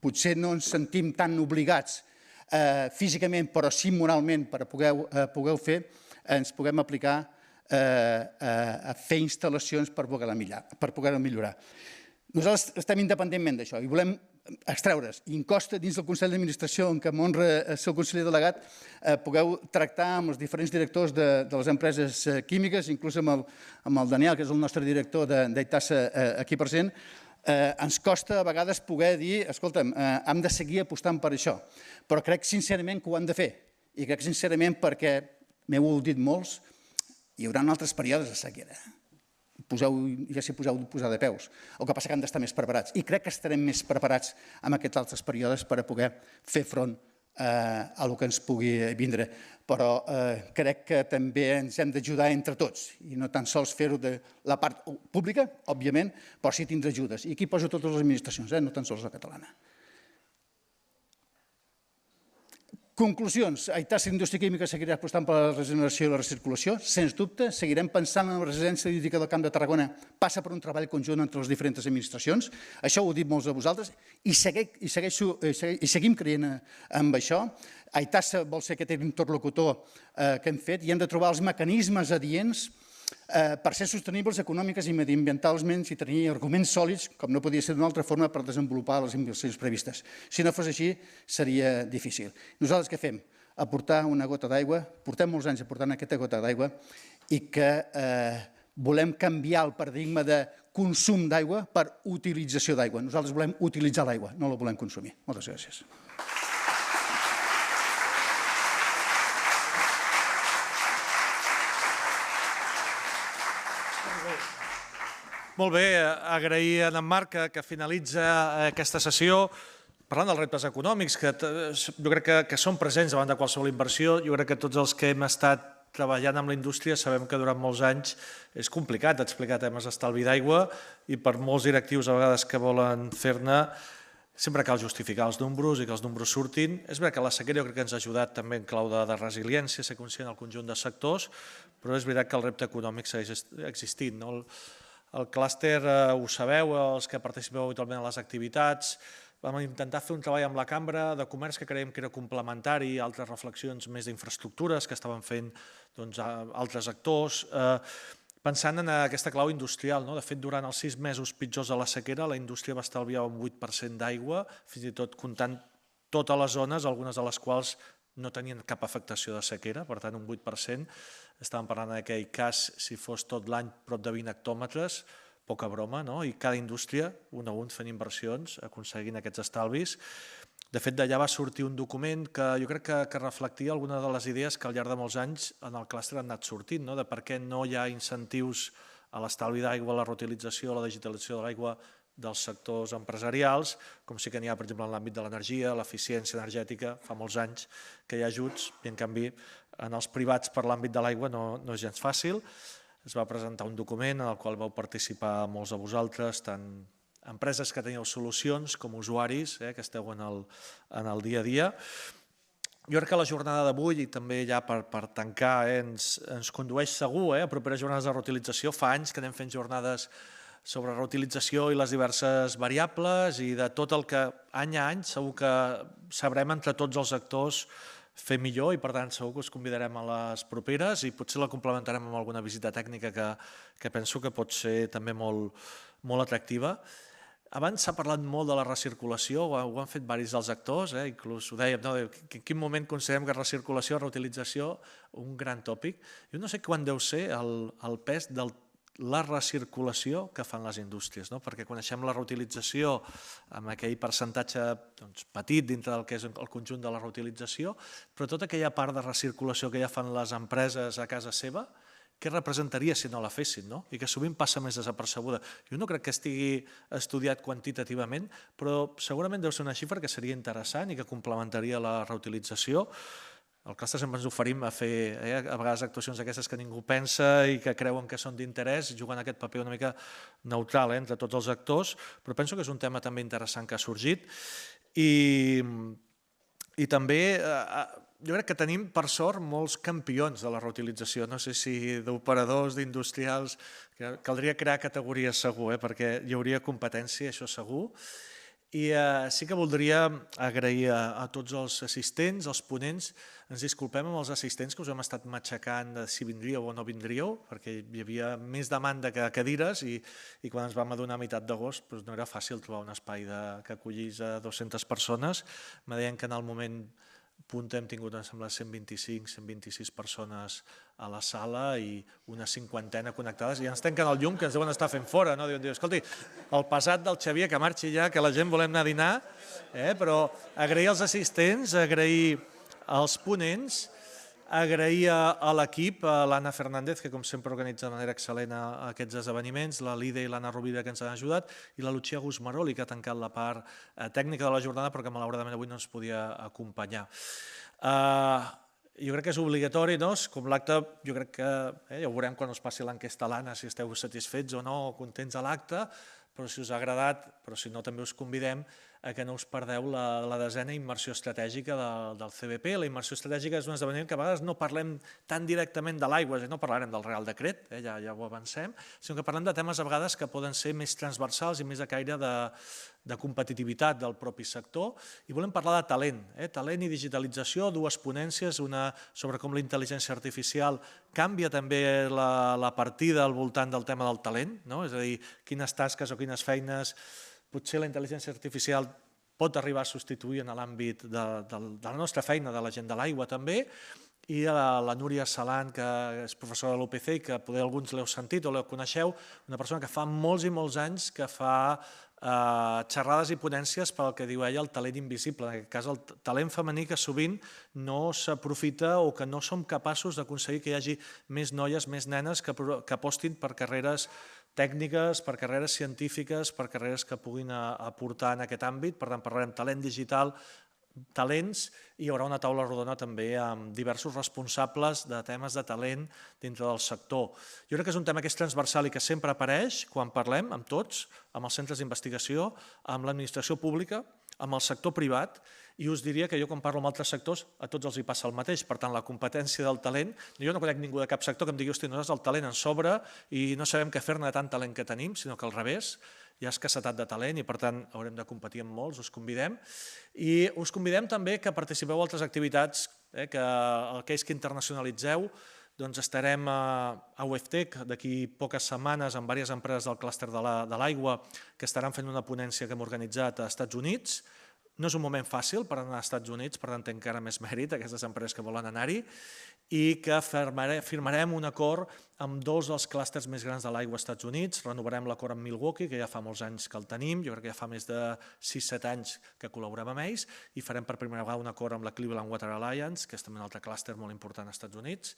Speaker 11: potser no ens sentim tan obligats físicament, però sí moralment per poder-ho fer, ens puguem aplicar a fer instal·lacions per poder-ho millorar. Nosaltres estem independentment d'això i volem extreure's. I em costa dins del Consell d'Administració, en què m'honra ser el conseller delegat, pugueu tractar amb els diferents directors de les empreses químiques, inclús amb el Daniel, que és el nostre director d'Aitasa aquí present, ens costa a vegades poder dir, escolta'm, hem de seguir apostant per això, però crec sincerament que ho hem de fer. I crec sincerament perquè, m'heu dit molts, hi haurà altres períodes de sequera. Ja s'hi poseu de peus. El que passa que han d'estar més preparats. I crec que estarem més preparats en aquests altres períodes per a poder fer front a el que ens pugui vindre. Però crec que també ens hem d'ajudar entre tots i no tan sols fer-ho de la part pública, òbviament, però sí tindre ajudes. I aquí poso totes les administracions, no tan sols la catalana. Conclusions. Aitasa Indústria Química seguirà apostant per la regeneració i la recirculació, sens dubte. Seguirem pensant en la residència hídrica del Camp de Tarragona. Passa per un treball conjunt entre les diferents administracions. Això ho heu dit molts de vosaltres. I seguim creient en això. Aitasa vol ser aquest interlocutor que hem fet i hem de trobar els mecanismes adients per ser sostenibles econòmiques i mediambientalment i tenir arguments sòlids, com no podia ser d'una altra forma, per desenvolupar les inversions previstes. Si no fos així, seria difícil. Nosaltres què fem? Aportar una gota d'aigua, portem molts anys aportant aquesta gota d'aigua i que volem canviar el paradigma de consum d'aigua per utilització d'aigua. Nosaltres volem utilitzar l'aigua, no la volem consumir. Moltes gràcies.
Speaker 1: Molt bé, agrair a en Marc que finalitza aquesta sessió parlant dels reptes econòmics, que jo crec que són presents davant de qualsevol inversió. Jo crec que tots els que hem estat treballant amb la indústria sabem que durant molts anys és complicat explicar temes d'estalvi d'aigua i per molts directius a vegades que volen fer-ne sempre cal justificar els números i que els números surtin. És veritat que la sequera jo crec que ens ha ajudat també en clau de resiliència, ser conscient del conjunt de sectors, però és veritat que el repte econòmic segueix existint. El clúster, ho sabeu, els que participeu habitualment en les activitats, vam intentar fer un treball amb la Cambra de Comerç que creiem que era complementari a altres reflexions més d'infraestructures que estaven fent altres actors, pensant en aquesta clau industrial. De fet, durant els 6 mesos pitjors de la sequera, la indústria va estalviar un 8% d'aigua, fins i tot comptant totes les zones, algunes de les quals no tenien cap afectació de sequera, per tant un 8%. Estàvem parlant en aquell cas, si fos tot l'any, prop de 20 hectòmetres, poca broma, no? I cada indústria, un a un, fent inversions, aconseguint aquests estalvis. De fet, d'allà va sortir un document que jo crec que reflectia alguna de les idees que al llarg de molts anys en el clúster han anat sortint, de per què no hi ha incentius a l'estalvi d'aigua, a la reutilització, a la digitalització de l'aigua dels sectors empresarials, com sí que n'hi ha, per exemple, en l'àmbit de l'energia, l'eficiència energètica, fa molts anys que hi ha ajuts, i en canvi en els privats per l'àmbit de l'aigua no és gens fàcil. Es va presentar un document en el qual vau participar molts de vosaltres, tant empreses que teniu solucions com usuaris, que esteu en el dia a dia. Jo crec que la jornada d'avui, i també ja per tancar, ens condueix segur a properes jornades de reutilització. Fa anys que anem fent jornades sobre reutilització i les diverses variables i de tot el que any a any segur que sabrem entre tots els actors fer millor i per tant segur que us convidarem a les properes i potser la complementarem amb alguna visita tècnica que penso que pot ser també molt atractiva. Abans s'ha parlat molt de la recirculació, ho han fet diversos dels actors, inclús ho dèiem, en quin moment considerem que recirculació, reutilització, un gran tòpic. Jo no sé quan deu ser el pes de la recirculació que fan les indústries, perquè coneixem la reutilització amb aquell percentatge petit dintre del que és el conjunt de la reutilització, però tota aquella part de recirculació que ja fan les empreses a casa seva, què representaria si no la fessin, i que sovint passa més desapercebuda. Jo no crec que estigui estudiat quantitativament, però segurament deu ser una xifra que seria interessant i que complementaria la reutilització. Al clúster sempre ens oferim a fer a vegades actuacions d'aquestes que ningú pensa i que creuen que són d'interès, jugant aquest paper una mica neutral entre tots els actors, però penso que és un tema també interessant que ha sorgit i també jo crec que tenim, per sort, molts campions de la reutilització. No sé si d'operadors, d'industrials, caldria crear categories segur, perquè hi hauria competència, això segur. I sí que voldria agrair a tots els assistents, als ponents. Ens disculpem amb els assistents que us hem estat matxacant de si vindríeu o no vindríeu, perquè hi havia més demanda que cadires i quan ens vam adonar a meitat d'agost no era fàcil trobar un espai que acollís a 200 persones. Me deien que en el moment punta hem tingut, em sembla, 125-126 persones a la sala i una 50 connectades, i ens tanquen el llum que ens deuen estar fent fora. Diuen, escolti, el passat del Xavier que marxi ja, que la gent volem anar a dinar, però agrair als assistents, agrair als ponents, agrair a l'equip, a l'Anna Fernández, que com sempre organitza de manera excel·lent aquests esdeveniments, la Lida i l'Anna Rovira, que ens han ajudat, i la Lucía Gusmaroli, que ha tancat la part tècnica de la jornada, però que malauradament avui no ens podia acompanyar. Jo crec que és obligatori, com l'acte, jo crec que ja ho veurem quan us passi l'enquesta a l'Anna, si esteu satisfets o no, o contents de l'acte, però si us ha agradat, però si no també us convidem a que no us perdeu la 10a immersió estratègica del CBP. La immersió estratègica és un esdeveniment que a vegades no parlem tan directament de l'aigua, no parlarem del Real Decret, ja ho avancem, sinó que parlem de temes a vegades que poden ser més transversals i més a caire de competitivitat del propi sector, i volem parlar de talent, talent i digitalització, dues ponències, una sobre com la intel·ligència artificial canvia també la partida al voltant del tema del talent, és a dir, quines tasques o quines feines potser la intel·ligència artificial pot arribar a substituir en l'àmbit de la nostra feina, de la gent de l'aigua també, i la Núria Salant, que és professora de l'UPC i que poder alguns l'heu sentit o l'heu coneixeu, una persona que fa molts i molts anys que fa xerrades i ponències pel que diu ella el talent invisible, en aquest cas el talent femení que sovint no s'aprofita o que no som capaços d'aconseguir que hi hagi més noies, més nenes que apostin per carreres tècniques, per carreres científiques, per carreres que puguin aportar en aquest àmbit. Per tant, parlarem talent digital, talents, i hi haurà una taula rodona també amb diversos responsables de temes de talent dintre del sector. Jo crec que és un tema que és transversal i que sempre apareix quan parlem amb tots, amb els centres d'investigació, amb l'administració pública, amb el sector privat, i us diria que jo quan parlo amb altres sectors a tots els hi passa el mateix. Per tant, la competència del talent, jo no conec ningú de cap sector que em digui, hosti, nosaltres el talent ens sobra i no sabem què fer-ne de tant talent que tenim, sinó que al revés, hi ha escassetat de talent i per tant haurem de competir amb molts, us convidem. I us convidem també que participeu a altres activitats, que aquells que internacionalitzeu, doncs estarem a UFTEC d'aquí poques setmanes amb diverses empreses del clúster de l'aigua que estaran fent una ponència que hem organitzat a Estats Units. No és un moment fàcil per anar als Estats Units, per tant té encara més mèrit aquestes empreses que volen anar-hi, i que firmarem un acord amb 2 dels clústers més grans de l'aigua als Estats Units. Renovarem l'acord amb Milwaukee, que ja fa molts anys que el tenim, jo crec que ja fa més de 6-7 anys que col·laborem amb ells, i farem per primera vegada un acord amb la Cleveland Water Alliance, que és també un altre clúster molt important als Estats Units.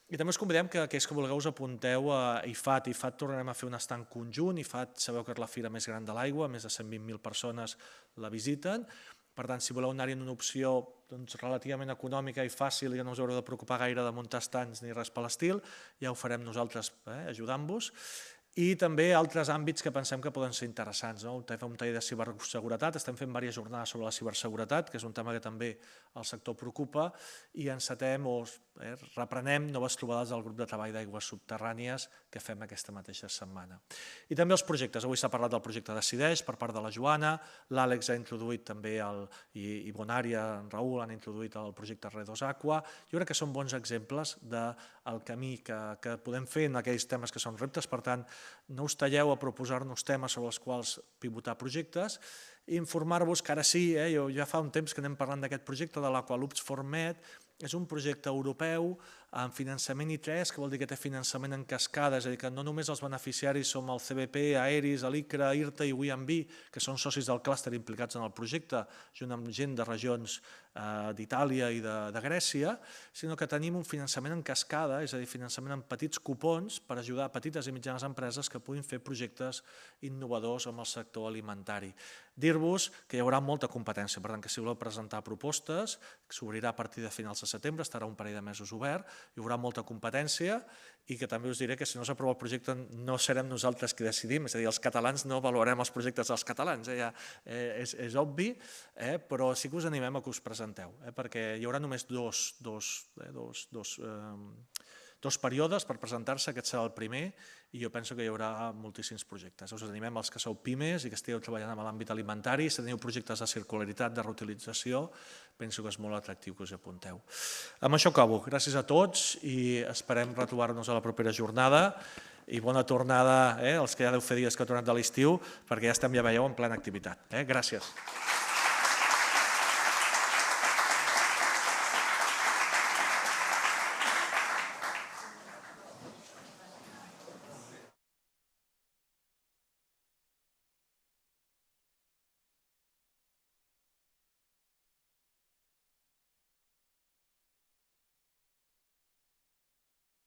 Speaker 1: I també us convidem que aquells que vulgueu us apunteu a IFAT. IFAT tornarem a fer un estand conjunt. IFAT sabeu que és la fira més gran de l'aigua, més de 120.000 persones la visiten. Per tant, si voleu anar-hi en una opció relativament econòmica i fàcil i que no us haureu de preocupar gaire de muntar estands ni res per l'estil, ja ho farem nosaltres ajudant-vos. I també altres àmbits que pensem que poden ser interessants. Fem un taller de ciberseguretat, estem fent diverses jornades sobre la ciberseguretat, que és un tema que també el sector preocupa, i encetem o reprenem noves trobades del grup de treball d'aigües subterrànies que fem aquesta mateixa setmana. I també els projectes. Avui s'ha parlat del projecte Decideix per part de la Joana, l'Àlex ha introduït també, i Bonària, en Raül, han introduït el projecte Redos Aqua. Jo crec que són bons exemples del camí que podem fer en aquells temes que són reptes. Per tant, no us talleu a proposar-nos temes sobre els quals pivotar projectes i informar-vos que ara sí, ja fa un temps que anem parlant d'aquest projecte de l'Aqualoops Formet. És un projecte europeu amb finançament I3, que vol dir que té finançament en cascada, és a dir, que no només els beneficiaris som el CBP, Aeris, l'ICRA, IRTA i WIMB, que són socis del clúster implicats en el projecte, junt amb gent de regions d'Itàlia i de Grècia, sinó que tenim un finançament en cascada, és a dir, finançament en petits cupons per ajudar petites i mitjanes empreses que puguin fer projectes innovadors amb el sector alimentari. Dir-vos que hi haurà molta competència, per tant, que si voleu presentar propostes, s'obrirà a partir de finals de setembre, estarà un parell de mesos obert, hi haurà molta competència i que també us diré que si no s'aprova el projecte no serem nosaltres qui decidim, és a dir, els catalans no avaluarem els projectes dels catalans, és obvi, però sí que us animem a que us presenteu, perquè hi haurà només dos períodes per presentar-se, aquest serà el primer, i jo penso que hi haurà moltíssims projectes. Us animem els que sou pimes i que estigueu treballant en l'àmbit alimentari, si teniu projectes de circularitat, de reutilització, penso que és molt atractiu que us hi apunteu. Amb això acabo. Gràcies a tots i esperem retrobar-nos a la propera jornada i bona tornada als que ja deu fer dies que heu tornat de l'estiu, perquè ja estem, ja veieu, en plena activitat. Gràcies.